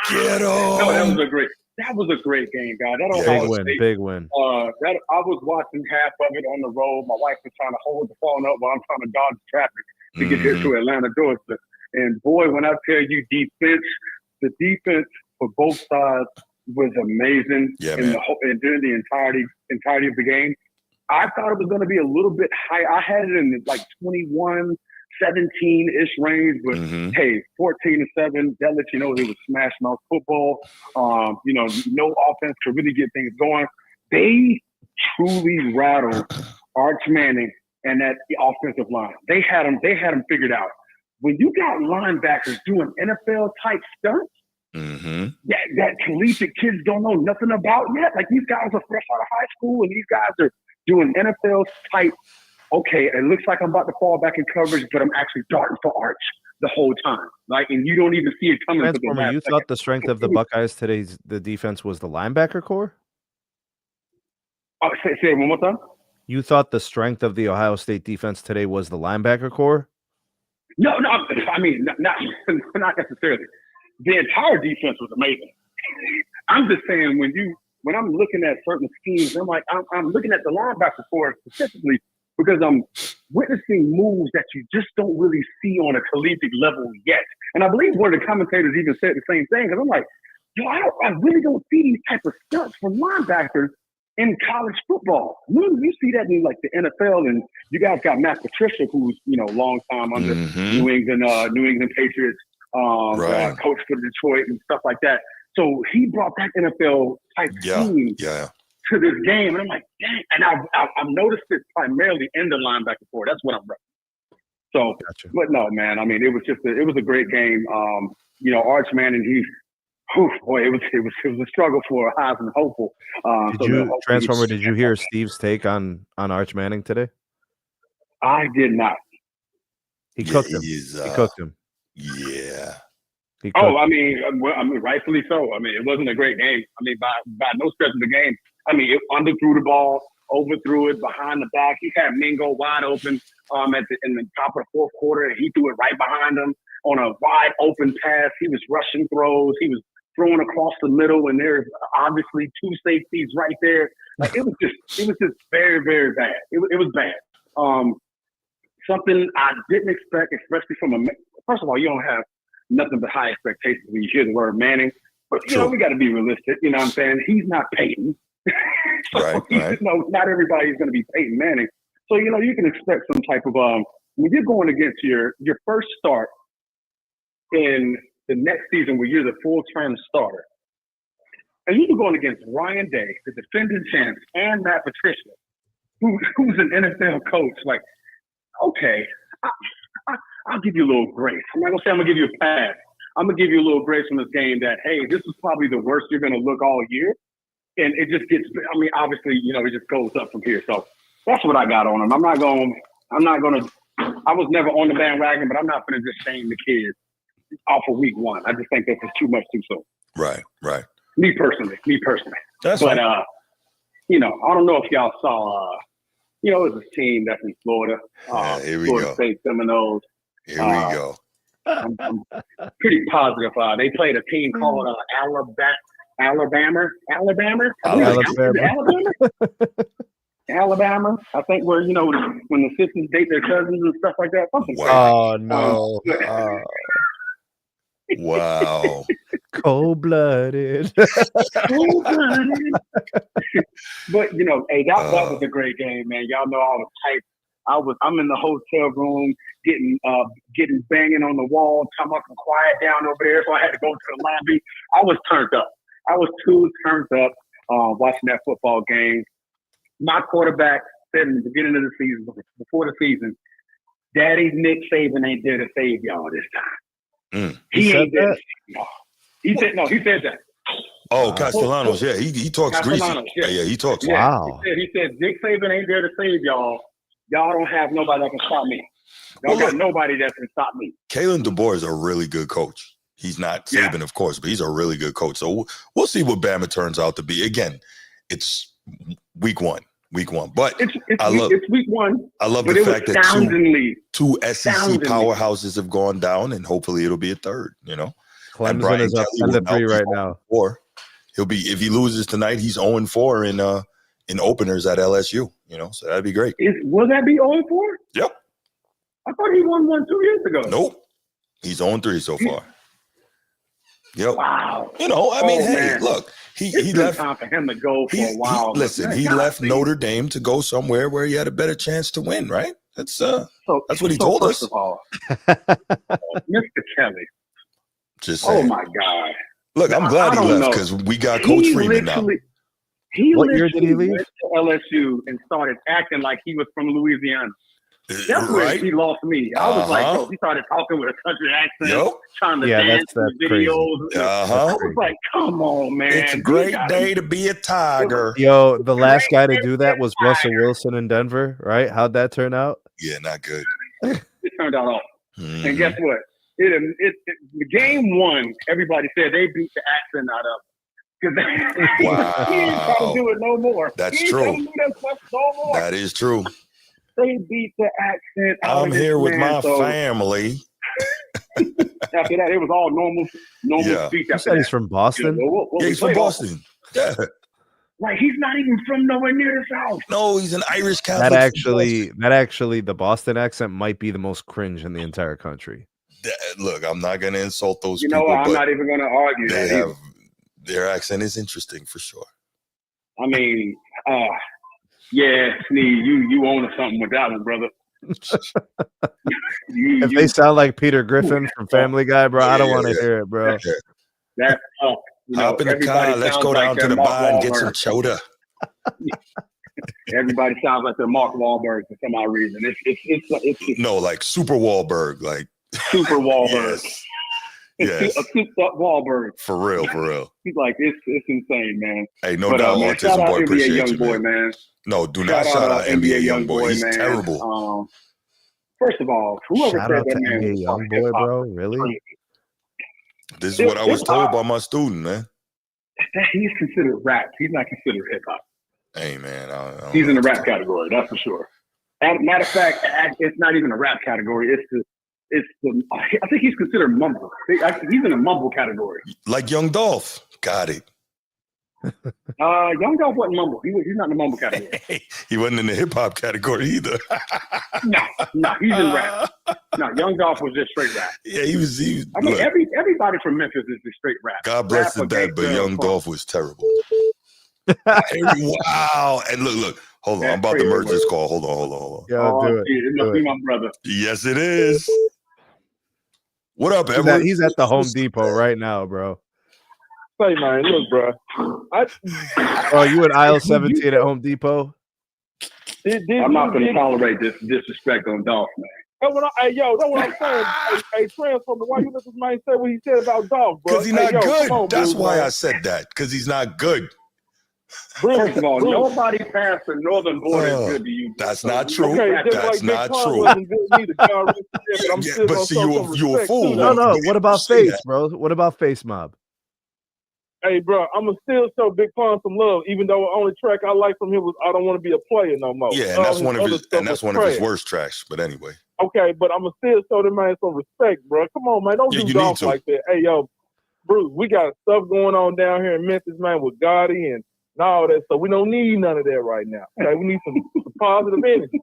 Get him. No, that was a great game, guys. Big win. That I was watching half of it on the road. My wife was trying to hold the phone up while I'm trying to dodge traffic to get here to Atlanta, Georgia. And boy, when I tell you the defense for both sides was amazing. Yeah, and during the entirety of the game. I thought it was going to be a little bit high. I had it in like 21, 17-ish range, but hey, 14-7, that lets you know they was smash mouth football. No offense could really get things going. They truly rattled Arch Manning and that offensive line. They had them figured out. When you got linebackers doing NFL type stunts, that collegiate kids don't know nothing about yet. Like these guys are fresh out of high school, and these guys are doing NFL type. Okay, it looks like I'm about to fall back in coverage, but I'm actually darting for Arch the whole time. Like, and you don't even see it coming. You thought the strength of the Buckeyes today's the defense was the linebacker core? Say it one more time. You thought the strength of the Ohio State defense today was the linebacker core? No. I mean, not necessarily. The entire defense was amazing. I'm just saying when I'm looking at certain schemes, I'm looking at the linebacker core specifically because I'm witnessing moves that you just don't really see on a collegiate level yet. And I believe one of the commentators even said the same thing because I'm like, I really don't see these type of stunts from linebackers in college football. You see that in like the NFL, and you guys got Matt Patricia, who's long time under New England Patriots, coach for Detroit and stuff like that. So he brought that NFL type team to this game, and I'm like, dang. And I've noticed it primarily in the linebacker core. That's what I'm repping. So, gotcha. But no, man. I mean, it was a great game. Arch Manning, it was a struggle for a Heisman hopeful. Did you hear Steve's take on Arch Manning today? I did not. He cooked him. He cooked him. Yeah. I mean, rightfully so. I mean, it wasn't a great game. I mean, by no stretch of the game. I mean, it underthrew the ball, overthrew it behind the back. He had Mingo wide open in the top of the fourth quarter, and he threw it right behind him on a wide open pass. He was rushing throws. He was throwing across the middle, and there's obviously 2 safeties right there. Like it was just very, very bad. It was bad. Something I didn't expect, especially first of all, you don't have nothing but high expectations when you hear the word Manning. But, we got to be realistic. You know what I'm saying? He's not Peyton. Right. Not everybody's going to be Peyton Manning. So, you can expect some type of when you're going against your first start in the next season where you're the full-time starter, and you're going against Ryan Day, the defending champs, and Matt Patricia, who's an NFL coach. Like, okay, I'll give you a little grace. I'm not going to say I'm going to give you a pass. I'm going to give you a little grace from this game that, hey, this is probably the worst you're going to look all year. And it just gets, obviously, it just goes up from here. So that's what I got on him. I was never on the bandwagon, but I'm not going to just shame the kids off of week 1. I just think that's just too much too soon. Right. Me personally. That's but, I don't know if y'all saw, it was a team that's in Florida. Here we Florida go. State Seminoles. Here we go. I'm pretty positive. They played a team called Alabama. I think where when the sisters date their cousins and stuff like that. Oh no! Wow. Cold-blooded. But hey, that was a great game, man. Y'all know I was hyped. I'm in the hotel room getting banging on the wall, talking about some quiet down over there, so I had to go to the lobby. I was turned up. I was too turned up watching that football game. My quarterback said in the beginning of the season, before the season, Daddy Nick Saban ain't there to save y'all this time. He ain't there to save y'all. He said that. Oh, Castellanos, yeah, he talks greasy. Yeah, he talks. Wow. He said Nick Saban ain't there to save y'all. Y'all don't have nobody that can stop me. Y'all got nobody that can stop me. Kalen DeBoer is a really good coach. He's not Saban, of course, but he's a really good coach. So we'll see what Bama turns out to be. Again, it's Week one. But it's week one. I love the fact that two SEC powerhouses have gone down, and hopefully it'll be a third. Clemson is up 10-3 right now. He'll be, if he loses tonight, he's 0-4 in openers at LSU. So that'd be great. Will that be 0-4? Yep. I thought he won 2 years ago. Nope. He's 0-3 so far. Yep. Wow. Hey, look, he left. Time for him to go for a while. He left Notre Dame to go somewhere where he had a better chance to win, right? That's what he told us. First of all, Mr. Kelly. Just saying. Oh my God. Look, I'm glad he left because we got Coach Freeman now. What year did he leave? Went to LSU and started acting like he was from Louisiana. That's where he lost me. I was like, he started talking with a country accent, trying to dance in videos. I was like, come on, man. It's a great day to be a Tiger. Yo, the last guy to do that was Russell Wilson in Denver, right? How'd that turn out? Yeah, not good. It turned out awful. Mm-hmm. And guess what? The game one, everybody said they beat the accent out of it. Because he ain't trying to do it no more. That's true. That is true. They beat the accent out I'm of here with my so family. After that, it was all normal speech. You said he's from Boston? He's from Boston. Yeah. Like, he's not even from nowhere near the South. No, he's an Irish Catholic. That actually, the Boston accent might be the most cringe in the entire country. Look, I'm not going to insult those people. I'm not even going to argue that. Their accent is interesting for sure. I mean, yeah, Sneed, you own something with that one, brother. If they sound like Peter Griffin from Family Guy, bro, I don't want to hear it, bro. That's tough. Hop in the car. Let's go down to the bar and get some chowder. Everybody sounds like they're Mark Wahlberg for some odd reason. It's no, like Super Wahlberg, like Super Wahlberg. Yes. A souped up Wahlberg. For real. He's like, it's insane, man. Hey, no doubt, man, Autism Boy, appreciate you, man. No, do not shout out NBA Youngboy. He's terrible. First of all, whoever shout said out that to man NBA Youngboy, bro. Really? This is what I was told by my student, man. He's considered rap. He's not considered hip hop. Hey, man. He's in the rap category, that's for sure. Matter of fact, it's not even a rap category. I think he's considered mumble. He's in a mumble category. Like Young Dolph. Got it. Young Dolph wasn't mumble. He's not in the mumble category. He wasn't in the hip hop category either. No, he's in rap. No, Young Dolph was just straight rap. Yeah, he was. I mean, everybody from Memphis is just straight rap. God bless the dead, but Young Dolph was terrible. Wow. And look. Hold on. I'm about to merge this call. Hold on. Yeah, do it. It must be my brother. Yes, it is. What up, Edward? He's at the Home Depot right now, bro. Say, man, look, bro. Oh, you in aisle 17 at Home Depot? I'm not going to tolerate this disrespect on Dolph, man. That's what I'm saying. Hey, Transformer, why you let this man say what he said about Dolph, bro? Because he's not good. That's why I said that. Because he's not good. First of all, nobody past the northern border is good to you. That's not true. Okay, that's not true. But see, you a fool. No. What about Face, bro? What about Face Mob? Hey, bro, I'm going to still show Big Pun some love, even though the only track I like from him was I Don't Want to Be a Player No More. Yeah, and that's one of his worst tracks. But anyway. Okay, but I'm going to still show the man some respect, bro. Come on, man. Don't do golf like that. Hey, yo, Bruce, we got stuff going on down here in Memphis, man, with Gotti and all that stuff. We don't need none of that right now. Okay, we need some positive energy.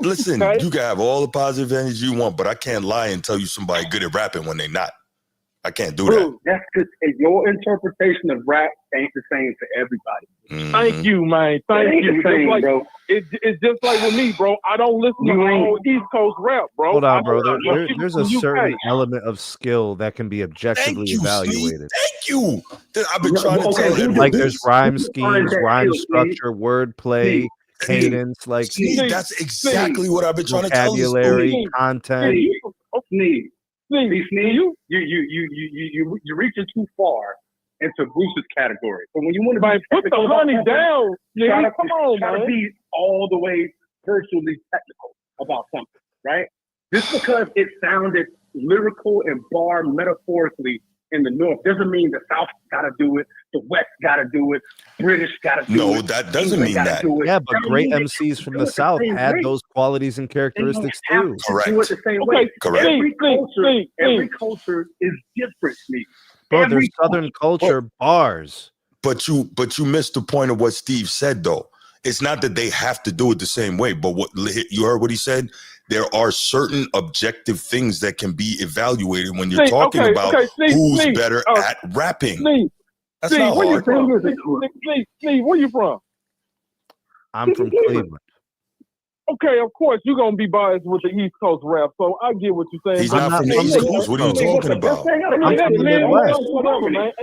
Listen, you can have all the positive energy you want, but I can't lie and tell you somebody good at rapping when they're not. I can't do that. That's because your interpretation of rap ain't the same for everybody. Mm-hmm. Thank you, man. Thank you. Bro. It's just like with me, bro. I don't listen to all East Coast rap, bro. Hold on, bro. There's a certain element of skill that can be objectively evaluated. Thank you. I've been trying to tell him. Like there's rhyme schemes, rhyme structure, wordplay, cadence. Like that's exactly what I've been trying to tell you. Vocabulary, content. You're reaching too far into Bruce's category. But when you want to put the money down, come on, man. Try to be all the way virtually technical about something, right? Just because it sounded lyrical and bar metaphorically in the North doesn't mean the South got to do it. The West got to do it. British got to do it. No, that doesn't mean that. Yeah, but great MCs from the South had those qualities and characteristics too. Correct. Do it the same way. Correct. Every culture is different, Steve. Bro, there's Southern culture bars. But you missed the point of what Steve said, though. It's not that they have to do it the same way, but what you heard what he said? There are certain objective things that can be evaluated when you're talking about who's better at rapping. That's not hard. Steve, where you from? I'm from Cleveland. Okay, of course you're gonna be biased with the East Coast rap, so I get what you're saying. He's not from the East Coast. What are you talking about? I'm from the Midwest. Man.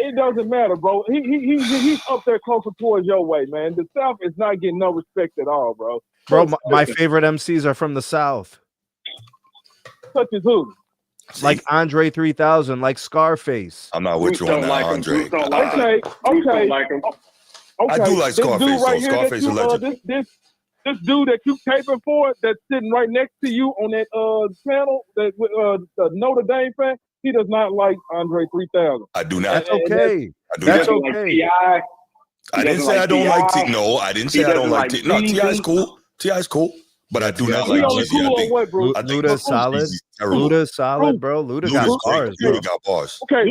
It doesn't matter, bro. He's up there closer towards your way, man. The South is not getting no respect at all, bro. Bro, my favorite MCs are from the South. Such as who? Like Andre 3000, like Scarface. I'm not with you on that, Andre. Okay. I do like Scarface, though. Scarface is a legend. This dude that you taping for, that's sitting right next to you on that channel, that the Notre Dame fan, he does not like Andre 3000. I do not. That's okay. That's okay. I didn't say I don't like T. No, I didn't say I don't like T. No, T.I.'s cool. T.I.'s cool. But I do not like Jeezy. Luda is solid. Luda is solid, bro. Luda got bars. Luda got bars. Okay,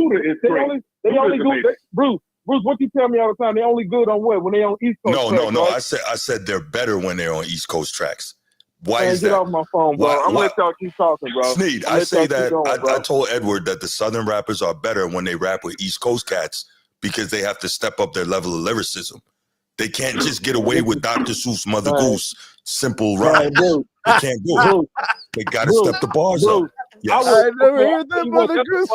they only good. Bruce, what you tell me all the time? They only good on what? When they on East Coast? No. I said they're better when they're on East Coast tracks. Why is that? Get off my phone, bro. I'm gonna let y'all keep talking, bro. Sneed, I say that I told Edward that the Southern rappers are better when they rap with East Coast cats because they have to step up their level of lyricism. They can't just get away with Dr. Seuss, Mother Goose, simple rhymes. They can't do it. They got to step the bars up. Yes. I never heard that, Mother Goose.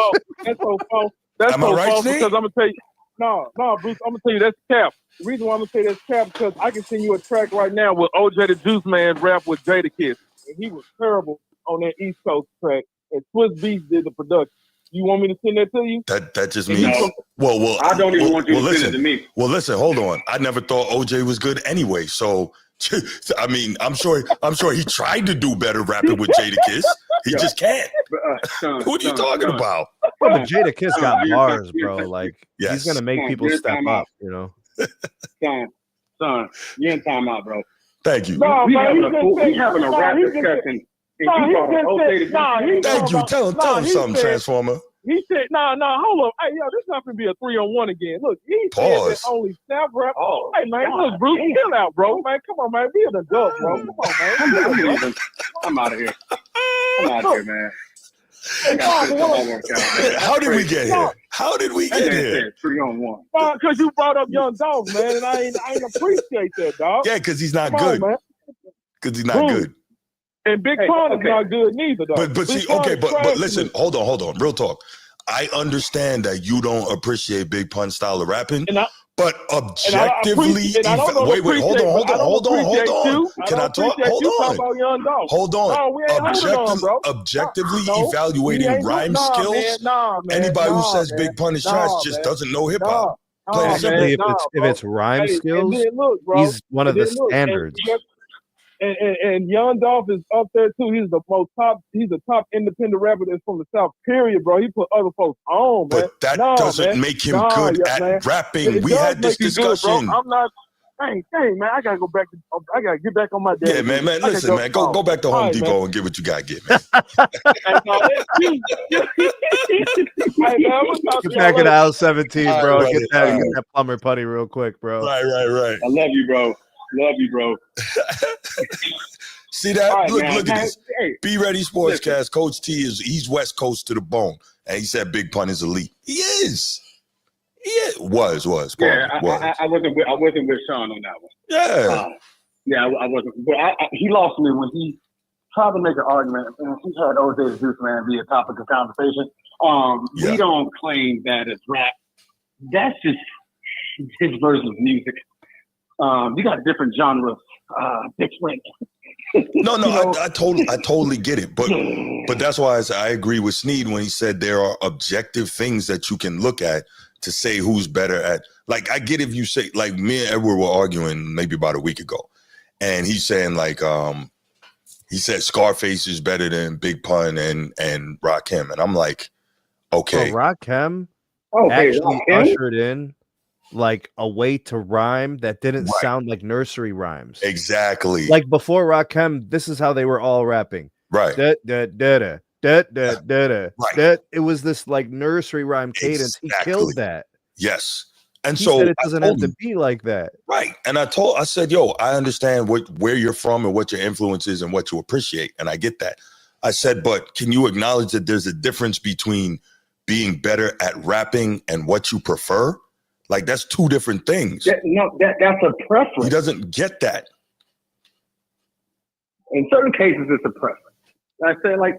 That's so false. That's so false because I'm gonna tell you. No, Bruce, I'm gonna tell you that's cap. The reason why I'm gonna say that's cap because I can send you a track right now with OJ the Juice Man rap with Jadakiss, and he was terrible on that East Coast track. And Swiss Beats did the production. You want me to send that to you? That just means well. I don't even want you to send it to me. Well, listen, hold on. I never thought OJ was good anyway. So, I mean, I'm sure he tried to do better rapping with Jadakiss. He just can't. What are you talking about? Bro, but Jadakiss got bars, bro. Like he's gonna make people step up. You know. Son, you're in timeout, bro. Thank you. We having a rap discussion. Thank you. Tell him something, Transformer. He said, hold up. Hey, yo, this is not going to be a 3-on-1 again. Look, he said that only snap rap. Hey, man, look, Bruce, chill out, bro. Man, come on, man. Be an adult, bro. Come on, man. I'm out of here. Man. How did we get here? How did we get here? 3-on-1. Because you brought up Young Dog, man, and I ain't appreciate that, dog. Yeah, because he's not good. Because he's not good. And Big Pun is not good neither, though. But see, okay, but listen, hold on, real talk. I understand that you don't appreciate Big Pun style of rapping, but objectively, wait, hold on. Can I talk? Hold on. Objectively evaluating rhyme skills, anybody who says Big Pun is trash just doesn't know hip hop. If it's rhyme skills, he's one of the standards. And Young Dolph is up there too. He's the top independent rapper that's from the South. Period, bro. He put other folks on, man. But that doesn't make him good at rapping. We had this discussion. Good, I'm not. Dang, man. I gotta go back. I gotta get back on my day. Yeah, man. Listen, man. Go back to Home Depot and get what you gotta get, man. Get back in aisle 17, bro. Right, get that plumber putty real quick, bro. Right. I love you, bro. See that? Right, look at this. Hey, Be Ready Sportscast. Coach T he's West Coast to the bone, and he said Big Pun is elite. He is. Was. Yeah, I wasn't with Sean on that one. Yeah, I wasn't. But he lost me when he tried to make an argument, and he had OJ the Juice Man be a topic of conversation. We don't claim that as rap. That's just his version of music. You got different genres, different. No, I totally get it, but that's why I agree with Sneed when he said there are objective things that you can look at to say who's better at. Like, I get if you say, like, me and Edward were arguing maybe about a week ago, and he's saying like, he said Scarface is better than Big Pun and Rakim, and I'm like, Okay. So Rakim Okay, actually Rakim? ushered in like a way to rhyme that didn't Right. sound like nursery rhymes. Exactly. Like before Rakim, this is how they were all rapping. Right. Da, da, da, da, da, da, da, da, Right. da. It was this like nursery rhyme cadence. Exactly. He killed that. Yes. And He so said it doesn't have to be like that. Right. And I said, yo, I understand where you're from and what your influence is and what you appreciate. And I get that. I said, but can you acknowledge that there's a difference between being better at rapping and what you prefer? Like, that's two different things. That's a preference. He doesn't get that. In certain cases, it's a preference. I say, like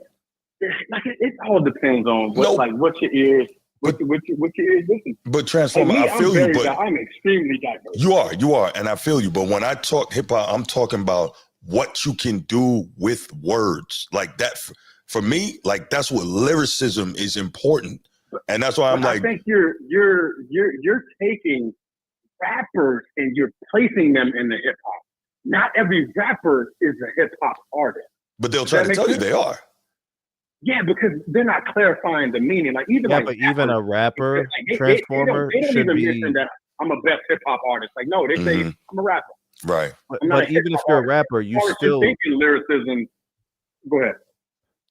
it all depends on what your ears. What your ears listen. But Transformer, I feel you. But I'm extremely diverse. You are, and I feel you. But when I talk hip hop, I'm talking about what you can do with words. Like that, for me, like that's what lyricism is important, and that's why I'm like. I think you're taking rappers and you're placing them in the hip hop. Not every rapper is a hip hop artist. But they'll try to tell you they are. Yeah, because they're not clarifying the meaning. Like even even a rapper, Transformer they don't should even be. mention that I'm a best hip hop artist. Like no, they say I'm a rapper. Right. But even if you're a rapper, you still thinking lyricism. Go ahead.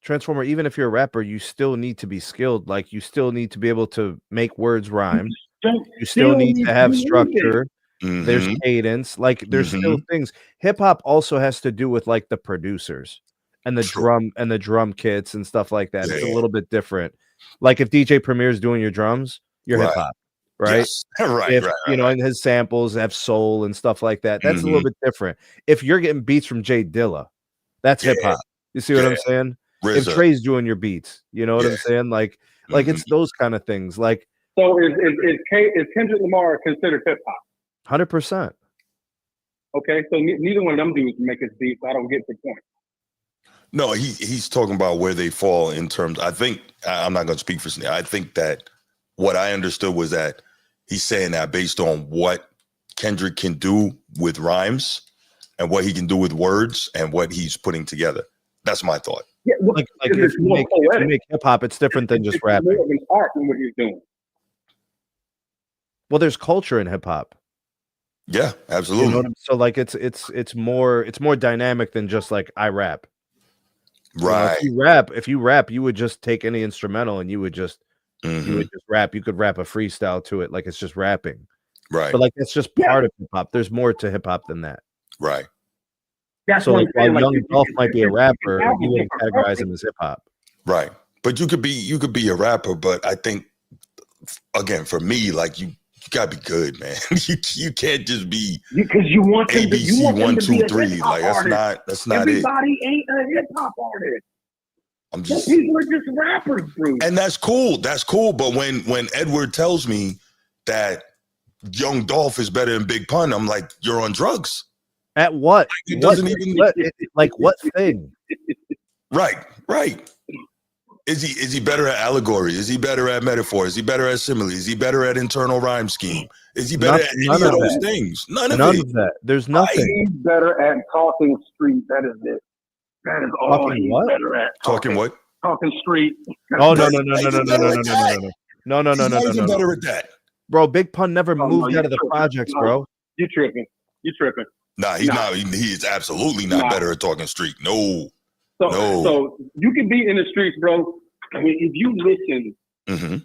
Transformer. Even if you're a rapper, you still need to be skilled. Like you still need to be able to make words rhyme. You still need to have structure. There's cadence. Like there's still things. Hip hop also has to do with like the producers. And the drum kits and stuff like that. It's a little bit different. Like if DJ Premier's doing your drums, you're hip hop, right? Yes. Right. If you know, and his samples have soul and stuff like that, that's a little bit different. If you're getting beats from Jay Dilla, that's hip hop. You see what I'm saying? RZA. If Trey's doing your beats, you know what I'm saying? Like it's those kind of things. Like so, is Kendrick Lamar considered hip hop? 100%. Okay, so neither one of them dudes make his beats. I don't get the point. No, he's talking about where they fall in terms. I think I'm not going to speak for Sneed. I think that what I understood was that he's saying that based on what Kendrick can do with rhymes and what he can do with words and what he's putting together. That's my thought. Yeah, like if you make hip hop, it's different than just rapping. More of an art than what he's doing. Well, there's culture in hip hop. Yeah, absolutely. You know so like it's more dynamic than just like I rap. Right. You know, if you rap, you would just take any instrumental and you would just rap. You could rap a freestyle to it, like it's just rapping. Right. But like it's just part of hip hop. There's more to hip hop than that. Right. That's so like while Young Dolph might be a rapper, you wouldn't categorize him as hip hop. Right. But you could be a rapper, but I think again, for me, like you gotta be good, man. you can't just be because you want them ABC to, you want 1, them to 2, 3. Like that's not Everybody it. ain't a hip hop artist. I'm just some people are just rappers, bro. And that's cool. That's cool. But when Edward tells me that Young Dolph is better than Big Pun, I'm like, you're on drugs. At what? Like, it doesn't even like what thing? Right. Is he better at allegory? Is he better at metaphor? Is he better at simile? Is he better at internal rhyme scheme? Is he better at any of those things? None of that. There's nothing. He's better at talking street. That is it. That is all he's better at. Talking what? Talking street. Oh no. He's better at that. Bro, Big Pun never moved out of the projects, bro. You tripping. Nah, he's not. He is absolutely not better at talking street. No. So you can be in the streets, bro. I mean, if you listen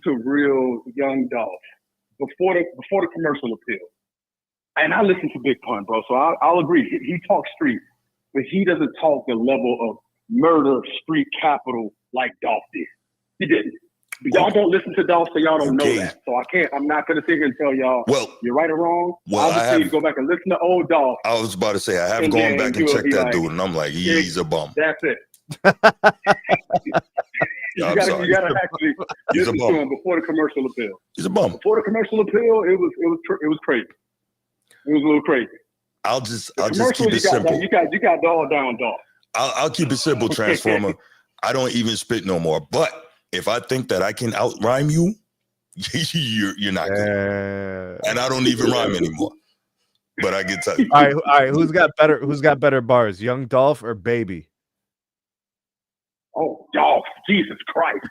to real Young Dolph before the commercial appeal, and I listen to Big Pun, bro. So I'll agree. He talks street, but he doesn't talk the level of murder street capital like Dolph did. He didn't. Y'all don't listen to Dolph, so y'all don't know that. So I'm not going to sit here and tell y'all you're right or wrong. Well, I'll just go back and listen to old Dolph. I was about to say, I have gone back and checked that dude, and I'm like, he's a bum. That's it. You gotta actually listen to him before the commercial appeal. He's a bum. Before the commercial appeal, it was crazy. It was a little crazy. I'll just keep it simple. You got all down Dolph. I'll keep it simple, Transformer. I don't even spit no more. But if I think that I can out rhyme you, you're not good. And I don't even rhyme anymore. But I can tell you. All right. Who's got better bars, Young Dolph or Baby? Oh, Dolph. Jesus Christ.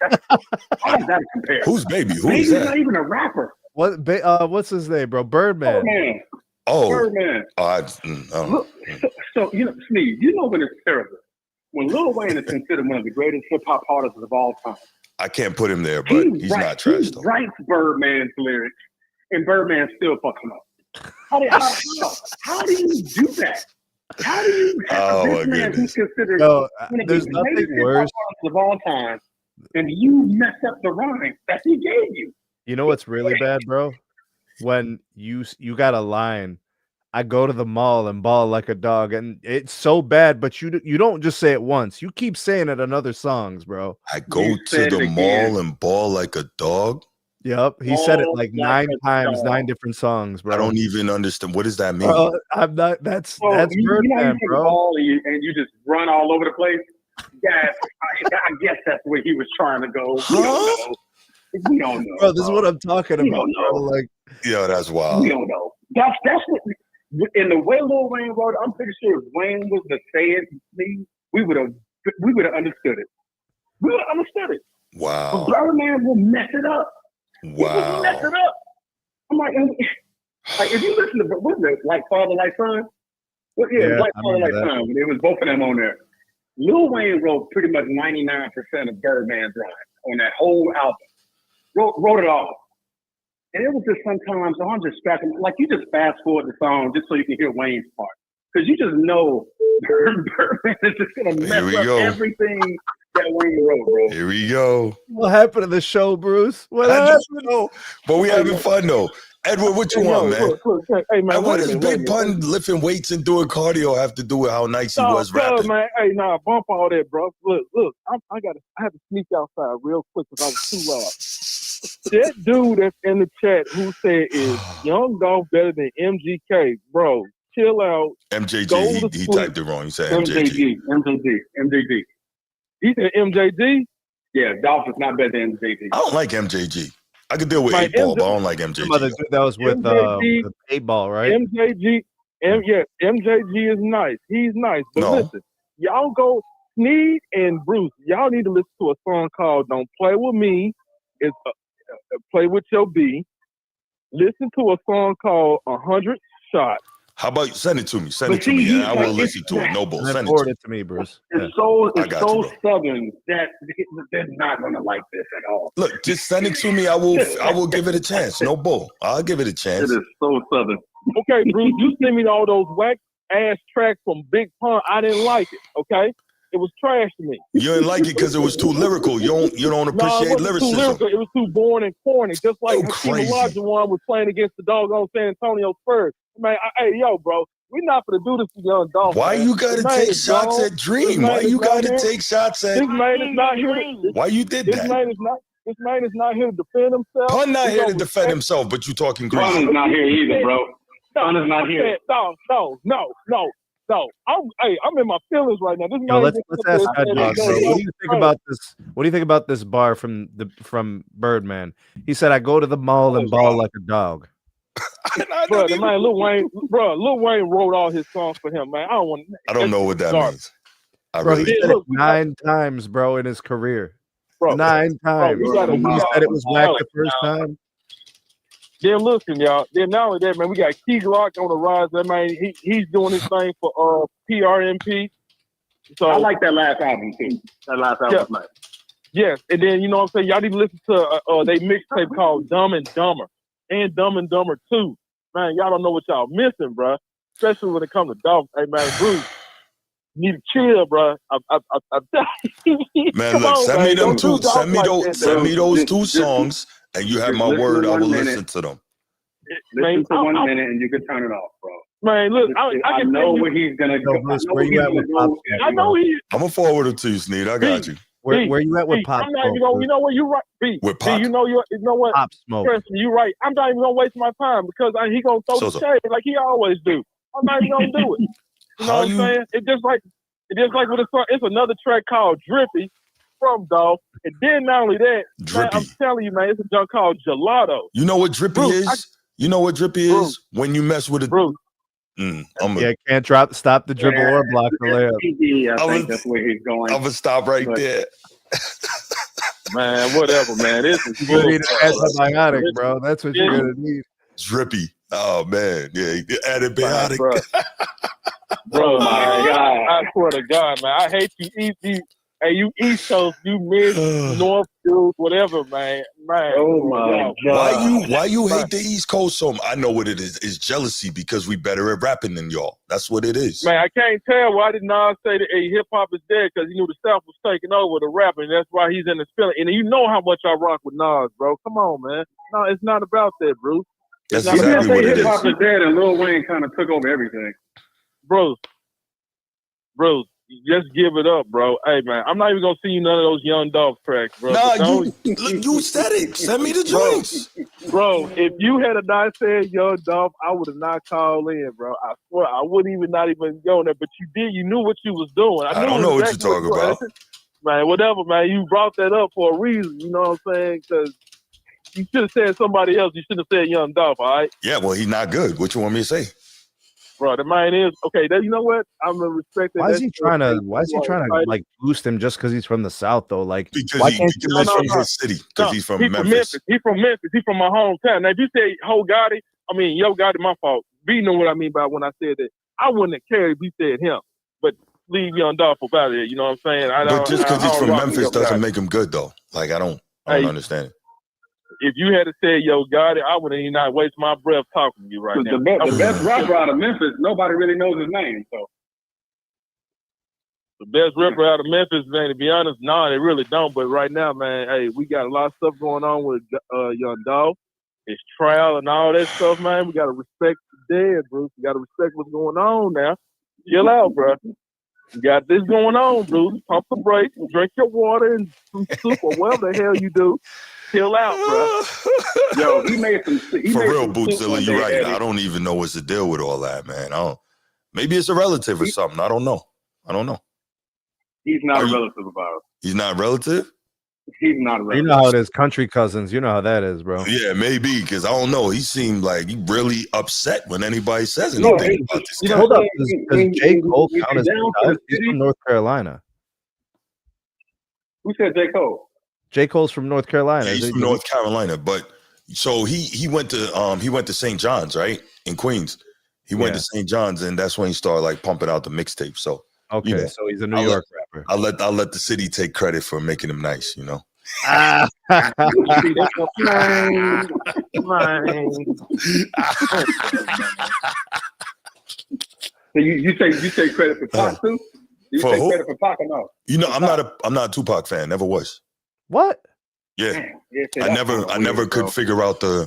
How does that compare? Who's Baby? Who Baby's is that? not even a rapper. What's his name, bro? Birdman. Birdman. Oh, Birdman. I don't know. Look, so Sneed, you know when it's terrible. When Lil Wayne is considered one of the greatest hip hop artists of all time. I can't put him there, but he's not trash though. He writes Birdman's lyrics, and Birdman still fucking up. How do you do that? How do you have this man who's considered one of the there's greatest nothing hip worse hop artists of all time, and you mess up the rhyme that he gave you? You know what's really bad, bro? When you got a line, I go to the mall and ball like a dog, and it's so bad, but you don't just say it once. You keep saying it in other songs, bro. I go to the mall and ball like a dog. Yep, he said it like 9 times, 9 different songs, bro. I don't even understand. What does that mean? I'm not. That's Birdman, you bro. And you just run all over the place. Yeah, I guess that's where he was trying to go. We don't know. Bro, this is what I'm talking about. Bro. Like, yeah, that's wild. We don't know. That's what, in the way Lil Wayne wrote it, I'm pretty sure if Wayne was to say it, we would have understood it. We would have understood it. Wow. But Birdman will mess it up. Wow. He will mess it up. I'm like if you listen to what's it, Like Father, Like Son? Well, yeah, Like Father, Like Son. It was both of them on there. Lil Wayne wrote pretty much 99% of Birdman's rhymes on that whole album. Wrote it all. And it was just sometimes, I'm just scratching, like you just fast forward the song just so you can hear Wayne's part. Because you just know Birdman is just going to mess up everything that Wayne wrote, bro. Here we go. What happened to the show, Bruce? What happened? But we having fun, though. Edward, what you want, man? Look, hey, man, what does Big Pun lifting weights and doing cardio have to do with how nice he was rapping? Man, hey, bump all that, bro. Look, I had to sneak outside real quick because I was too loud. That dude that's in the chat who said is Young Dolph better than MGK, bro? Chill out. MJG, he typed it wrong. He said MJG. MJG. He said MJG? Yeah, Dolph is not better than MJG. I don't like MJG. I could deal with 8-Ball, but I don't like MJG. That was with the 8-Ball, right? MJG, MJG is nice. He's nice. But listen, y'all go, Sneed and Bruce, y'all need to listen to a song called Don't Play With Me. It's Play With Your B. Listen to a song called 100 Shots. How about you send it to me? Send it to me, and I will listen to it. No bull. Send it to me, Bruce. It's so southern that they're not gonna like this at all. Look, just send it to me. I will give it a chance. No bull. I'll give it a chance. It is so southern. Okay, Bruce, you send me all those whack ass tracks from Big Pun. I didn't like it. Okay, it was trash to me. You didn't like it because it was too lyrical. You don't appreciate lyricism. Too lyrical. It was too boring and corny. Just like Hakeem Olajuwon was playing against the doggone San Antonio Spurs. Man, hey, yo, bro, we're not gonna do this to Young Dolph. Why you gotta take shots at Dream? Why you gotta take shots at? This man is not here. Why you did that? This man is not here to defend himself. Pun not here to defend himself, but you talking greasy. Pun is not here either, bro. Pun is not here. No. I'm in my feelings right now. This man let's ask Hot Dog, bro. What do you think about this? What do you think about this bar from Birdman? He said, "I go to the mall and ball like a dog." Bro, Lil Wayne wrote all his songs for him, man. I don't know what that means. He said it 9 times, bro, in his career. Bro, 9 times. He said it was whack the first time. Then listen, y'all. Then not only that, man, we got Key Glock on the rise. That man, he's doing his thing for PRMP. So I like that last album too. That last album was nice. Yes, and then you know what I'm saying. Y'all need to listen to they mixtape called Dumb and Dumber and Dumb and Dumber 2. Man, y'all don't know what y'all missing, bro. Especially when it comes to dogs. Hey, man, Bruce, you need to chill, bro. Man, look, send me them two. Send me those 2 songs, and you have my word. I will listen to them. Listen to 1 minute, and you can turn it off, bro. Man, look, I know where he's gonna go. I know he. I'm gonna forward it to you, Sneed. I got you. Where you at with Pop Smoke? You know what? You're right. B, you know what? Pop Smoke. You're right. I'm not even gonna waste my time because he gonna throw the shade like he always do. I'm not even gonna do it. You know what I'm saying? It's just like with a song. It's another track called Drippy from Dolph, and then not only that, man, I'm telling you, man, it's a junk called Gelato. You know what Drippy is? You know what Drippy is? When you mess with a can't stop the dribble or block the layup. I think that's where he's going. I'm gonna stop right there. Man, whatever, man. This is You're gonna need an antibiotic, bro. That's what you're gonna need. Drippy. Oh man, yeah, antibiotic. Bro, I swear to God, man. I hate you. Hey, you East Coast, you Mid, North, whatever, man. Oh my God. Why you hate the East Coast so much? I know what it is. It's jealousy because we better at rapping than y'all. That's what it is. Man, I can't tell why did Nas say that hip hop is dead, because he knew the South was taking over the rapping, and that's why he's in the spilling. And you know how much I rock with Nas, bro. Come on, man. No, it's not about that, Bruce. That's exactly what it is. Hip hop is dead, and Lil Wayne kind of took over everything. Bro, just give it up, bro. Hey, man, I'm not even gonna see you none of those Young Dolph tracks, bro. Nah, you said it. Send me the drinks, bro. If you had not said Young Dolph, I would have not called in, bro. I swear, I wouldn't even not even go there. But you did. You knew what you was doing. I don't know what you're talking about, man. Whatever, man. You brought that up for a reason. You know what I'm saying? Because you should have said somebody else. You should have said Young Dolph. All right? Yeah. Well, he's not good. What you want me to say? Bro, the man is okay. You know what? I'm gonna respect it. Why is he trying to like boost him just because he's from the South though? Like because he's from his city. Because he's from Memphis. He's from Memphis. He's from my hometown. Now, if you say Yo Gotti, my fault. B know what I mean by when I said that. I wouldn't have cared if he said him, but leave Young Dolph up out of there. You know what I'm saying? But just because he's from Memphis doesn't make him good though. Like I don't understand it. If you had said Yo Gotti, I wouldn't even not waste my breath talking to you right now. The best rapper out of Memphis, nobody really knows his name. So the best rapper out of Memphis, man, to be honest, no, they really don't. But right now, man, hey, we got a lot of stuff going on with Young Dolph, his trial and all that stuff, man. We got to respect the dead, Bruce. We got to respect what's going on now. Chill out, bro. You got this going on, Bruce. Pump the brakes, drink your water and some soup or whatever the hell you do. Chill out, bro. Yo, he made some. For real, Bootzilla, you're right. I don't even know what's the deal with all that, man. Maybe it's a relative or something. I don't know. He's not a relative about it. He's not a relative? He's not a relative. You know how it is, country cousins. You know how that is, bro. Yeah, maybe, because I don't know. He seemed like he really upset when anybody says anything about this guy. Hold up, does J. Cole count as he's from North Carolina? Who said J. Cole? J. Cole's from North Carolina. Yeah, he's from North Carolina, but so he went to St. John's, right? In Queens. He went to St. John's, and that's when he started like pumping out the mixtape. So okay, so he's a New York rapper. I'll let the city take credit for making him nice, you know. So you take credit for Pac too? You take credit for Pac or no? You know, I'm not a Tupac fan. Never was. What? Yeah, I never could figure out I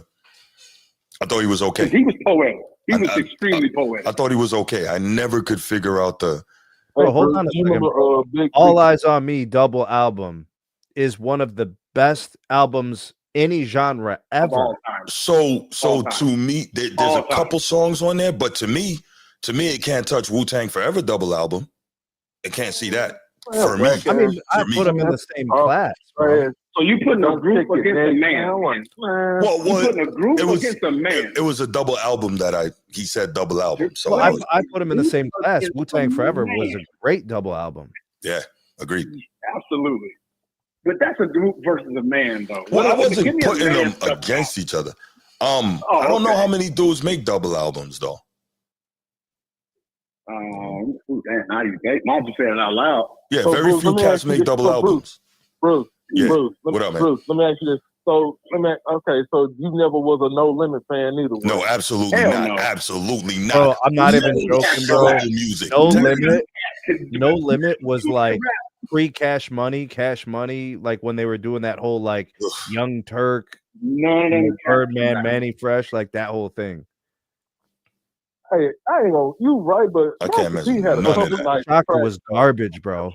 thought he was okay. He was poetic. He was extremely poetic. I thought he was okay. I never could figure out Bro, hold on a second. All Eyes on Me double album is one of the best albums any genre ever. So to me, there's a couple songs on there, but to me, it can't touch Wu-Tang Forever double album. It can't see that. For me, I mean, I put them in the same class. Bro. So you putting a group against a man? Well, you putting a group against a man? It was a double album he said double album. So I put them in the same class. Wu-Tang Forever was a great double album. Yeah, agreed. Absolutely. But that's a group versus a man, though. Well, I wasn't putting them against each other. I don't know how many dudes make double albums though. Now you just saying it out loud. Yeah, so very few cats make double albums. Bruce, what up, man? Bruce, let me ask you this. So you never was a No Limit fan either. No, absolutely not. No. Absolutely not. Bro, I'm not even joking, bro. No Limit was like pre-Cash Money, like when they were doing that whole like Young Turk, Birdman, Manny Fresh, like that whole thing. Hey, I ain't gonna. You right, but I can't imagine. Chaka was garbage, bro.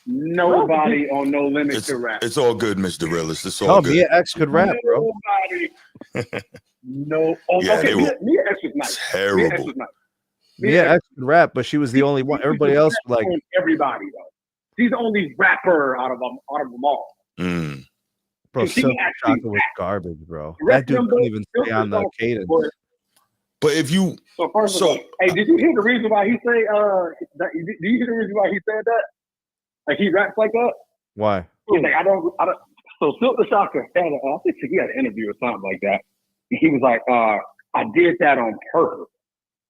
Nobody on No Limit could rap. It's all good, Mr. Realist. It's all good. Mia X could rap, bro. No. Okay, Mia X was nice. Terrible. Mia X could rap, but she was the only one. Everybody else, like everybody though. She's the only rapper out of them all. Bro, Silk Chaka was garbage, bro. That dude couldn't even stay on the cadence. But if you hey, did you hear the reason why he say do you hear the reason why he said that? Like he raps like that? Why? He's like, I don't. So Silk the Shocker had, I think he had an interview or something like that. He was like, I did that on purpose.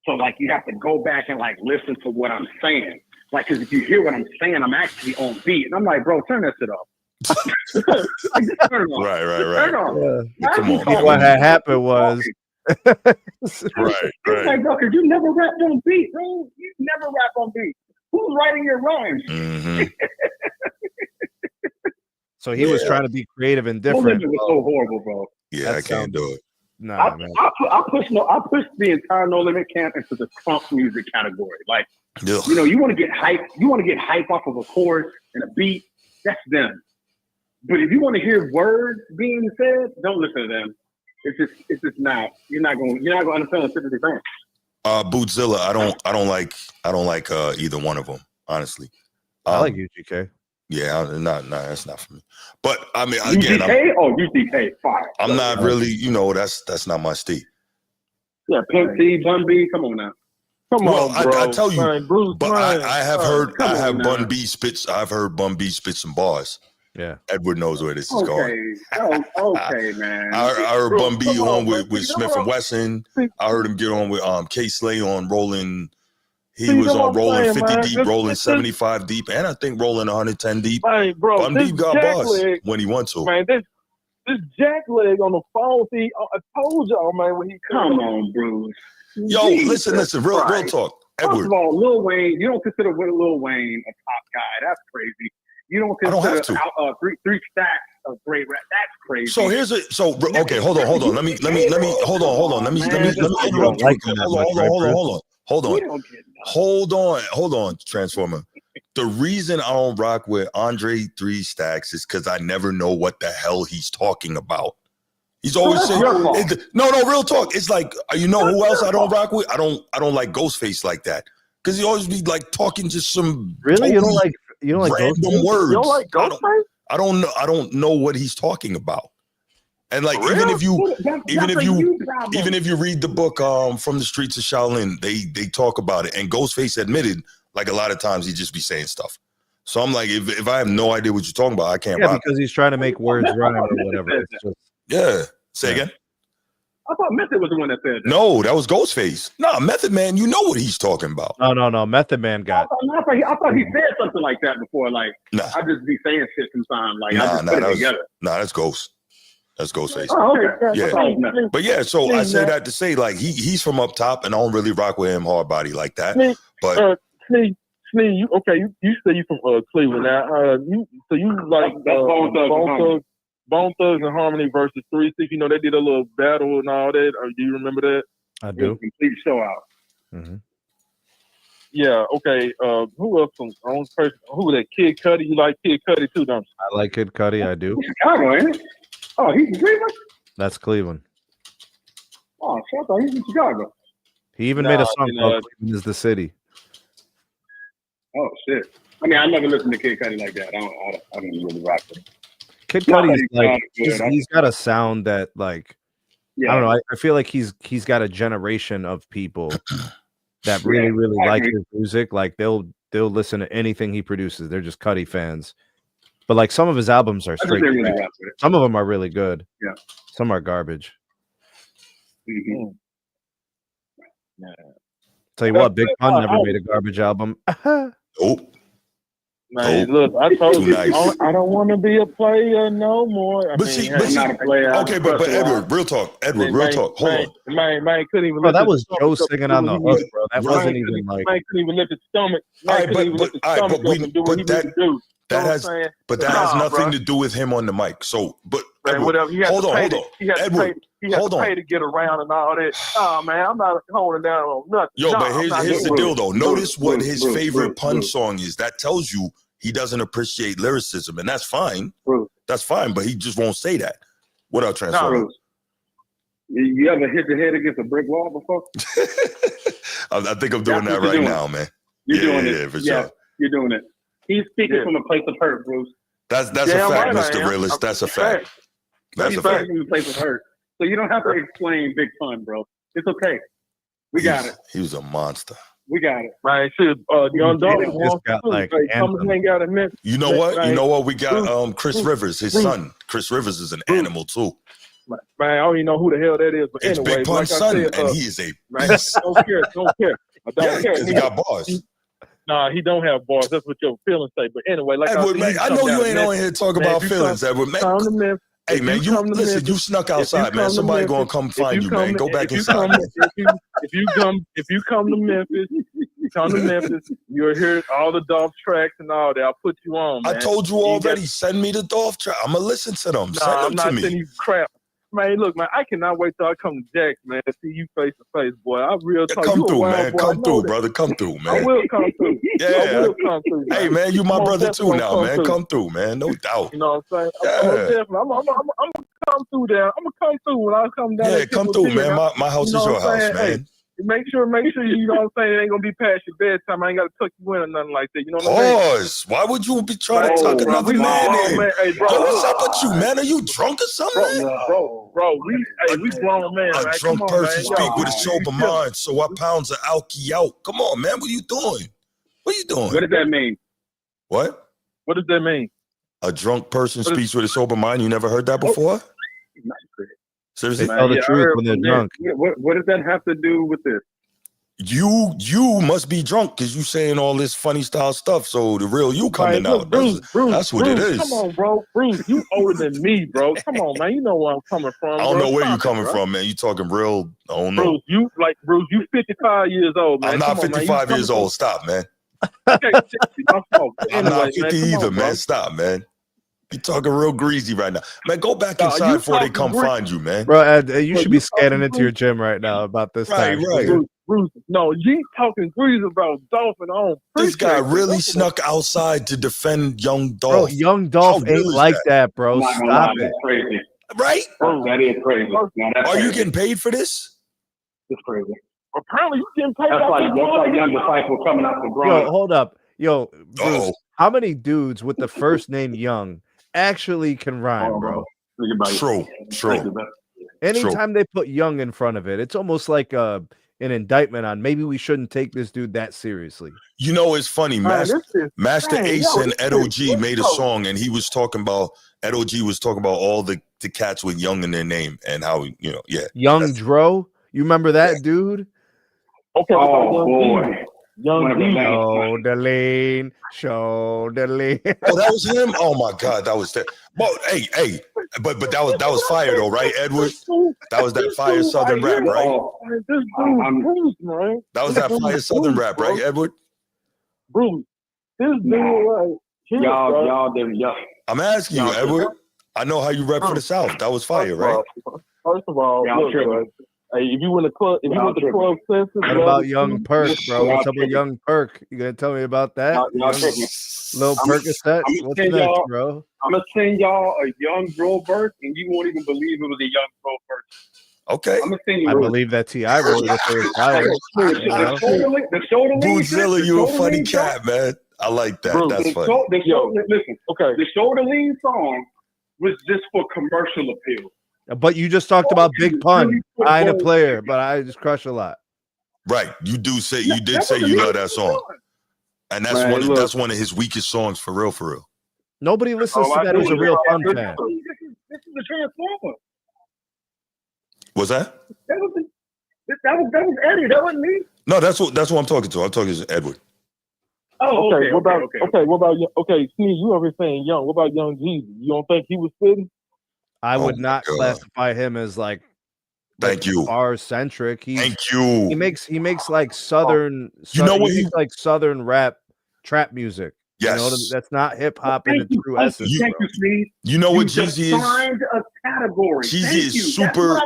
So like, you have to go back and like listen to what I'm saying. Like, because if you hear what I'm saying, I'm actually on beat. And I'm like, bro, turn that shit off. Like, just turn it off. Right. Turn it off. Yeah, come on. What had happened was. Right. Like, bro, because you never rapped on beat, bro. You never rap on beat. Who's writing your rhymes? Mm-hmm. So he was trying to be creative and different. It was so horrible, bro. Yeah, I can't do it. Nah, man. I pushed the entire No Limit camp into the crunk music category. Like, you know, you want to get hype. You want to get hype off of a chorus and a beat. That's them. But if you want to hear words being said, don't listen to them. It's just not. You're not going to understand what they're saying. Bootzilla, I don't like either one of them, honestly. I like UGK. Yeah, that's not for me. But I mean, again, UGK, fire. I'm not really, that's not my state. Yeah, Pimp C, Bun B, come on now. Come on, bro. I tell you, man, Bruce, but man. I have heard, I've heard Bun B spit some bars. Yeah, Edward knows where this is going. Okay, man. I heard Bun B on with Smith and Wesson. I heard him get on with K Slay on Rolling. He was on Rolling 50 deep, Rolling 75 deep, and I think Rolling 110 deep. Man, bro, Bun B got bars when he wants to. Man, this jack leg on the phone. See, I told y'all, man, when he come on, Bruce. Yo, listen, real talk. Edward. First of all, Lil Wayne, you don't consider Lil Wayne a top guy. That's crazy. You don't consider three stacks of great rap. That's crazy. So okay, hold on. Let me hold on. Let me interrupt you. Hold on, Transformer. The reason I don't rock with Andre 3 Stacks is because I never know what the hell he's talking about. He's always saying, no, real talk. It's like, you know who else I don't rock with? I don't like Ghostface like that. Because he always be like talking just some really you don't like random Ghostface? words. You don't like Ghostface? I don't know what he's talking about. And like even if you read the book From the Streets of Shaolin, they talk about it. And Ghostface admitted like a lot of times he just be saying stuff. So I'm like, if I have no idea what you're talking about, I can't rock because he's trying to make words rhyme or whatever. It's just, say again. I thought Method was the one that said that. No, that was Ghostface. Nah, Method Man, you know what he's talking about. No. Method Man got. I thought he said something like that before. Like, I just be saying shit sometimes. Like, I just put it together. That's Ghost. That's Ghostface. Oh, okay. Yeah. But yeah, so I say that to say, like, he's from up top, and I don't really rock with him hard body like that. But Sneed, you say you from Cleveland now. You like Bone Thugs and Harmony versus 3-6. You know, they did a little battle and all that. Do you remember that? I do. Complete show out. Mm-hmm. Yeah, okay. Who else from who was that? Kid Cudi? You like Kid Cudi too, don't you? I like Kid Cudi, I do. Chicago, ain't it? Oh, he's in Cleveland? That's Cleveland. Oh, shit, I thought he's in Chicago. He even made a song called Cleveland is the City. Oh, shit. I mean, I never listened to Kid Cudi like that. I don't really rock with him. Kid Cudi's like he's got a sound that like I don't know. I feel like he's got a generation of people that really like his music. Like they'll listen to anything he produces. They're just Cudi fans. But like some of his albums are straight. Some of them are really good. Yeah. Some are garbage. Mm-hmm. Yeah. Tell you what, Big Pun never made a garbage album. Man, look, I told you, I don't want to be a player no more. I'm not a player. Okay, but Edward, real talk. Hold on. Man, couldn't even. Bro, that was Joe singing on the hook, bro. That wasn't even like. Man couldn't even lift his stomach. But that has nothing to do with him on the mic. So, but whatever. Hold on. He had to pay to get around and all that. Oh man, I'm not holding down on nothing. Yo, but here's the deal though. Notice what his favorite pun song is. That tells you he doesn't appreciate lyricism, and that's fine. That's fine, but he just won't say that. What else, Transformer? You ever hit your head against a brick wall before? I think I'm doing that right now, man. You're doing it. Yeah, for sure. You're doing it. He's speaking from a place of hurt, Bruce. That's a fact, Mr. Realist. That's a fact. That's a fact. From a place of hurt. So you don't have to explain Big Pun, bro. It's okay. We got it. He was a monster. We got it. Man, shit, Young Dog just wants got, to. like, Hey, come anthem. hang out in Memphis. You know what? Man, You know what? We got Bruce, Chris Rivers, his Bruce. son. Chris Rivers is an animal too. Man, I don't even know who the hell that is. But It's anyway, Big Pun's like son, I said, and he is a man, beast. don't care. I don't Yeah, care. because he got bars. Nah, he don't have bars. That's what your feelings say. But anyway, like Edward, I man, said, I know you ain't on here talking about feelings, Edward. Man, come to Memphis. hey, man, you listen. You snuck outside, man. Somebody gonna come find you, man. Go back inside. If you come to Memphis, you'll hear all the Dolph tracks and all that. I'll put you on, man. I told you already. Send me the Dolph track. I'm gonna listen to them. Nah, Send them I'm not to me. sending you crap. Man, look, man, I cannot wait till I come to Jack's, man, to see you face to face, boy. I real talk. Come You a through, wild man. boy. Come through, brother. Come through, I man. will come through. Yeah. I will come through. Man. Hey, man, you my brother too definitely now, come man. through. Come through, man. No doubt. You know what I'm saying? Yeah. I'm gonna come through there. I'm gonna come through when I come down. Yeah, come through, man. My house is your house, man. Hey, make sure you know what I'm saying. It ain't gonna be past your bedtime. I ain't gotta tuck you in or nothing like that. You know what I'm saying? Pause. Why would you be trying to tuck another man in? Hey, bro, Yo, what's up with you, man? Are you drunk or something? Bro, we grown man. A man. drunk Come on, person man. speak with a sober mind, so what pounds of alky out? Come on, man. What are you doing? What are you doing? What does that mean? What? What does that mean? A drunk person speaks with a sober mind? You never heard that before? Seriously? They tell the truth when they're drunk. What does that have to do with this? You must be drunk because you saying all this funny style stuff. So the real you coming out. Bruce, that's what it is. Come on, bro. Bruce, you older than me, bro. Come on, man. You know where I'm coming from. I don't know where you Stop coming it, from, man. You talking real? I don't know. Bruce, you 55 years old, man. I'm not Come on, 55 man. years old. Stop, man. Okay, I'm not 50 man. either, On, man. bro. Stop, man. You talking real greasy right now, man. Go back inside before they come find you, man. Bro, Ed, you should be scanning into your gym right now about this time. Right. Bruce, no, you talking greasy about Dolphin on. This guy really snuck outside to defend young Dolph. Bro, young Dolph ain't like that, bro. Stop it. That's crazy. Right? That is crazy. Are you getting paid for this? It's crazy. Apparently, you getting paid. That's like young disciple coming out the ground. Yo, hold up. Yo, Bruce, how many dudes with the first name Young actually can rhyme, bro? True. Anytime they put Young in front of it, it's almost like an indictment on maybe we shouldn't take this dude that seriously. You know, it's funny. Master Ace and Ed OG made a song, and he was talking about Ed OG was talking about all the cats with Young in their name and how Young Dro. You remember that dude? Okay. Oh boy. Young Show the lane. Oh, that was him. Oh my God, that was that. Well, hey, but that was fire though, right, Edward? That was that fire Southern rap, right? That was that fire Southern rap, right, Edward? Bruce, this dude, right? Y'all. I'm asking you, Edward. I know how you rep for the South. That was fire, right? First of all, look, hey, if you went to club, Census, what about Young Perk, bro? What's up with Young Perk? You gonna tell me about that? Little Percocet? What's next, bro? I'm gonna send y'all a Young Bro verse, and you won't even believe it was a Young Bro verse. Okay. I'm gonna send you. I believe that T.I. wrote it for his fire. Bootzilla, you a funny cat, man. I like that. That's funny. Listen, the Shoulder Lean song was just for commercial appeal. But you just talked about Big Pun. I ain't a player, but I just crush a lot. Right. You did say you love that song. And that's one of his weakest songs for real. Nobody listens to that who's a real Pun fan. This is the Transformer. Was that? That was Eddie. That wasn't me. No, that's what I'm talking to. I'm talking to Edward. Oh, okay. What about Sneed, you ever saying Young? What about Young Jeezy? You don't think he was spitting? I would not classify him as like Thank you. Bar centric. Thank you. He makes like southern. You know what? He makes like southern rap, trap music. Yes, you know, that's not hip hop in its true essence. Thank you, Steve. You know what Jeezy is? Find a category. Jeezy is super.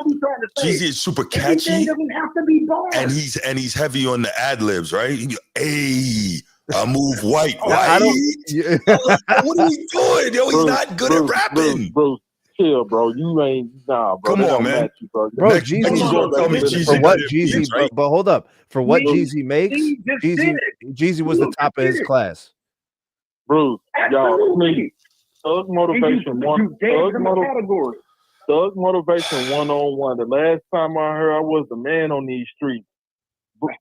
Jeezy is super catchy. Doesn't have to be bars. And he's heavy on the ad libs, right? Hey, I move white. What are we doing? Yo, he's not good at rapping. Bruce, chill, bro. You ain't bro. Come on, man. Bro, Jeezy. For what Jeezy? Right? But hold up. For what Jeezy makes, Jeezy was the top of his class. Bruce, y'all, Sneed. Thug Motivation 101. The last time I heard I was the man on these streets.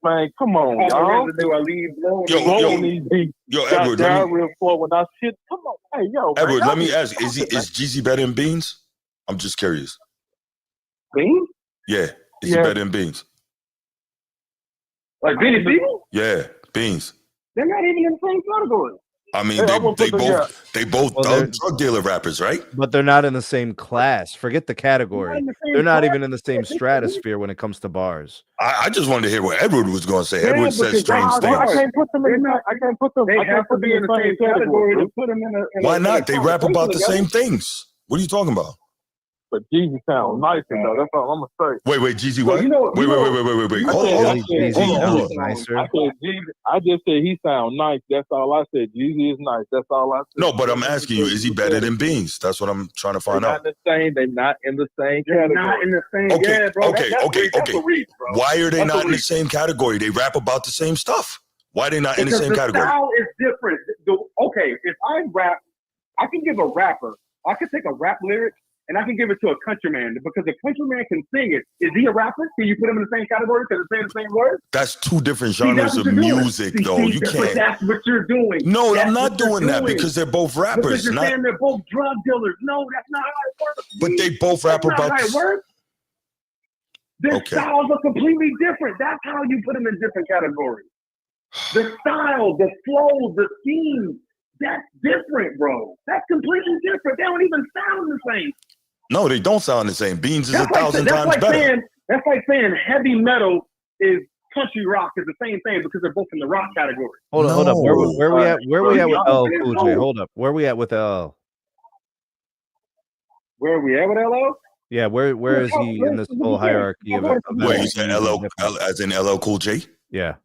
Man, come on, y'all. Yo, Edward, when I shit. Come on, hey, yo, Edward, man, let me ask: is Jeezy better than Beans? I'm just curious. Beans? Yeah, is he better than Beans? Like Beanie Siegel? Yeah, Beans. They're not even in the same category. I mean, they both drug dealer rappers, right? But they're not in the same class. Forget the category. They're not even in the same stratosphere when it comes to bars. I just wanted to hear what Edward was going to say. Edward says strange things. I can't put them in. I can't put them. They have to be in the same category to put them in a. Why not? They rap about the same things. What are you talking about? But Jeezy sounds nicer, though. That's all I'm gonna say. Wait, Jeezy, what? Wait. Hold on. Jeezy sounds nicer. I just said he sounds nice. That's all I said. Jeezy is nice. That's all I said. No, but I'm asking you, is he better than Beans? That's what I'm trying to find out. They're not in the same category. They're not in the same. Okay, yeah, bro. okay. That's a reach, bro. Why are they not in the same category? They rap about the same stuff. Why are they not in the same category? The style is different. Okay, if I rap, I can give a rapper. I can take a rap lyric and I can give it to a countryman because a countryman can sing it. Is he a rapper? Can you put him in the same category because it's saying the same words? That's two different genres of music, though. You can't. That's what you're doing. No, I'm not doing that because they're both rappers. Because you're saying they're both drug dealers. No, that's not how it works. But they both rap about. That's not how it works. Their styles are completely different. That's how you put them in different categories. The style, the flow, the theme, that's different, bro. That's completely different. They don't even sound the same. No, they don't sound the same. Beans is 1,000 times better. That's like saying heavy metal is country rock is the same thing because they're both in the rock category. Hold up. Where we at? Where we at with LL Cool J? Hold up. Where we at with LL? Where are we at with LL? Yeah, where is he in this whole hierarchy of it? Wait, you said LL as in LL Cool J? Yeah.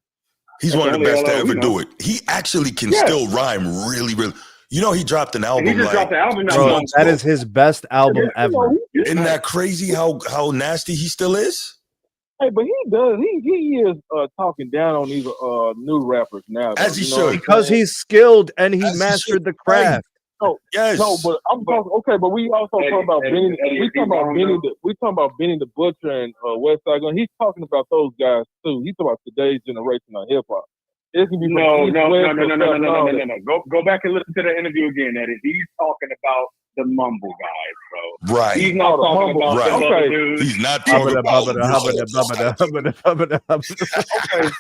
He's one of the best to ever do it. He actually can still rhyme really. You know, he dropped an album. He just dropped the album. Bro, that is his best album ever. Isn't that crazy how nasty he still is? Hey, but he does. He is talking down on these new rappers now. As he should. Because he's skilled and he mastered the craft. No, yes. No, but I'm talking. Okay, but we also talking about Benny. We talking about Benny the Butcher and Westside Gun. He's talking about those guys too. He's talking about today's generation of hip hop. No. Go back and listen to the interview again, Eddie. He's talking about the mumble guys, bro. Right. He's not talking about the other dudes. He's not talking about Okay,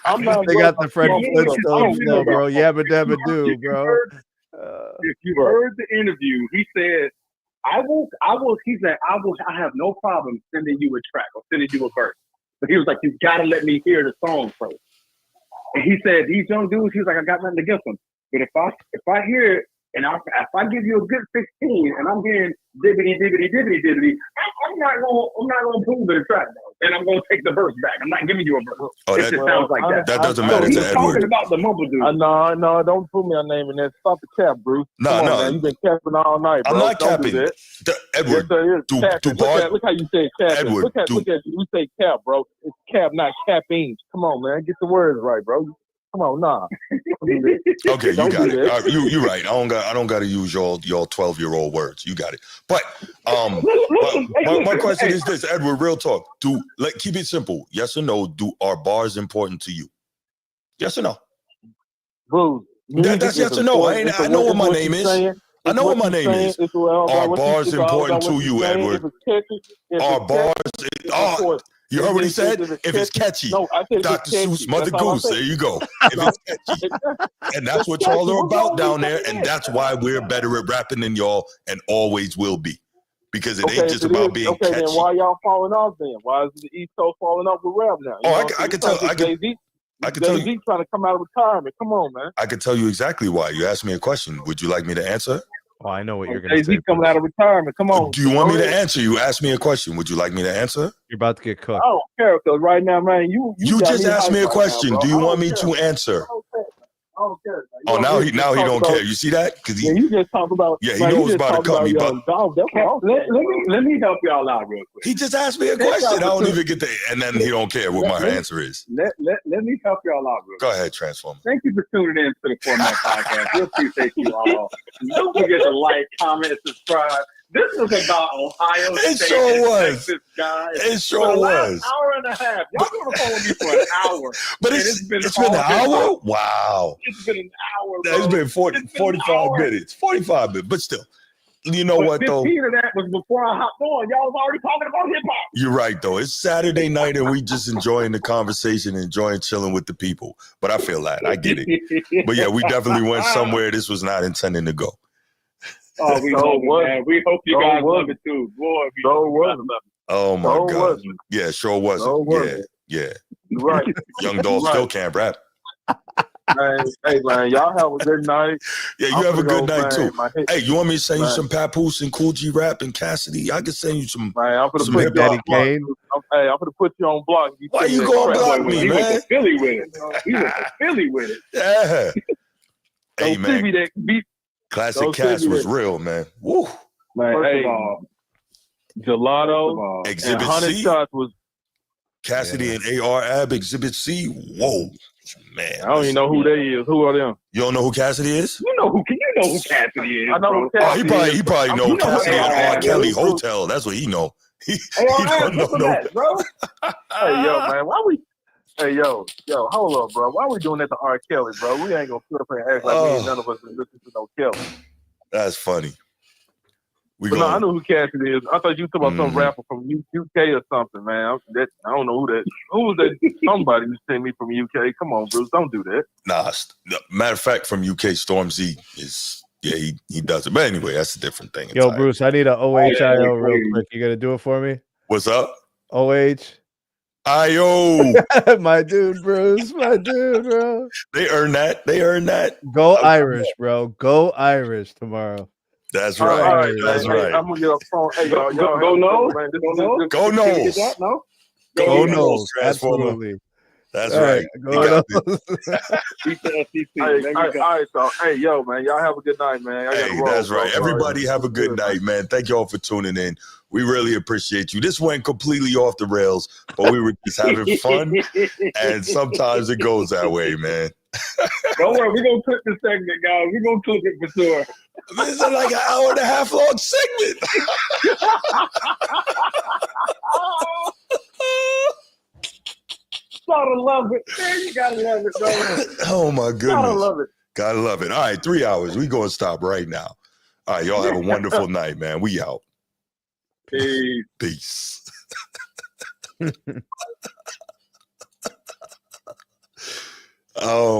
I'm not. They got the Fred Flintstones though, bro. Yabba dabba doo, bro. If you heard the interview, he said, I have no problem sending you a track or sending you a verse. But he was like, you gotta let me hear the song first. And he said, these young dudes, he was like, I got nothing against them. But if I hear it, and if I give you a good 16 and I'm getting dibbity, I'm not gonna prove it a track, though. And I'm gonna take the verse back. I'm not giving you a verse. Oh, it just sounds like that. That doesn't matter to Edward. Talking about the mumble dude. No, don't put me on name in that. Stop the cap, Bruce. No. Man, you've been capping all night, bro. I'm not capping. Edward, look how you say cap. Edward, look at you say cap, bro. It's cap, not capping. Come on, man. Get the words right, bro. Come on, nah. Okay, you got it. You're right. I don't got to use your 12-year-old words. You got it. But my question is this, Edward. Real talk. Keep it simple. Yes or no? Are bars important to you? Yes or no? Bro, that's yes or no. I know what my name is. I know what my name is. Are bars important to you, Edward? Are bars? You heard what he said? If it's catchy, Dr. Seuss, Mother Goose, there you go. If it's catchy. And that's what y'all are about down there, and that's why we're better at rapping than y'all and always will be. Because it ain't just about being catchy. Then why y'all falling off then? Why is the East Coast falling off with rap now? I can tell you. Jay-Z trying to come out of retirement. Come on, man. I can tell you exactly why. You asked me a question. Would you like me to answer? Oh, I know what you're going to say. Jay-Z coming out of retirement. Come on. Do you want me to answer? You asked me a question. Would you like me to answer? You're about to get cooked. I don't care, because right now, man, you just asked me a question. Do you want me to answer? I don't care. Oh, now he don't care. You see that? Because you just talk about. Yeah, he knows about to cut me. But let me help y'all out real quick. He just asked me a question. I don't even get and then he don't care what my answer is. Let me help y'all out real quick. Go ahead, Transformer. Thank you for tuning in to the Format Podcast. We appreciate you all. Don't forget to like, comment, subscribe. This was about Ohio State. It sure was. Texas guys. It sure for the was. last hour and a half. Y'all been on the phone with me for an hour. But it's been an hour? Wow. It's been an hour, bro. It's been 45 minutes. 45 minutes. But still, you know what, though? 15 of that was before I hopped on. Y'all was already talking about hip-hop. You're right, though. It's Saturday night, and we just enjoying the conversation, enjoying chilling with the people. But I feel that. I get it. But, yeah, we definitely went somewhere this was not intending to go. Oh, we love it, man. We hope you guys love it, too. Boy, love it. Oh, my God. Yeah, sure wasn't. Yeah. You're right. Young Dolph still can't rap. Man, hey, man, y'all have a good night. Yeah, you have a good night, too. Hey, you want me to send you man. some Papoose and Cool G rap and Cassidy? I can send you some. Man, I'm some gonna put Daddy Kane. Hey, I'm gonna put you on block. Why you gonna block me, He went man? to Philly with it. He went to Philly with it. Yeah. Hey, Don't see me man. that beat. Classic Don't Cass send me was that. real, man. Woo. Man, First hey, of all, Gelato and Exhibit 100 C. shots was. Cassidy and AR Ab, Exhibit C. Whoa. Man. I don't even know who they is. Who are them? You don't know who Cassidy is? you know who Cassidy is. I know who bro. Cassidy Oh, he probably know You know who Cassidy AR and R. Ab Kelly is. Hotel. That's what he know. He Hey, don't know no. bro. Hey, yo, man, why we? Hey, yo, hold up, bro. Why we doing that to R. Kelly, bro? We ain't gonna sit up and act like we ain't none of us listen to no Kelly. That's funny. We But no, I going. know who Cassidy is. I thought you talking about some rapper from UK or something, man. I don't know who that. Who was that? Somebody who sent me from UK. Come on, Bruce, don't do that. Nah. Matter of fact, from UK, Stormzy is. Yeah, he does it. But anyway, that's a different thing. Yo, entirely. Bruce, I need a OHIO real quick. You gonna do it for me? What's up? OH. IO. My dude, Bruce. My dude, bro. They earn that. Go Irish, bro. Go Irish tomorrow. That's All right. right, That's man. right. Hey, I'm gonna get a phone. Hey, y'all Go Knowles. man. Go Knowles. Go Knowles, Knowles. Transformer. Absolutely. That's All right. Go You got Knowles. All right, so hey, yo, man, y'all have a good night, man. I gotta Hey, roll, that's right. bro. Everybody have a good night, man. Thank you all for tuning in. We really appreciate you. This went completely off the rails, but we were just having fun, and sometimes it goes that way, man. Don't worry, we're gonna clip this segment, guys. We're gonna clip it for sure. This is like an hour and a half long segment. Gotta love it. Man, you gotta love it, bro. Oh my goodness. Gotta love it. Gotta love it. All right, 3 hours. We gonna stop right now. All right, y'all have a wonderful night, man. We out. Peace. Oh.